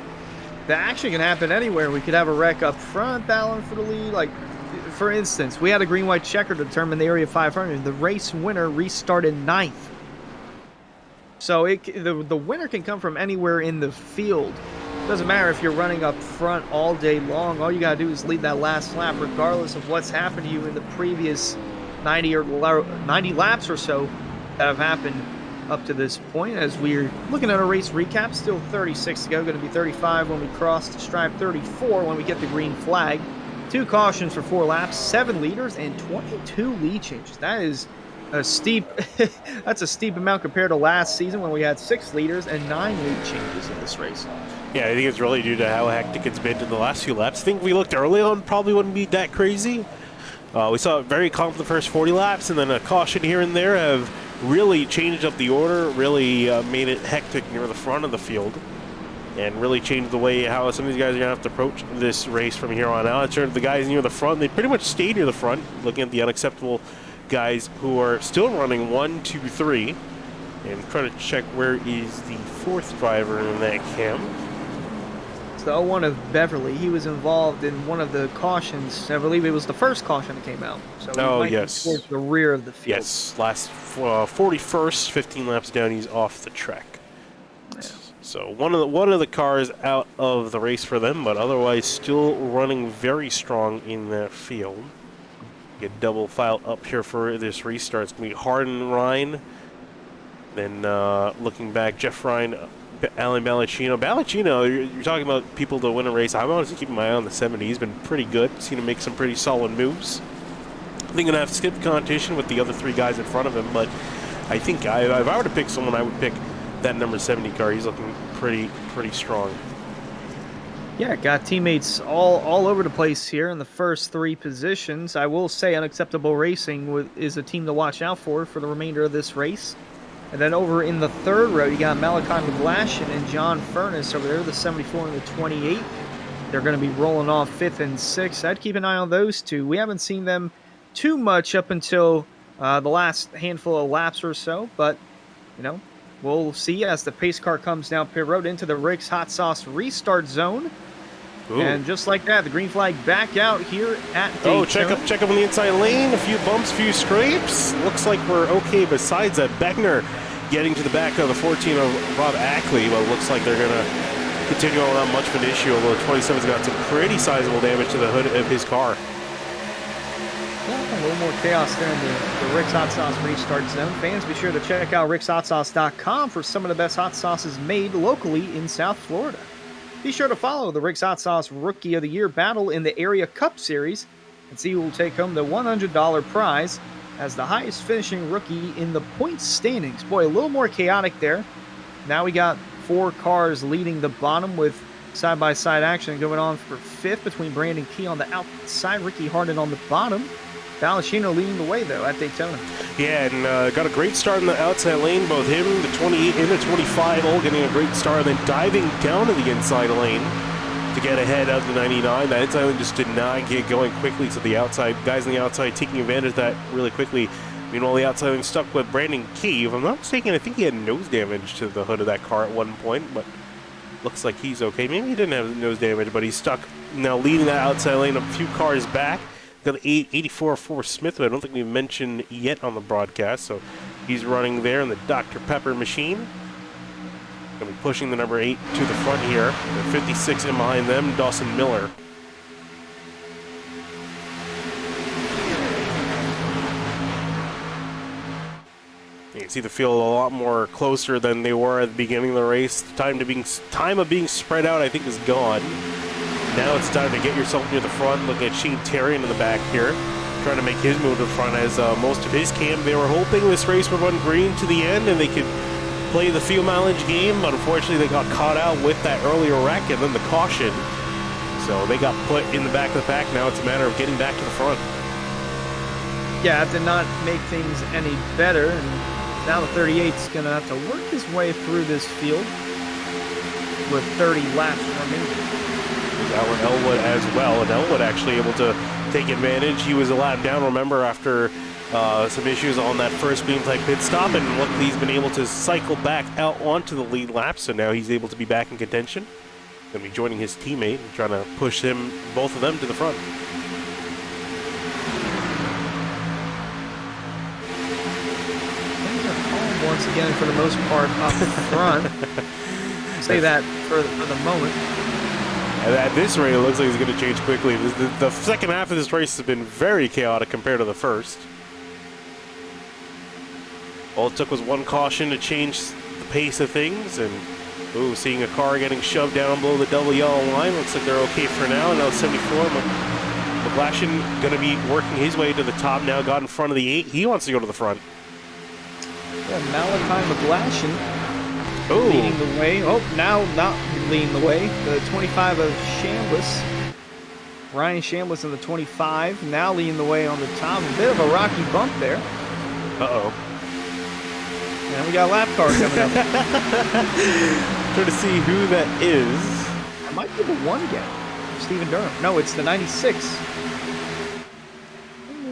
the action can happen anywhere. We could have a wreck up front battling for the lead. Like, for instance, we had a green-white checker to determine the area 500. The race winner restarted 9th. So the winner can come from anywhere in the field. Doesn't matter if you're running up front all day long. All you got to do is lead that last lap, regardless of what's happened to you in the previous 90 laps or so that have happened up to this point. As we're looking at a race recap, still 36 to go. Going to be 35 when we cross the stripe, 34 when we get the green flag. 2 cautions for 4 laps, 7 leaders, and 22 lead changes. That is a steep that's a steep amount compared to last season when we had 6 leaders and 9 lead changes in this race. Yeah, I think it's really due to how hectic it's been in the last few laps. I think we looked early on, probably wouldn't be that crazy. We saw it very calm for the first 40 laps, and then a caution here and there have really changed up the order, really made it hectic near the front of the field, and really changed the way how some of these guys are going to have to approach this race from here on out. It turned the guys near the front, they pretty much stayed near the front, looking at the unacceptable guys who are still running 1, 2, 3, and trying to check where is the 4th driver in that camp. It's the 01 of Beverly. He was involved in one of the cautions. I believe it was the first caution that came out. So he might be towards the rear of the field. Yes, last 41st, 15 laps down, he's off the track. Yeah. So one of the cars out of the race for them, but otherwise still running very strong in that field. Get double file up here for this restart. It's going to be Hardin Ryan. Then looking back, Jeff Ryan, Alan Balacino. Balacino, you're talking about people to win a race. I'm honestly keeping my eye on the 70. He's been pretty good. Seen him make some pretty solid moves. I think going to have to skip the competition with the other 3 guys in front of him, but I think if I were to pick someone, I would pick that number 70 car. He's looking pretty strong. Yeah, got teammates all over the place here in the first 3 positions. I will say Unacceptable Racing is a team to watch out for the remainder of this race. And then over in the 3rd row, you got Malachi McGlashan and John Furness over there, the 74 and the 28. They're going to be rolling off 5th and 6th. I'd keep an eye on those 2. We haven't seen them too much up until the last handful of laps or so, but, you know, we'll see as the pace car comes down pit road into the Rick's Hot Sauce restart zone. Ooh. And just like that, the green flag back out here at Daytona. Oh, check up on the inside lane. A few bumps, a few scrapes. Looks like we're okay besides that. Beckner getting to the back of the 14 of Rob Ackley. Well, it looks like they're going to continue on without much of an issue, although the 27's got some pretty sizable damage to the hood of his car. Well, a little more chaos there in the Rick's Hot Sauce restart zone. Fans, be sure to check out rickshotsauce.com for some of the best hot sauces made locally in South Florida. Be sure to follow the Rick's Hot Sauce Rookie of the Year battle in the Area Cup Series and see who will take home the $100 prize as the highest finishing rookie in the points standings. Boy, a little more chaotic there. Now we got 4 cars leading the bottom with side-by-side action going on for 5th between Brandon Key on the outside, Ricky Harden on the bottom. Valentino leading the way, though, at Daytona. Yeah, and got a great start in the outside lane. Both him, the 28 and the 25, all getting a great start, and then diving down to the inside lane to get ahead of the 99. That inside lane just did not get going quickly, so the outside guys on the outside taking advantage of that really quickly. Meanwhile, the outside lane stuck with Brandon Key. If I'm not mistaken, I think he had nose damage to the hood of that car at one point, but looks like he's okay. Maybe he didn't have nose damage, but he's stuck now leading that outside lane a few cars back. Got an 84 Ford Smith, who I don't think we mentioned yet on the broadcast, so he's running there in the Dr. Pepper machine. Going to be pushing the number 8 to the front here. The 56 in behind them, Dawson Miller. You can see the field a lot more closer than they were at the beginning of the race. The time of being spread out, I think, is gone. Now it's time to get yourself near the front. Looking at Shane Terrian in the back here, trying to make his move to the front as most of his camp. They were hoping this race would run green to the end and they could play the fuel mileage game, but unfortunately they got caught out with that earlier wreck and then the caution. So they got put in the back of the pack. Now it's a matter of getting back to the front. Yeah, it did not make things any better, and now the 38's going to have to work his way through this field with 30 laps remaining. Out with Elwood as well, and Elwood actually able to take advantage. He was a lap down, remember, after some issues on that first beam type pit stop, and luckily he's been able to cycle back out onto the lead lap, so now he's able to be back in contention. Going to be joining his teammate and trying to push both of them to the front. Things are calm once again for the most part up front. Say that for the moment. And at this rate, it looks like it's going to change quickly. The second half of this race has been very chaotic compared to the first. All it took was one caution to change the pace of things, and seeing a car getting shoved down below the double yellow line. Looks like they're okay for now. Now 74. McGlashan going to be working his way to the top now. Got in front of the 8. He wants to go to the front. Yeah, Malachi McGlashan leading the way. Oh, now not leading the way. The 25 of Chambliss. Ryan Chambliss in the 25. Now leading the way on the top. A bit of a rocky bump there. Uh-oh. And we got a lap car coming up. Trying to see who that is. That might be the 1 again. Stephen Durham. No, it's the 96.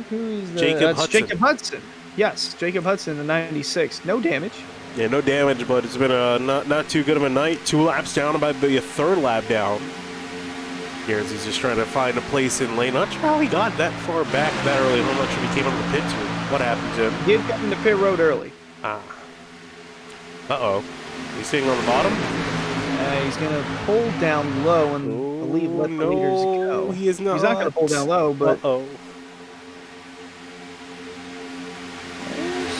Who's the, Jacob Hudson. Jacob Hudson. Yes, Jacob Hudson, the 96. No damage. Yeah, no damage, but it's been a not too good of a night. 2 laps down, about to be a 3rd lap down. Here as he's just trying to find a place in lane. Not sure how he got that far back that early. I'm not sure if he came out of the pits or what happened to him. He did get in the pit road early. Uh-oh. He's sitting on the bottom? He's going to pull down low and let the leaders go. He is not. He's not going to pull down low, but uh-oh.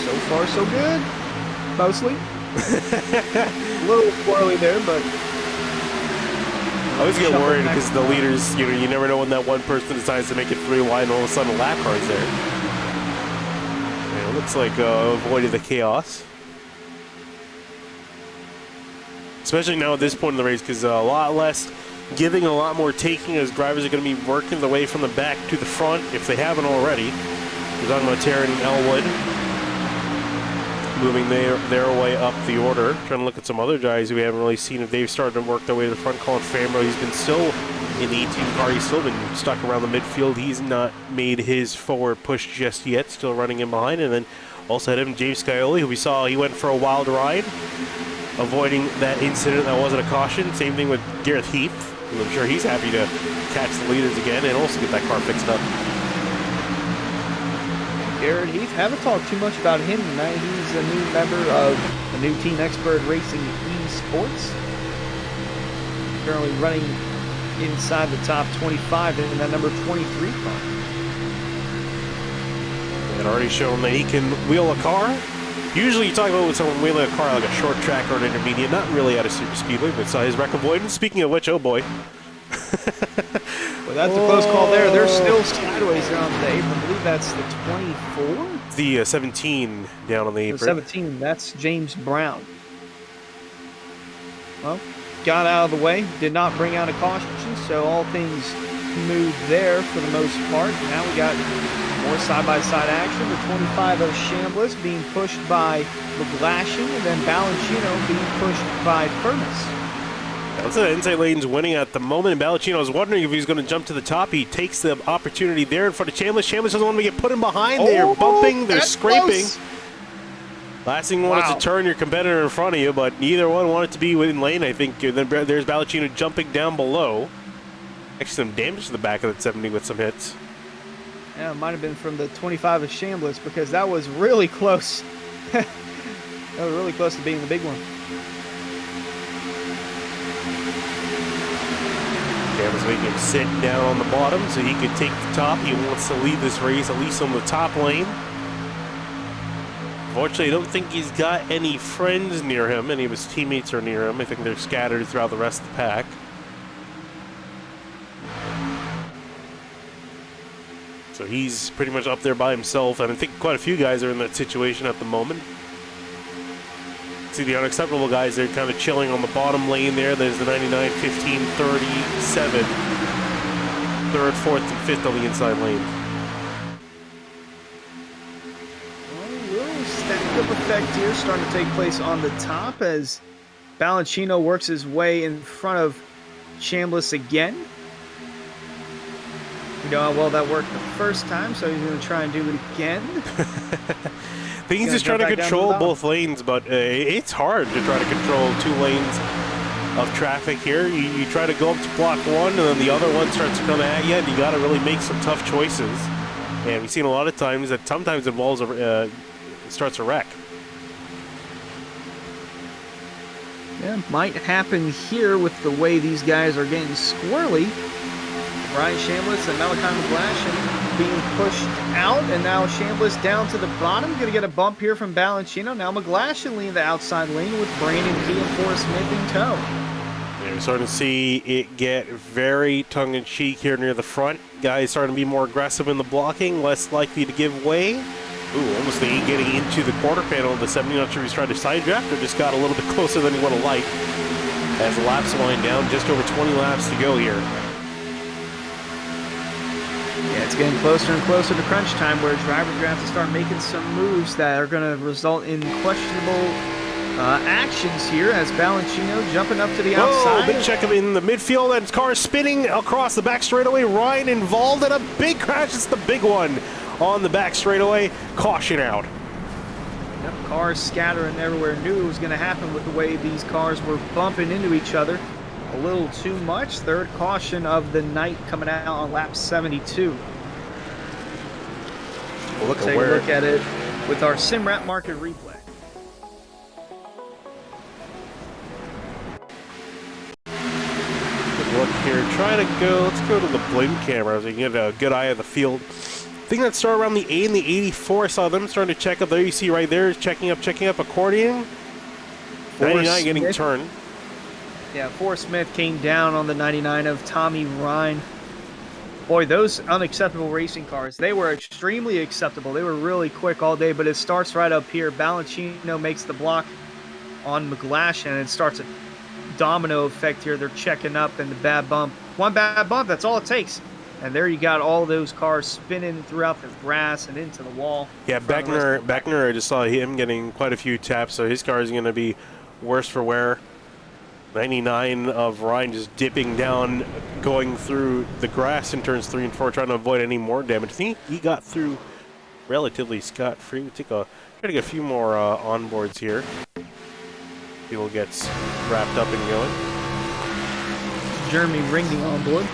So far, so good. Mostly. A little squirrely there, but I always get worried because the leaders, you never know when that one person decides to make it 3 wide and all of a sudden a lap car's there. Yeah, it looks like avoided the chaos. Especially now at this point in the race, because a lot less giving, a lot more taking, as drivers are going to be working their way from the back to the front if they haven't already. We're talking about Taryn and Elwood moving their way up the order. Trying to look at some other guys who we haven't really seen if they've started to work their way to the front. Colin Fambro, he's been still in the 18 car. He's still been stuck around the midfield. He's not made his forward push just yet, still running in behind. And then also had him James Scioli, who we saw he went for a wild ride, avoiding that incident that wasn't a caution. Same thing with Gareth Heath. I'm sure he's happy to catch the leaders again and also get that car fixed up. Garrett Heath, haven't talked too much about him tonight. He's a new member of the new Team Expert Racing Esports. Currently running inside the top 25 in that number 23 car. And already shown that he can wheel a car. Usually you talk about when someone wheeling a car like a short track or an intermediate, not really at a super speedway, but saw his wreck avoidance. Speaking of which, oh boy. Well, that's a close call there. They're still sideways there on the apron. I believe that's the 24? It's the 17 down on the apron. The 17, that's James Brown. Well, got out of the way, did not bring out a caution, so all things smooth there for the most part. Now we got More side-by-side action. The 25 of Chambliss being pushed by McGlashan, and then Balancino being pushed by Furness. Looks like the inside lane's winning at the moment, and Balancino was wondering if he was going to jump to the top. He takes the opportunity there in front of Chambliss. Chambliss doesn't want to get put in behind. They're bumping, they're scraping. Close. Last thing you want is to turn your competitor in front of you, but neither one wanted to be within lane, I think. Then there's Balancino jumping down below. Actually, some damage to the back of that 70 with some hits. Yeah, it might have been from the 25 of Chambliss, because that was really close. That was really close to being the big one. Chambliss making him sit down on the bottom so he could take the top. He wants to lead this race, at least on the top lane. Unfortunately, I don't think he's got any friends near him. Any of his teammates are near him. I think they're scattered throughout the rest of the pack. So he's pretty much up there by himself, and I think quite a few guys are in that situation at the moment. See the unacceptable guys, they're kind of chilling on the bottom lane there. There's the 99, 15, 37. Third, fourth, and fifth on the inside lane. A little stack-up effect here starting to take place on the top as Balancino works his way in front of Chambliss again. You know how well that worked the first time, so he's going to try and do it again. I think he's just trying to control both lanes, but it's hard to try to control two lanes of traffic here. You try to go up to block one, and then the other one starts to come at you, and you got to really make some tough choices. And we've seen a lot of times that sometimes involves starts a wreck. Yeah, might happen here with the way these guys are getting squirrely. Brian Chambliss and Malachi McGlashan being pushed out, and now Chambliss down to the bottom. Going to get a bump here from Balancino. Now McGlashan leading the outside lane with Brandon Key and Forrest Smith in tow. Yeah, we're starting to see it get very tongue-in-cheek here near the front. Guys starting to be more aggressive in the blocking, less likely to give way. Ooh, almost getting into the quarter panel of the 70. Not sure he's trying to side draft or just got a little bit closer than he would have liked. As the laps wind down, just over 20 laps to go here. Yeah, it's getting closer and closer to crunch time where drivers are going to have to start making some moves that are going to result in questionable actions here as Balancino jumping up to the outside. Big check in the midfield, and car spinning across the back straightaway. Ryan involved in a big crash. It's the big one on the back straightaway. Caution out. Yep, cars scattering everywhere. Knew it was going to happen with the way these cars were bumping into each other. A little too much. Third caution of the night coming out on lap 72. We'll take a look at it with our SimRat market replay. Good look here. Let's go to the blink camera so you can get a good eye of the field. I think that started around the 8 and the 84. I saw them starting to check up. There you see right there, checking up accordion. 99 getting turned. Yeah, Forrest Smith came down on the 99 of Tommy Ryan. Boy, those unacceptable racing cars, they were extremely acceptable. They were really quick all day, but it starts right up here. Balancino makes the block on McGlashan, and it starts a domino effect here. They're checking up, and the bad bump. One bad bump, that's all it takes. And there you got all those cars spinning throughout the grass and into the wall. Yeah, Beckner, I just saw him getting quite a few taps, so his car is going to be worse for wear. 99 of Ryan just dipping down, going through the grass in turns 3 and 4, trying to avoid any more damage. I think he got through relatively scot-free. We try to get a few more onboards here. People gets wrapped up and going. Jeremy Ringy on board.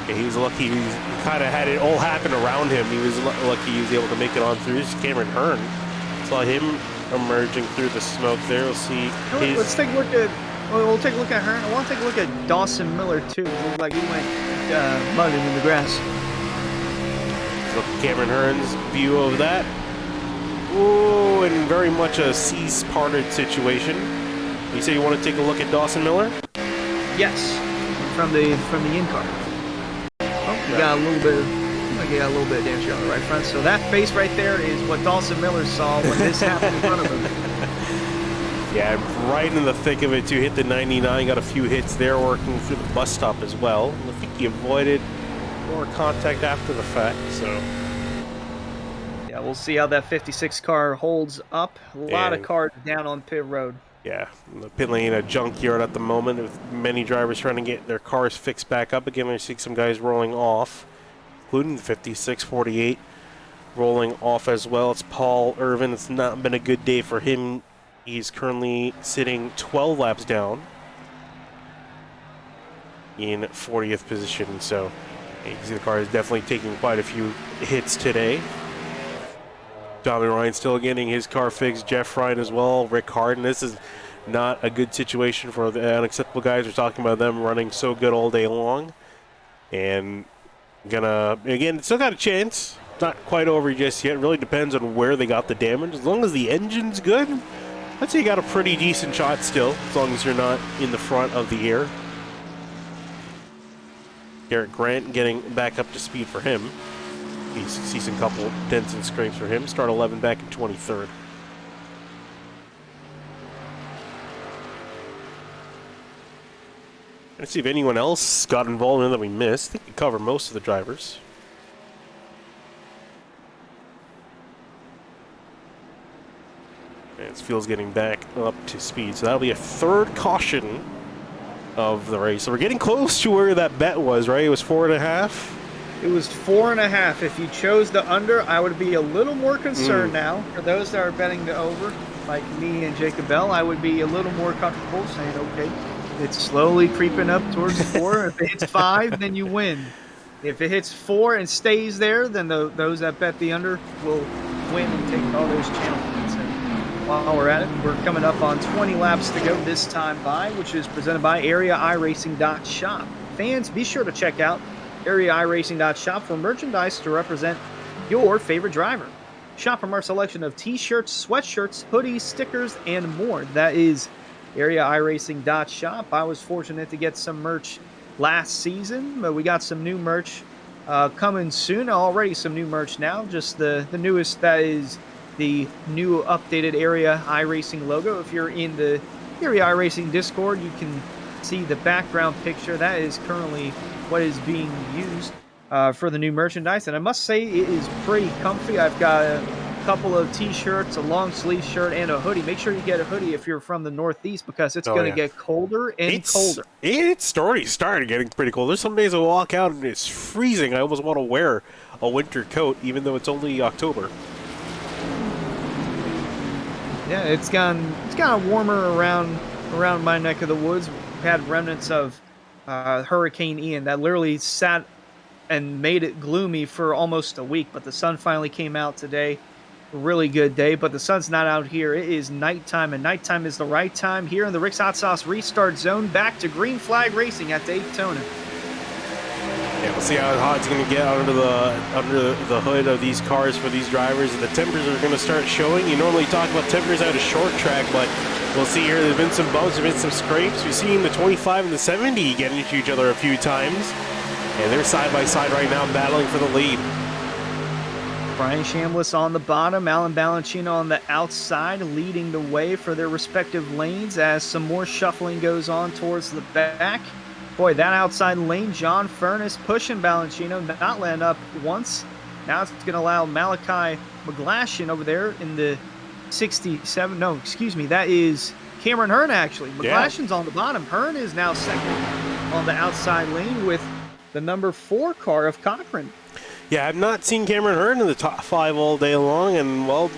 Yeah, he was lucky. He kind of had it all happen around him. He was lucky he was able to make it on through. This is Cameron Hearn. Saw him emerging through the smoke there. We'll see. Let's take a look at. We'll take a look at Hearn. I want to take a look at Dawson Miller too. It looked like he went mudding in the grass. So Cameron Hearn's view of that. Ooh, and very much a seas parted situation. You say you want to take a look at Dawson Miller? Yes, from the in car. Oh, you got a little bit. You got a little bit of damage here on the right front. So that face right there is what Dawson Miller saw when this happened in front of him. Yeah, right in the thick of it too. Hit the 99, got a few hits there working through the bus stop as well. I think he avoided more contact after the fact, so we'll see how that 56 car holds up. A lot of And cars down on pit road. yeah, the pit lane a junkyard at the moment with many drivers trying to get their cars fixed back up again. I see some guys rolling off, including the 56-48 rolling off as well. It's Paul Irvin. It's not been a good day for him. He's currently sitting 12 laps down in 40th position. So you can see the car is definitely taking quite a few hits today. Tommy Ryan still getting his car fixed. Jeff Ryan as well. Rick Harden. This is not a good situation for the unacceptable guys. We're talking about them running so good all day long. And again, still got a chance. Not quite over just yet. Really depends on where they got the damage. As long as the engine's good, I'd say you got a pretty decent shot still, as long as you're not in the front of the air. Garrett Grant getting back up to speed for him. He's sees a couple dents and scrapes for him. Start 11 back in 23rd. Let's see if anyone else got involved in that we missed. I think we covered most of the drivers. And Field's getting back up to speed. So that'll be a third caution of the race. So we're getting close to where that bet was, right? It was 4.5. It was 4.5. If you chose the under, I would be a little more concerned now. For those that are betting the over, like me and Jacob Bell, I would be a little more comfortable saying, okay, it's slowly creeping up towards 4. If it hits 5, then you win. If it hits 4 and stays there, then those that bet the under will win and take all those channel points. And while we're at it, we're coming up on 20 laps to go this time by, which is presented by AreaIRacing.shop. Fans, be sure to check out AreaIRacing.shop for merchandise to represent your favorite driver. Shop from our selection of t-shirts, sweatshirts, hoodies, stickers, and more. That is AreaIRacing.shop. I was fortunate to get some merch last season, but we got some new merch coming soon. Already some new merch now. Just the newest, that is the new updated Area iRacing logo. If you're in the Area iRacing Discord, you can see the background picture. That is currently what is being used for the new merchandise, and I must say it is pretty comfy. I've got a couple of t-shirts, a long sleeve shirt, and a hoodie. Make sure you get a hoodie if you're from the Northeast, because it's going to get colder and colder. It's already started getting pretty cold. There's some days I walk out and it's freezing. I almost want to wear a winter coat, even though it's only October. Yeah, it's gotten warmer around my neck of the woods. We've had remnants of Hurricane Ian that literally sat and made it gloomy for almost a week, but the sun finally came out today. A really good day, but the sun's not out here. It is nighttime, and nighttime is the right time here in the Rick's Hot Sauce Restart Zone. Back to green flag racing at Daytona. Yeah, we'll see how hot it's going to get under the hood of these cars for these drivers. The tempers are going to start showing. You normally talk about tempers out of short track, but we'll see here. There's been some bumps, there's been some scrapes. We've seen the 25 and the 70 get into each other a few times. And they're side by side right now battling for the lead. Brian Chambliss on the bottom, Alan Balancino on the outside, leading the way for their respective lanes as some more shuffling goes on towards the back. Boy, that outside lane, John Furness pushing Balancino, not letting up once. Now it's going to allow Malachi McGlashan over there in the 67. No, excuse me, that is Cameron Hearn, actually. McGlashan's on the bottom. Hearn is now second on the outside lane with the number 4 car of Cochran. Yeah, I've not seen Cameron Hearn in the top 5 all day long, and, well,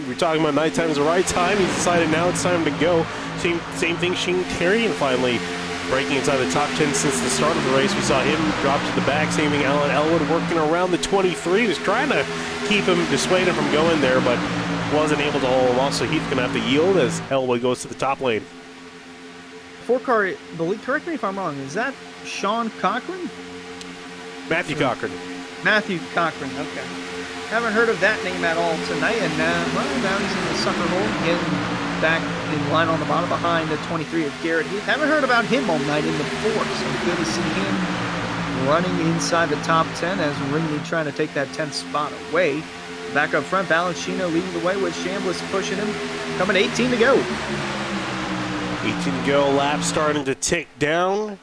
we're talking about nighttime's the right time. He's decided now it's time to go. Same thing, Shane Terrian finally breaking inside the top 10 since the start of the race. We saw him drop to the back. Same thing, Alan Elwood working around the 23. He was trying to keep him, dissuade him from going there, but wasn't able to hold him off, so he's going to have to yield as Elwood goes to the top lane. 4 car, correct me if I'm wrong, is that Sean Cochran? Matthew Cochran. Matthew Cochran, okay. Haven't heard of that name at all tonight, and now he's in the sucker hole, getting back in line on the bottom behind the 23 of Garrett Heath. Haven't heard about him all night in the 4, so good to see him running inside the top 10 as Ringley trying to take that 10th spot away. Back up front, Balancino leading the way with Chambliss pushing him. Coming 18 to go. 18 to go, lap starting to tick down.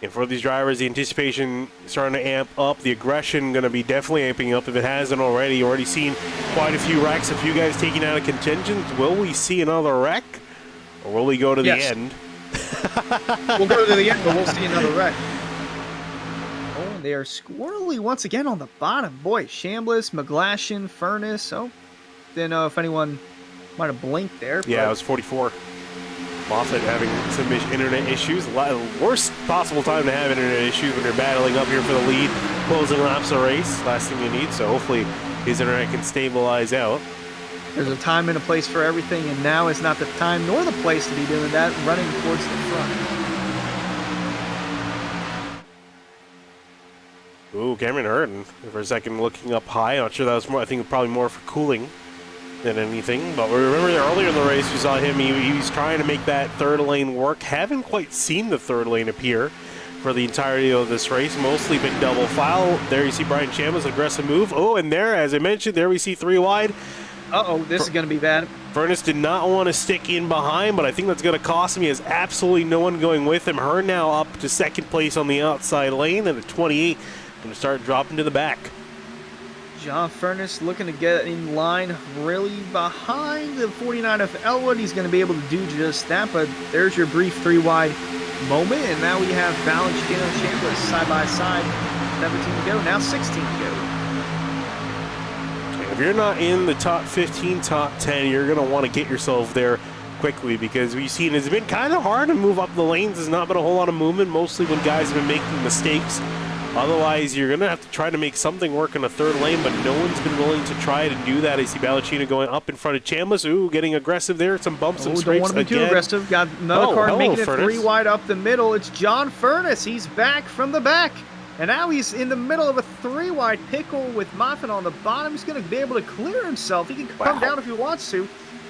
And for these drivers, the anticipation starting to amp up, the aggression going to be definitely amping up if it hasn't already. You've already seen quite a few wrecks, a few guys taken out of contention. Will we see another wreck, or will we go to the end? We'll go to the end, but we'll see another wreck. Oh, and they are squirrely once again on the bottom. Boy, Chambliss, McGlashan, Furness. Oh, didn't know if anyone might have blinked there. Yeah, it was 44. Moffat having some internet issues. Worst possible time to have internet issues when you're battling up here for the lead, closing laps of race. Last thing you need, so hopefully his internet can stabilize out. There's a time and a place for everything, and now is not the time nor the place to be doing that, running towards the front. Ooh, Cameron Hurden for a second looking up high. Not sure that was more, I think probably more for cooling than anything. But we remember earlier in the race, we saw him, he was trying to make that third lane work. Haven't quite seen the third lane appear for the entirety of this race. Mostly been double file. There you see Brian Chambliss, aggressive move. Oh, and there, as I mentioned, there we see 3 wide. Uh-oh, this is going to be bad. Furness did not want to stick in behind, but I think that's going to cost him. He has absolutely no one going with him. Hurd now up to second place on the outside lane, and at 28, going to start dropping to the back. John Furness looking to get in line really behind the 49 of Elwood. He's going to be able to do just that, but there's your brief 3 wide moment, and now we have Valentino and Chambliss side by side. 17 to go, now 16 to go. If you're not in the top 15, top 10, you're going to want to get yourself there quickly, because we've seen it's been kind of hard to move up the lanes. There's not been a whole lot of movement, mostly when guys have been making mistakes. Otherwise, you're going to have to try to make something work in the third lane, but no one's been willing to try to do that. I see Balacina going up in front of Chambliss. Ooh, getting aggressive there. Some bumps and scrapes. Don't want to be too aggressive. Got another car making it Furness. 3 wide up the middle. It's John Furness. He's back from the back. And now he's in the middle of a 3 wide pickle with Moffat on the bottom. He's going to be able to clear himself. He can come down if he wants to.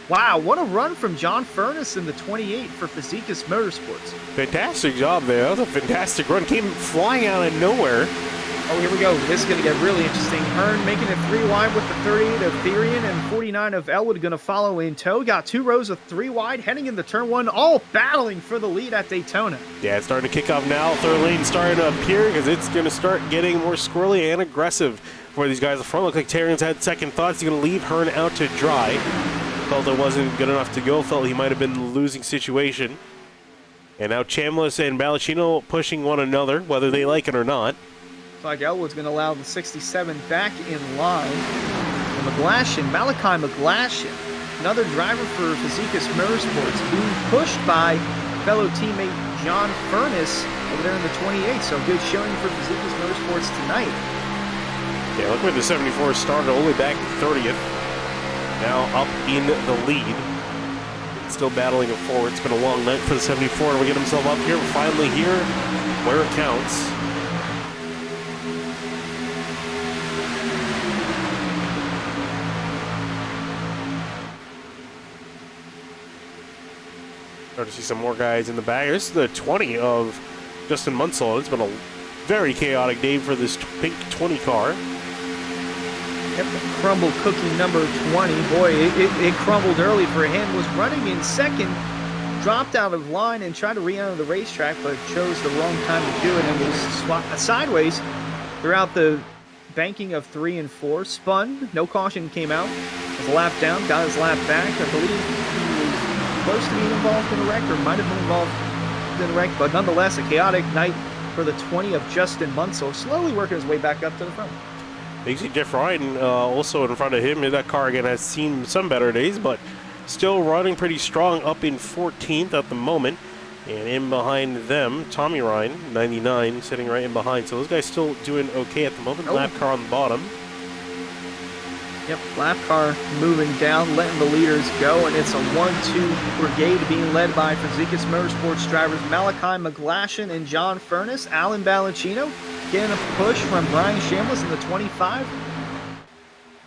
Wow, what a run from John Furness in the 28 for Fizikis Motorsports. Fantastic job there. That was a fantastic run. Came flying out of nowhere. Oh, here we go. This is going to get really interesting. Hearn making it 3 wide with the 38 of Therian, and 49 of Elwood going to follow in tow. Got 2 rows of 3 wide heading into turn 1, all battling for the lead at Daytona. Yeah, it's starting to kick off now. Third lane starting to appear because it's going to start getting more squirrely and aggressive for these guys. The front look like Therian's had second thoughts. He's going to leave Hearn out to dry. Felt it wasn't good enough to go. Felt he might have been in the losing situation. And now Chambliss and Balacino pushing one another, whether they like it or not. Looks like Elwood's going to allow the 67 back in line. And Malachi McGlashan, another driver for Fizikis Motorsports, being pushed by fellow teammate John Furness over there in the 28. So good showing for Fizikis Motorsports tonight. Yeah, look where the 74 started, only back to 30th. Now up in the lead. Still battling it forward. It's been a long night for the 74. We get himself up here. We're finally here where it counts. Start to see some more guys in the back. This is the 20 of Justin Munsell. It's been a very chaotic day for this pink 20 car. Yep, crumble cookie number 20. Boy, it crumbled early for him. Was running in second, dropped out of line and tried to re-enter the racetrack, but chose the wrong time to do it and was sideways throughout the banking of 3 and 4. Spun, no caution came out. Was a lap down, got his lap back. I believe he was close to being involved in a wreck, or might have been involved in a wreck, but nonetheless, a chaotic night for the 20 of Justin Munsell, slowly working his way back up to the front. You see Jeff Ryan also in front of him. That car again has seen some better days, but still running pretty strong, up in 14th at the moment. And in behind them, Tommy Ryan, 99, sitting right in behind. So those guys still doing okay at the moment. Lap car on the bottom. Yep, lap car moving down, letting the leaders go, and it's a 1-2 brigade being led by Fizikis Motorsports drivers Malachi McGlashan and John Furness. Alan Balacino getting a push from Brian Chambliss in the 25.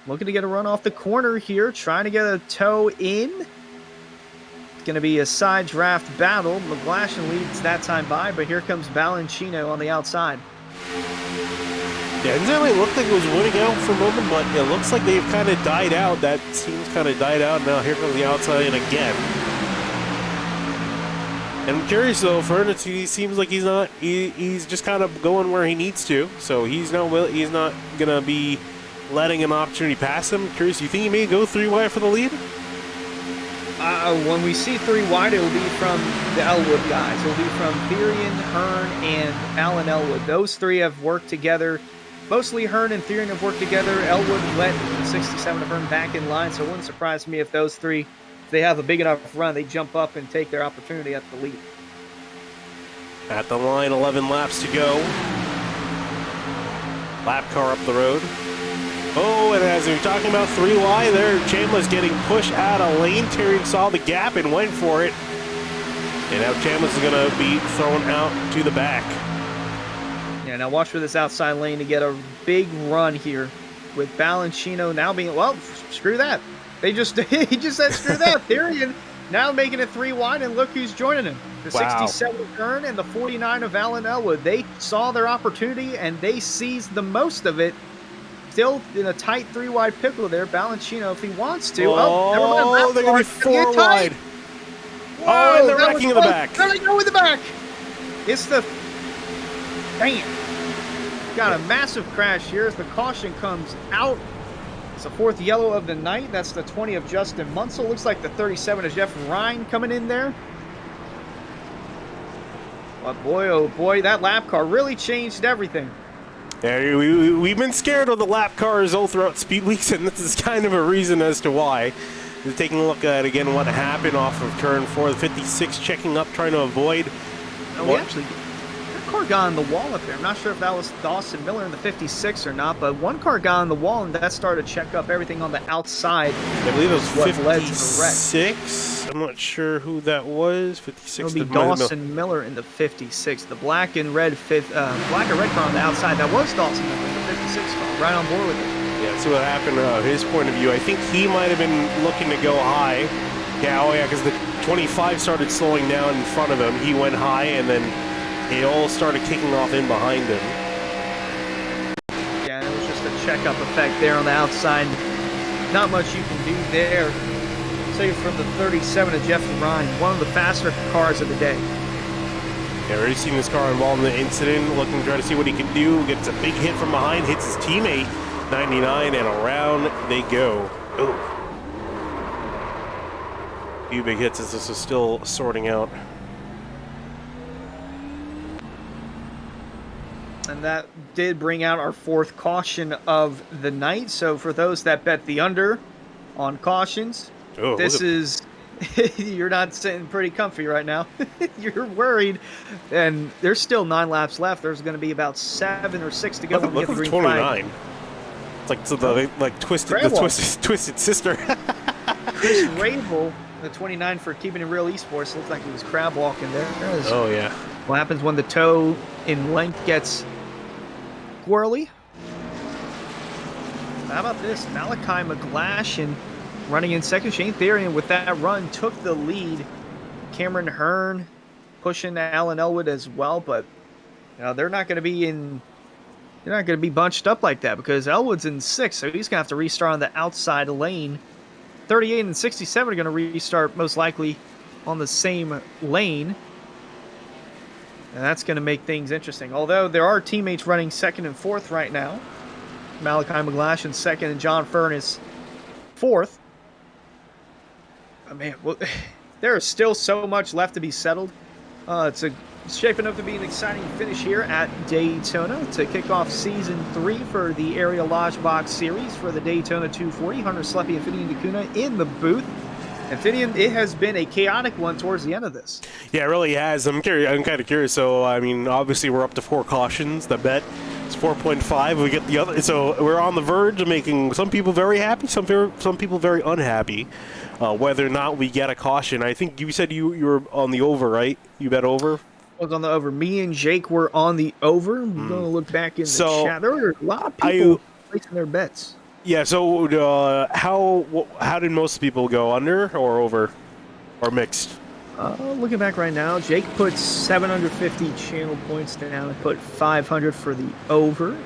Looking to get a run off the corner here, trying to get a toe in. It's going to be a side draft battle. McGlashan leads that time by, but here comes Balacino on the outside. Yeah, it didn't really look like it was winning out for a moment, but it looks like they've kind of died out. That seems kind of died out. Now here comes the outside in again. And I'm curious though, for Ernest, he seems like he's not. He's just kind of going where he needs to. So he's not gonna be letting an opportunity pass him. Curious, you think he may go 3 wide for the lead? When we see 3 wide, it will be from the Elwood guys. It will be from Therian, Hearn, and Alan Elwood. Those 3 have worked together. Mostly Hearn and Therian have worked together. Elwood let the 67 of Hearn back in line, so it wouldn't surprise me if those 3, if they have a big enough run, they jump up and take their opportunity at the lead. At the line, 11 laps to go. Lap car up the road. Oh, and as we were talking about 3 wide there, Chandler's getting pushed out of lane. Tyrion saw the gap and went for it. And now Chandler's going to be thrown out to the back. Yeah, now watch for this outside lane to get a big run here with Balancino now being, well, screw that. He just said screw that. Tyrion now making it 3 wide, and look who's joining him. The 67 of Hearn and the 49 of Alan Elwood. They saw their opportunity, and they seized the most of it. Still in a tight 3 wide pickle there. Balancino, if he wants to. Oh, they're going to be 4 wide. Whoa, oh, and they're wrecking in the back. There they go in the back. It's the... Damn. Got a massive crash here as the caution comes out. It's the 4th yellow of the night. That's the 20 of Justin Munsell. Looks like the 37 of Jeff Ryan coming in there. But boy, oh boy, that lap car really changed everything. Yeah, we've been scared of the lap cars all throughout Speed Weeks, and this is kind of a reason as to why. We're taking a look at, again, what happened off of turn 4. The 56 checking up, trying to avoid. Oh, actually, that car got on the wall up there. I'm not sure if that was Dawson Miller in the 56 or not, but one car got on the wall, and that started to check up everything on the outside. I believe it was what led to the 56. I'm not sure who that was. 56. It would be Dawson Miller in the 56. The black and red black and red car on the outside. That was Dawson Miller in the 56 car. Right on board with it. Yeah, see what happened. His point of view. I think he might have been looking to go high. Yeah, oh yeah, because the 25 started slowing down in front of him. He went high, and then it all started kicking off in behind him. Yeah, it was just a checkup effect there on the outside. Not much you can do there. Save from the 37 of Jeff Ryan, one of the faster cars of the day. Yeah, already seen this car involved in the incident, looking to try to see what he can do. Gets a big hit from behind, hits his teammate, 99, and around they go. Oh. A few big hits as this is still sorting out. And that did bring out our 4th caution of the night. So for those that bet the under on cautions, this is, you're not sitting pretty comfy right now. You're worried. And there's still 9 laps left. There's going to be about 7 or 6 to go. Look at the 29. It's like so the twisted sister. Chris Rabel, the 29 for Keeping It Real Esports, looked like he was crab walking there. Oh yeah. What happens when the toe in length gets squirrely? How about this? Malachi McGlashan running in second. Shane Therian with that run took the lead. Cameron Hearn pushing Alan Elwood as well, but they're not going to be in. They're not going to be bunched up like that because Elwood's in 6th, so he's going to have to restart on the outside lane. 38 and 67 are going to restart most likely on the same lane. And that's going to make things interesting. Although there are teammates running 2nd and 4th right now. Malachi McGlashan 2nd and John Furness 4th. Oh, man, well, there is still so much left to be settled. It's shaping up to be an exciting finish here at Daytona to kick off Season 3 for the Area Lodgebox Series for the Daytona 240. Hunter Sleppy and Finian DeCuna in the booth. And Finian, it has been a chaotic one towards the end of this. Yeah, it really has. I'm kind of curious. So, I mean, obviously we're up to 4 cautions. The bet is 4.5. We get the other. So we're on the verge of making some people very happy, some people very unhappy, whether or not we get a caution. I think you said you were on the over, right? You bet over? I was on the over. Me and Jake were on the over. We're going to look back in the chat. There were a lot of people placing their bets. Yeah, so how did most people go, under or over or mixed? Looking back right now, Jake put 750 channel points down and put 500 for the over.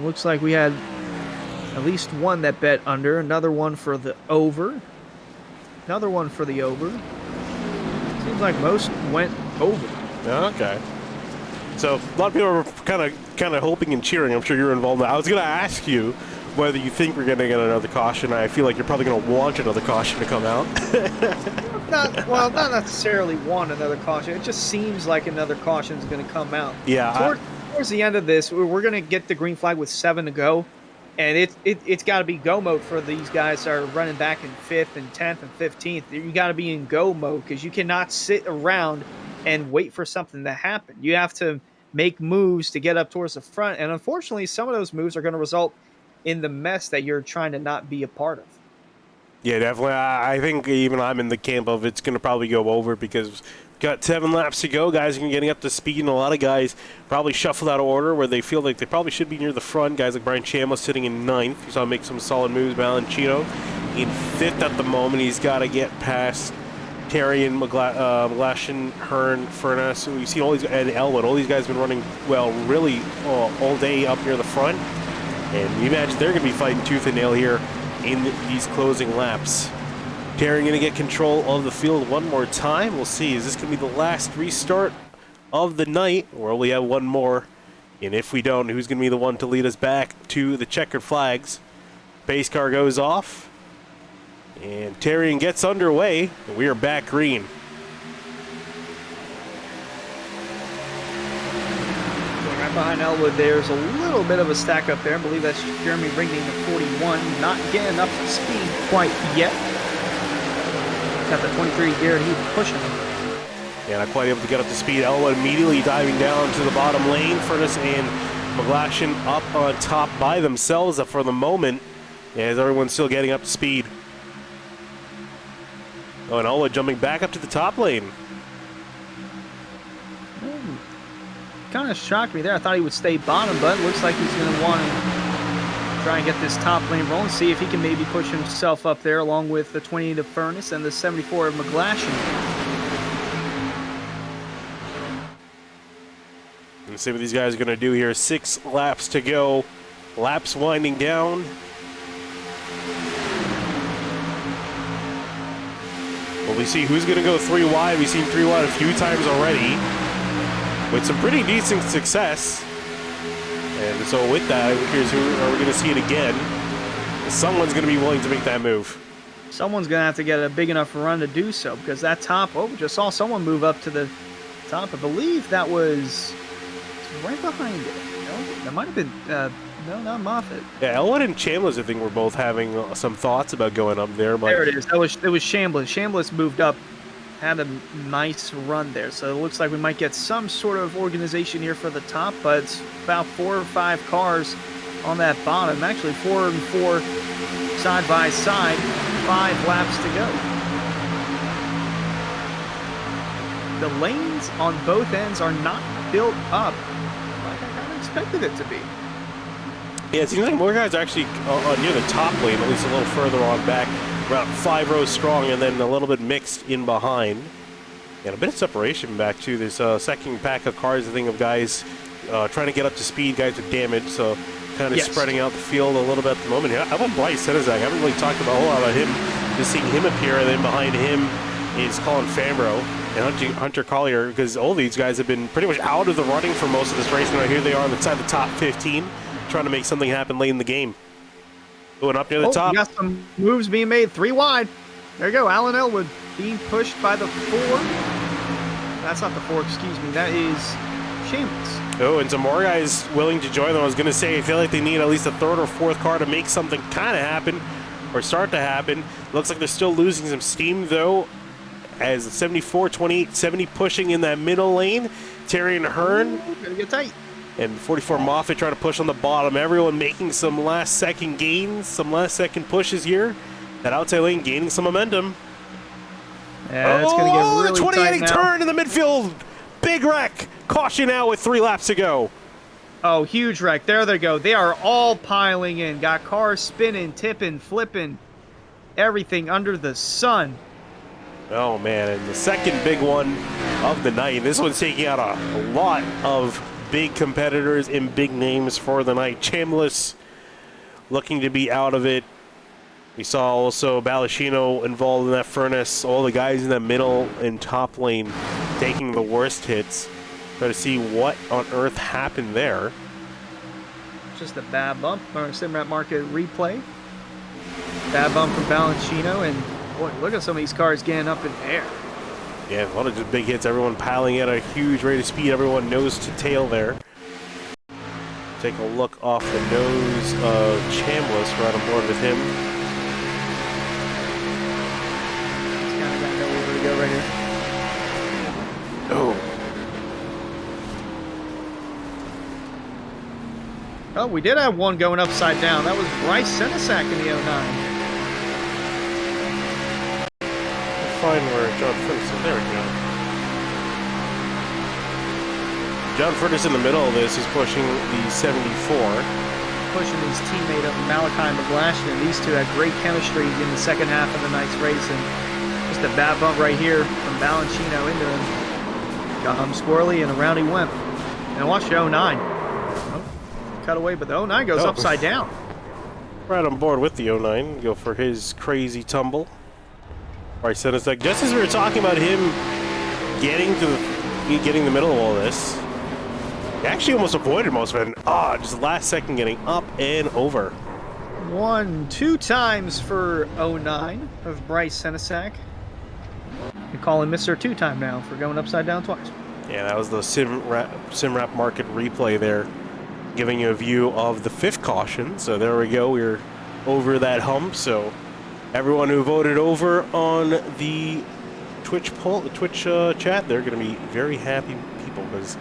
Looks like we had at least one that bet under, another one for the over. Another one for the over. Seems like most went over. Okay. So a lot of people are kind of hoping and cheering. I'm sure you're involved. I was going to ask you whether you think we're going to get another caution. I feel like you're probably going to want another caution to come out. Not necessarily want another caution. It just seems like another caution is going to come out. Yeah. Towards the end of this, we're going to get the green flag with 7 to go, and it's got to be go mode for these guys that are running back in 5th and 10th and 15th. You got to be in go mode because you cannot sit around and wait for something to happen. You have to make moves to get up towards the front, and unfortunately, some of those moves are going to result in the mess that you're trying to not be a part of. Yeah, definitely. I think even I'm in the camp of it's going to probably go over because we've got 7 laps to go. Guys are getting up to speed, and a lot of guys probably shuffle out of order where they feel like they probably should be near the front. Guys like Brian Chambliss sitting in 9th. You saw him make some solid moves. Balanchino in 5th at the moment. He's got to get past Terry and McGlashan, Hearn, Furness. So we've seen all these, and Elwood. All these guys have been running well, really all day up near the front. And you imagine they're going to be fighting tooth and nail here in these closing laps. Terry going to get control of the field one more time. We'll see. Is this going to be the last restart of the night, or will we have one more? And if we don't, who's going to be the one to lead us back to the checkered flags? Base car goes off, and Terrian gets underway, and we are back green. Right behind Elwood, there's a little bit of a stack up there. I believe that's Jeremy Ringling at 41. Not getting up to speed quite yet. Got the 23 Garrett Heath pushing him. Yeah, not quite able to get up to speed. Elwood immediately diving down to the bottom lane. Furness and McGlashan up on top by themselves for the moment, as everyone's still getting up to speed. Oh, and Elwood jumping back up to the top lane. Kind of shocked me there. I thought he would stay bottom, but it looks like he's going to want to try and get this top lane rolling, see if he can maybe push himself up there along with the 28 of Furness and the 74 of McGlashan. Let's see what these guys are going to do here. 6 laps to go. Laps winding down. Well, we see who's going to go 3 wide. We've seen 3 wide a few times already, with some pretty decent success. And so with that, here's who are we going to see it again. Someone's going to be willing to make that move. Someone's going to have to get a big enough run to do so, because that top, we just saw someone move up to the top. I believe that was right behind it. No, that might have been, no, not Moffitt. Yeah, Elwood and Chambliss, I think, were both having some thoughts about going up there. But there it is. It was Chambliss. Chambliss moved up, had a nice run there. So it looks like we might get some sort of organization here for the top, but it's about 4 or 5 cars on that bottom. Actually, 4 and 4 side by side, 5 laps to go. The lanes on both ends are not built up like I kind of expected it to be. Yeah, it seems like more guys are actually near the top lane, at least a little further on back. About 5 rows strong, and then a little bit mixed in behind. And a bit of separation back, too. There's a second pack of cars, I think, of guys trying to get up to speed, guys with damage. So kind of spreading out the field a little bit at the moment. How about Bryce Senezak? I haven't really talked about a whole lot about him. Just seeing him appear, and then behind him is Colin Fambro and Hunter Collier, because all these guys have been pretty much out of the running for most of this race. And here they are inside the top 15, trying to make something happen late in the game. Going up near the top. We got some moves being made. 3 wide. There you go. Alan Elwood being pushed by the 4. That's not the 4, excuse me. That is Chambliss. Oh, and some more guys willing to join them. I was going to say, I feel like they need at least a 3rd or 4th car to make something kind of happen or start to happen. Looks like they're still losing some steam, though, as 74, 28, 70 pushing in that middle lane. Terry and Hearn. Gonna get tight. And 44 Moffitt trying to push on the bottom. Everyone making some last-second gains, some last-second pushes here. That outside lane gaining some momentum. Yeah, it's going to get really the 28 tight now. turn in the midfield. Big wreck. Caution out with 3 laps to go. Oh, huge wreck. There they go. They are all piling in. Got cars spinning, tipping, flipping. Everything under the sun. Oh, man. And the second big one of the night. This one's taking out a lot of big competitors and big names for the night. Chambliss looking to be out of it. We saw also Balashino involved in that furnace. All the guys in the middle and top lane taking the worst hits. Try to see what on earth happened there. Just a bad bump. Our Simrat Market replay. Bad bump from Balashino, and boy, look at some of these cars getting up in the air. Yeah, a lot of just big hits. Everyone piling at a huge rate of speed. Everyone nose to tail there. Take a look off the nose of Chambliss, right on board with him. He's kind of got nowhere to go right here. Oh. Oh, we did have one going upside down. That was Bryce Senesac in the 09. Find where John Furtis is. There we go. John Furtis in the middle of this is pushing the 74. Pushing his teammate up, Malachi McGlashan. These two had great chemistry in the second half of the night's race. And just a bad bump right here from Balashino into him. Got him squirrely, and around he went. And watch the 09. Oh, cut away, but the 09 goes upside down. Right on board with the 09. Go for his crazy tumble. Right, so it's like just as we were talking about him getting the middle of all this, he actually almost avoided most of it. Just last second getting up and over. 2 times for 09 of Bryce Senesac. You call him Mr. 2-time now for going upside down twice. Yeah, that was the Simrap Market replay there, giving you a view of the 5th caution. So there we go. We're over that hump. So everyone who voted over on the Twitch chat, they're going to be very happy people, because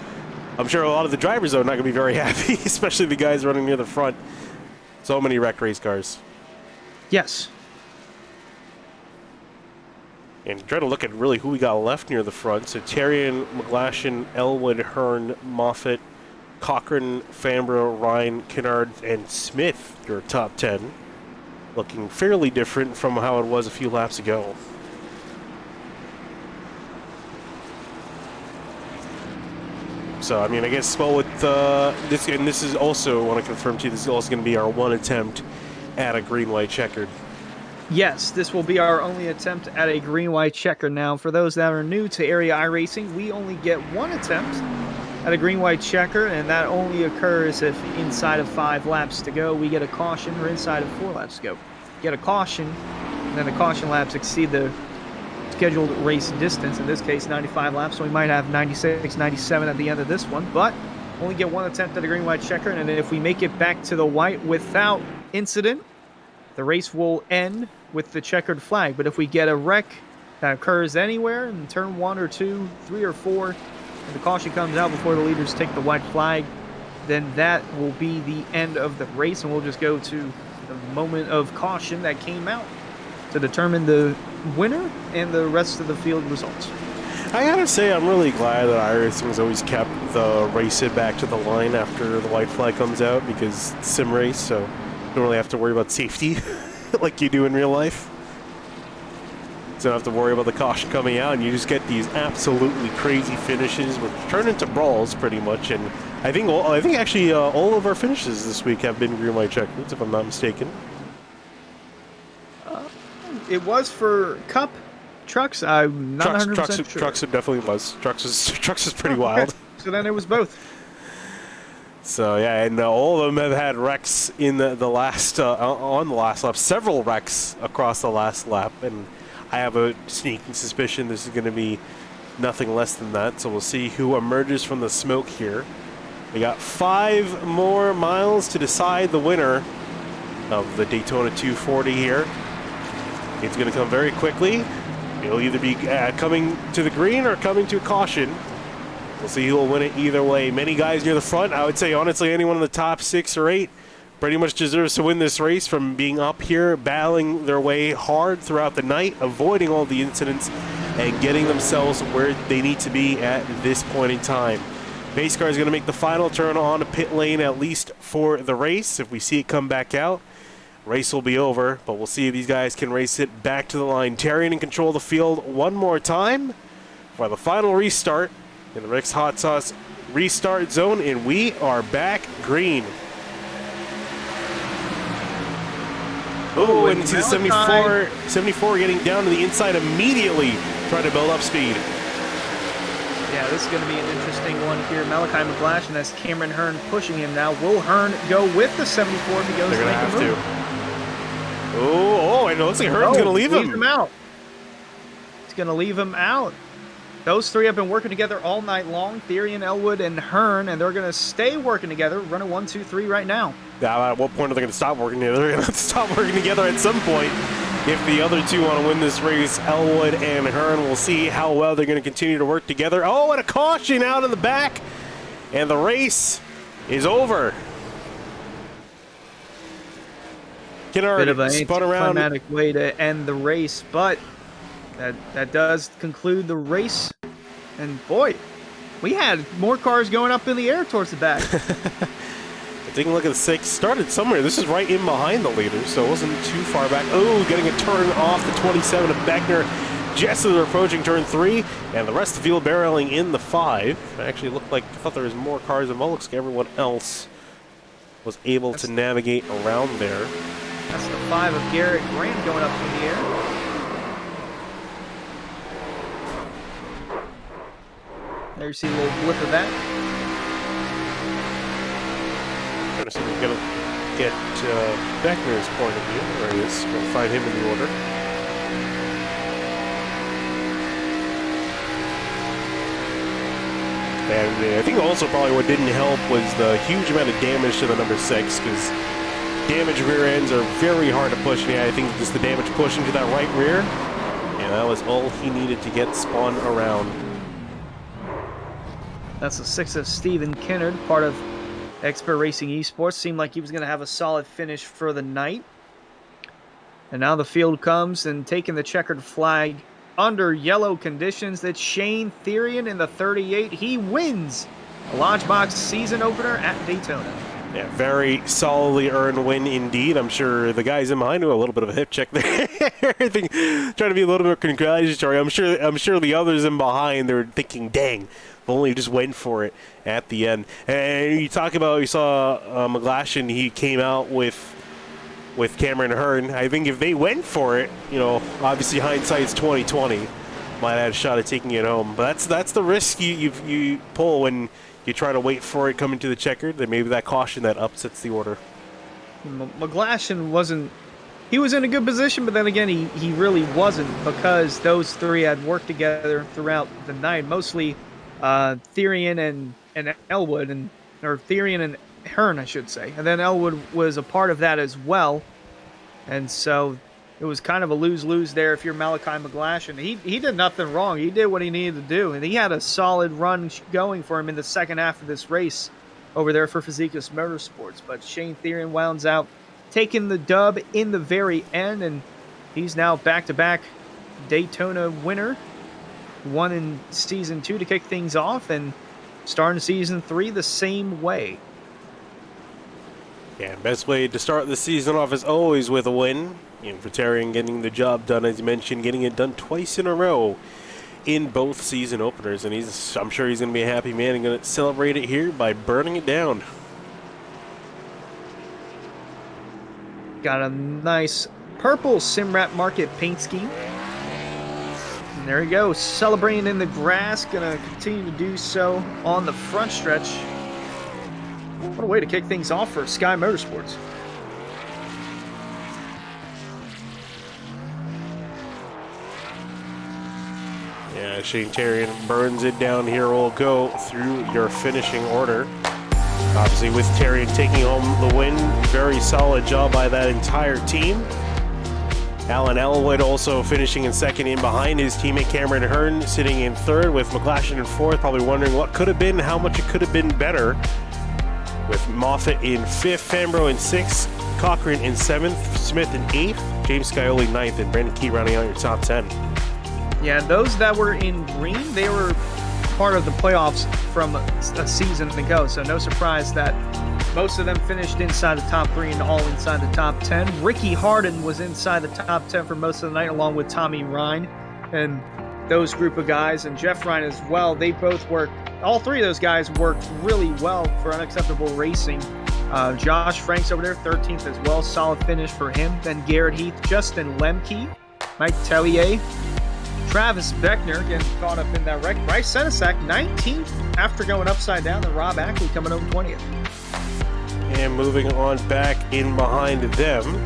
I'm sure a lot of the drivers are not going to be very happy, especially the guys running near the front. So many wreck race cars. Yes. And try to look at really who we got left near the front. So Terrian, McGlashan, Elwood, Hearn, Moffitt, Cochran, Fambra, Ryan, Kennard, and Smith, your top 10. Looking fairly different from how it was a few laps ago. So, I mean, I guess, well, with this, and this is also, I want to confirm to you, this is also going to be our one attempt at a green-white checkered. Yes, this will be our only attempt at a green-white checker. Now, for those that are new to Area iRacing, we only get one attempt at a green-white checker, and that only occurs if inside of 5 laps to go, we get a caution, or inside of 4 laps to go. Get a caution, and then the caution laps exceed the scheduled race distance, in this case 95 laps, so we might have 96, 97 at the end of this one, but only get one attempt at a green-white checker, and if we make it back to the white without incident, the race will end with the checkered flag. But if we get a wreck that occurs anywhere in turn 1 or 2, 3 or 4, and the caution comes out before the leaders take the white flag, then that will be the end of the race, and we'll just go to the moment of caution that came out to determine the winner and the rest of the field results. I gotta say, I'm really glad that iRacing's always kept the race it back to the line after the white flag comes out, because it's sim race, so you don't really have to worry about safety like you do in real life. So you don't have to worry about the caution coming out, and you just get these absolutely crazy finishes, which turn into brawls pretty much. And I think actually all of our finishes this week have been green-white checkers, if I'm not mistaken. It was for Cup trucks. I'm not 100% sure. Trucks, it definitely was. Trucks is pretty wild. So then it was both. So yeah, and all of them have had wrecks in the last on the last lap. Several wrecks across the last lap, and I have a sneaking suspicion this is going to be nothing less than that. So we'll see who emerges from the smoke here. We got 5 more miles to decide the winner of the Daytona 240 here. It's going to come very quickly. It'll either be coming to the green or coming to a caution. We'll see who will win it either way. Many guys near the front. I would say, honestly, anyone in the top 6 or 8 pretty much deserves to win this race from being up here, battling their way hard throughout the night, avoiding all the incidents, and getting themselves where they need to be at this point in time. Pace car is going to make the final turn on the pit lane, at least for the race. If we see it come back out, race will be over, but we'll see if these guys can race it back to the line. Terrian in control of the field one more time for the final restart in the Rick's Hot Sauce restart zone, and we are back green. Oh, and see the Malachi. 74 getting down to the inside immediately, trying to build up speed. Yeah, this is going to be an interesting one here. Malachi McGlashan has Cameron Hearn pushing him now. Will Hearn go with the 74 if he goes They're to going to make have a move? to. Oh, and it looks like Hearn's going to leave him. Out. He's going to leave him out. Those three have been working together all night long, Therian, Elwood, and Hearn, and they're going to stay working together, running 1, 2, 3 right now. Now, at what point are they going to stop working together? They're going to stop working together at some point. If the other two want to win this race, Elwood and Hearn, will see how well they're going to continue to work together. Oh, and a caution out in the back, and the race is over. Kennard Bit of a spun around. anticlimactic way to end the race, but that does conclude the race. And boy, we had more cars going up in the air towards the back. Taking a look at the 6, started somewhere. This is right in behind the leaders, so it wasn't too far back. Oh, getting a turn off the 27 of Beckner just as they're approaching turn 3, and the rest of the field barreling in the 5. It actually looked like, I thought there was more cars involved. Looks like everyone else was able to navigate around there. That's the 5 of Garrett Graham going up in the air. There you see a little blip of that. Trying to see if we're going to get Beckner's point of view. There he is. Going to find him in the order. And I think also probably what didn't help was the huge amount of damage to the number 6, because damaged rear ends are very hard to push. Yeah, I think just the damage pushing to that right rear, and that was all he needed to get spun around. That's the 6 of Stephen Kennard, part of Expert Racing Esports. Seemed like he was going to have a solid finish for the night. And now the field comes, and taking the checkered flag under yellow conditions, that's Shane Therian in the 38. He wins the Lodgebox season opener at Daytona. Yeah, very solidly earned win indeed. I'm sure the guys in behind do a little bit of a hip check there. I think trying to be a little bit congratulatory. I'm sure the others in behind, they're thinking, dang, if only just went for it at the end. And you saw McGlashan, he came out with Cameron Hearn. I think if they went for it, obviously hindsight's 20/20, might have had a shot at taking it home. But that's the risk you pull when you try to wait for it coming to the checkered. Then maybe that caution that upsets the order. McGlashan wasn't. He was in a good position, but then again, he really wasn't, because those three had worked together throughout the night. Mostly Therian and Elwood, or Therian and Hearn, I should say. And then Elwood was a part of that as well. And so it was kind of a lose-lose there if you're Malachi McGlashan. He did nothing wrong. He did what he needed to do. And he had a solid run going for him in the second half of this race over there for Fazekas Motorsports. But Shane Therian wounds out taking the dub in the very end. And he's now back-to-back Daytona winner. Won in Season 2 to kick things off, and starting Season 3 the same way. Yeah, best way to start the season off is always with a win. For Therian getting the job done, as you mentioned, getting it done twice in a row in both season openers. And I'm sure he's going to be a happy man and going to celebrate it here by burning it down. Got a nice purple Simrat Market paint scheme. And there he goes, celebrating in the grass. Going to continue to do so on the front stretch. What a way to kick things off for Sky Motorsports. Yeah, Shane Therian burns it down here. We'll go through your finishing order. Obviously, with Therian taking home the win, very solid job by that entire team. Alan Elwood also finishing in second in behind his teammate Cameron Hearn, sitting in third with McGlashan in fourth, probably wondering what could have been, how much it could have been better. With Moffitt in fifth, Fambro in sixth, Cochran in seventh, Smith in eighth, James Scioli ninth, and Brandon Key rounding out your top 10. Yeah, those that were in green, they were part of the playoffs from a season ago, so no surprise that most of them finished inside the top 3 and all inside the top 10. Ricky Harden was inside the top 10 for most of the night, along with Tommy Ryan and those group of guys, and Jeff Ryan as well. They both worked, all three of those guys worked really well for Unacceptable Racing Josh Franks over there, 13th as well. Solid finish for him. Then Garrett Heath, Justin Lemke, Mike Tellier, Travis Beckner getting caught up in that wreck. Bryce Senesac, 19th after going upside down. Then Rob Ackley coming home 20th. And moving on back in behind them,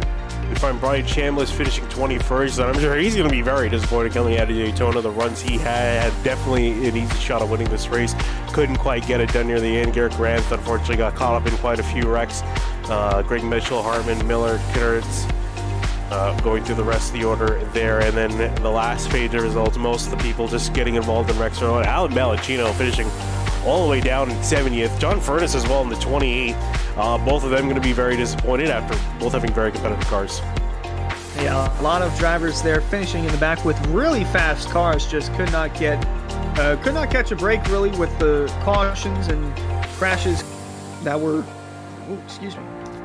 we find Brian Chambliss finishing 21st. And I'm sure he's going to be very disappointed coming out of Daytona. The runs he had definitely an easy shot of winning this race. Couldn't quite get it done near the end. Garrett Grant unfortunately got caught up in quite a few wrecks. Greg Mitchell, Hartman, Miller, Kinneritz going through the rest of the order there. And then the last page of results, most of the people just getting involved in wrecks. Alan Malachino finishing all the way down in 70th. John Furness as well in the 28th. Both of them going to be very disappointed after both having very competitive cars. Yeah, a lot of drivers there finishing in the back with really fast cars, just could not catch a break really with the cautions and crashes that were,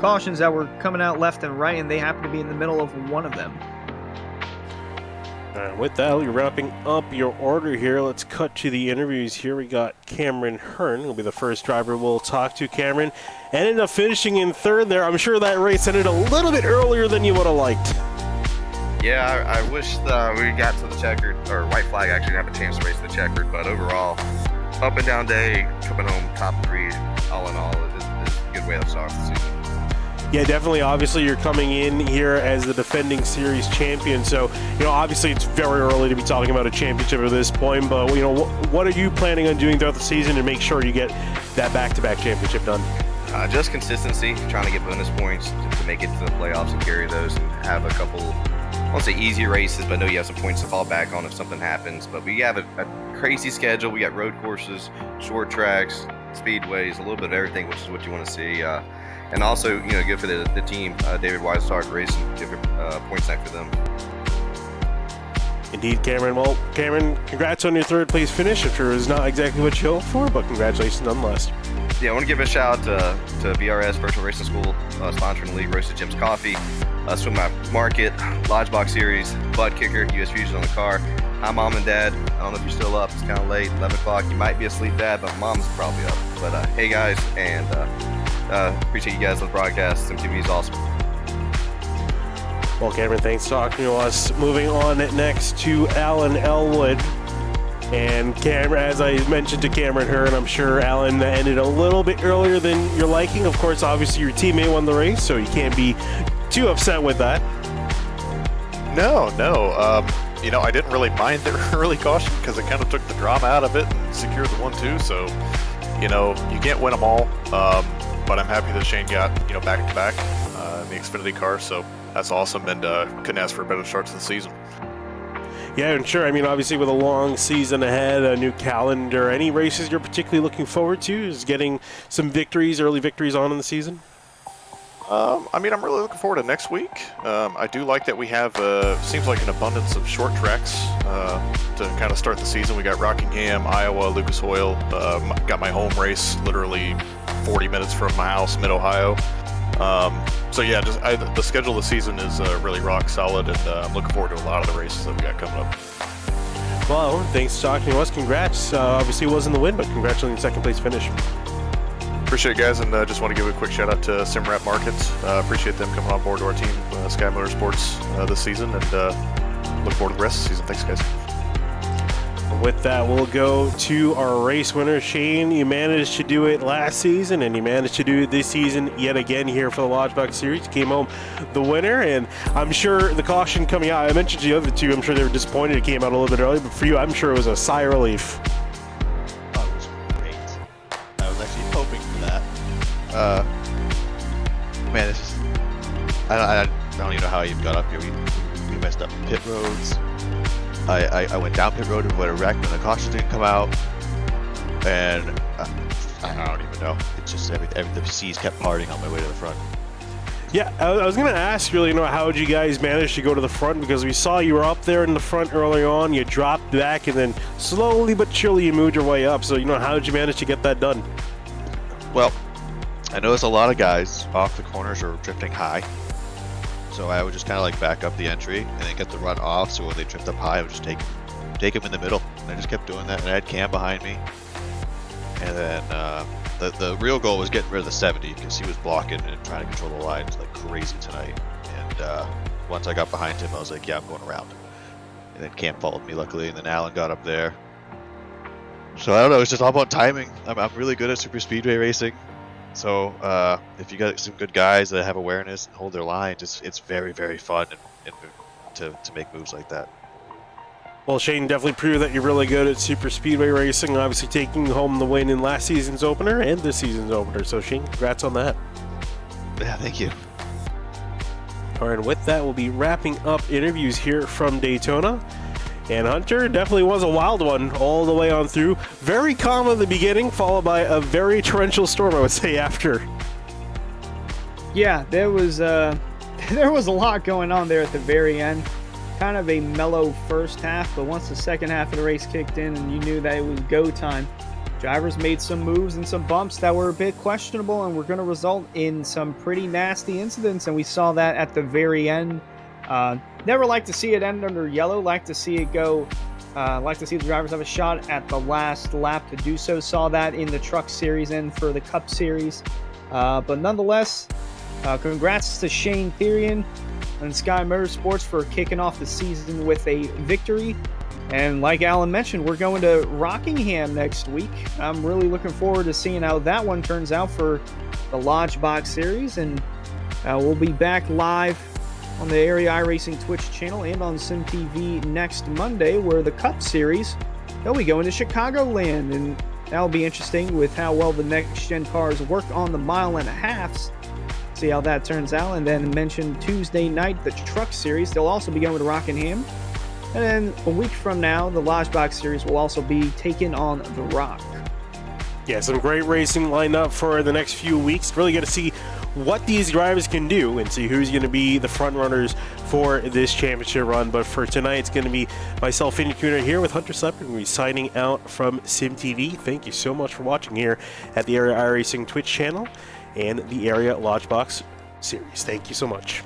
cautions that were coming out left and right, and they happened to be in the middle of one of them. With that, we're wrapping up your order here. Let's cut to the interviews here. We got Cameron Hearn, who'll be the first driver we'll talk to. Cameron ended up finishing in third there. I'm sure that race ended a little bit earlier than you would have liked. Yeah, I wish we got to the checkered, or white flag actually didn't have a chance to race the checkered, but overall, up and down day, coming home top 3, all in all, is a good way to start the season. Yeah, definitely. Obviously, you're coming in here as the defending series champion. So, obviously it's very early to be talking about a championship at this point. But, what are you planning on doing throughout the season to make sure you get that back-to-back championship done? Just consistency, trying to get bonus points to make it to the playoffs and carry those and have a couple, I won't say easy races, but I know you have some points to fall back on if something happens. But we have a crazy schedule. We got road courses, short tracks, speedways, a little bit of everything, which is what you want to see. And also, good for the team. David Wise started racing, give points night for them. Indeed, Cameron. Well, Cameron, congrats on your third place finish. I'm sure it was not exactly what you hoped for, but congratulations nonetheless. Yeah, I want to give a shout out to VRS, Virtual Racing School, sponsoring the league, Roasted Jim's Coffee, Swim Map Market, Lodgebox Series, Bud Kicker, US Fusion on the car. Hi, Mom and Dad. I don't know if you're still up. It's kind of late, 11 o'clock. You might be asleep, Dad, but Mom's probably up. But hey, guys, and appreciate you guys on the broadcast. SimTV is awesome. Well, Cameron, thanks for talking to us. Moving on next to Alan Elwood. And Cameron, as I mentioned to Cameron Hearn, I'm sure Alan ended a little bit earlier than you're liking. Of course, obviously your teammate won the race, so you can't be too upset with that. No. I didn't really mind the early caution because it kind of took the drama out of it and secured the 1-2. So, you can't win them all. But I'm happy that Shane got, back-to-back in the Xfinity car. So that's awesome, and couldn't ask for a better start to the season. Yeah, and sure. I mean, obviously with a long season ahead, a new calendar, any races you're particularly looking forward to? Is getting some early victories on in the season? I'm really looking forward to next week. I do like that we have, seems like an abundance of short tracks to kind of start the season. We got Rockingham, Iowa, Lucas Oil. Got my home race literally 40 minutes from my house, mid-Ohio. The schedule of the season is really rock solid, and I'm looking forward to a lot of the races that we got coming up. Well, thanks for talking to us. Congrats. Obviously it wasn't the win, but congrats on your second place finish. Appreciate it, guys, and just want to give a quick shout out to Simrap Markets. Appreciate them coming on board to our team, Sky Motorsports, this season, and look forward to the rest of the season. Thanks, guys. With that, we'll go to our race winner. Shane, you managed to do it last season, and you managed to do it this season yet again here for the Lodgebox Series. You came home the winner, and I'm sure the caution coming out, I mentioned to the other two, I'm sure they were disappointed it came out a little bit early, but for you, I'm sure it was a sigh of relief. Oh, it was great. I was actually hoping for that. Man, it's just, I don't even know how I even got up here. We messed up pit roads. I went down pit road and went a wreck, and the caution didn't come out, and I don't even know. It's just the seas kept parting on my way to the front. Yeah, I was going to ask really, how did you guys manage to go to the front? Because we saw you were up there in the front early on, you dropped back, and then slowly but surely you moved your way up. So, how did you manage to get that done? Well, I noticed a lot of guys off the corners are drifting high. So I would just kind of back up the entry and then get the run off. So when they drift up high, I would just take them in the middle. And I just kept doing that. And I had Cam behind me. And then the real goal was getting rid of the 70 because he was blocking and trying to control the lines like crazy tonight. And once I got behind him, I was like, yeah, I'm going around. And then Cam followed me, luckily, and then Alan got up there. So I don't know, it's just all about timing. I'm really good at super speedway racing. So if you got some good guys that have awareness and hold their lines, it's very, very fun and to make moves like that. Well, Shane, definitely proved that you're really good at super speedway racing, obviously taking home the win in last season's opener and this season's opener. So, Shane, congrats on that. Yeah, thank you. All right, and with that, we'll be wrapping up interviews here from Daytona. And Hunter definitely was a wild one all the way on through. Very calm in the beginning, followed by a very torrential storm, I would say, after. Yeah, there was a lot going on there at the very end. Kind of a mellow first half, but once the second half of the race kicked in and you knew that it was go time, drivers made some moves and some bumps that were a bit questionable and were going to result in some pretty nasty incidents, and we saw that at the very end. Never like to see it end under yellow. Like to see it go. Like to see the drivers have a shot at the last lap to do so. Saw that in the Truck Series and for the Cup Series. But nonetheless, congrats to Shane Therian and Sky Motorsports for kicking off the season with a victory. And like Alan mentioned, we're going to Rockingham next week. I'm really looking forward to seeing how that one turns out for the Lodgebox Series. And we'll be back live on the Area iRacing Twitch channel and on SimTV next Monday, where the Cup Series, they'll be going to Chicagoland. And that'll be interesting with how well the next-gen cars work on the mile and a halves. See how that turns out. And then mentioned Tuesday night, the Truck Series. They'll also be going to Rockingham. And then a week from now, the Lodgebox Series will also be taken on the Rock. Yeah, some great racing lined up for the next few weeks. Really get to see what these drivers can do and see who's going to be the front runners for this championship run. But for tonight, it's going to be myself, Finny Tuner, here with Hunter Slepper. We're signing out from SimTV. Thank you so much for watching here at the Area iRacing Twitch channel and the Area Lodgebox Series. Thank you so much.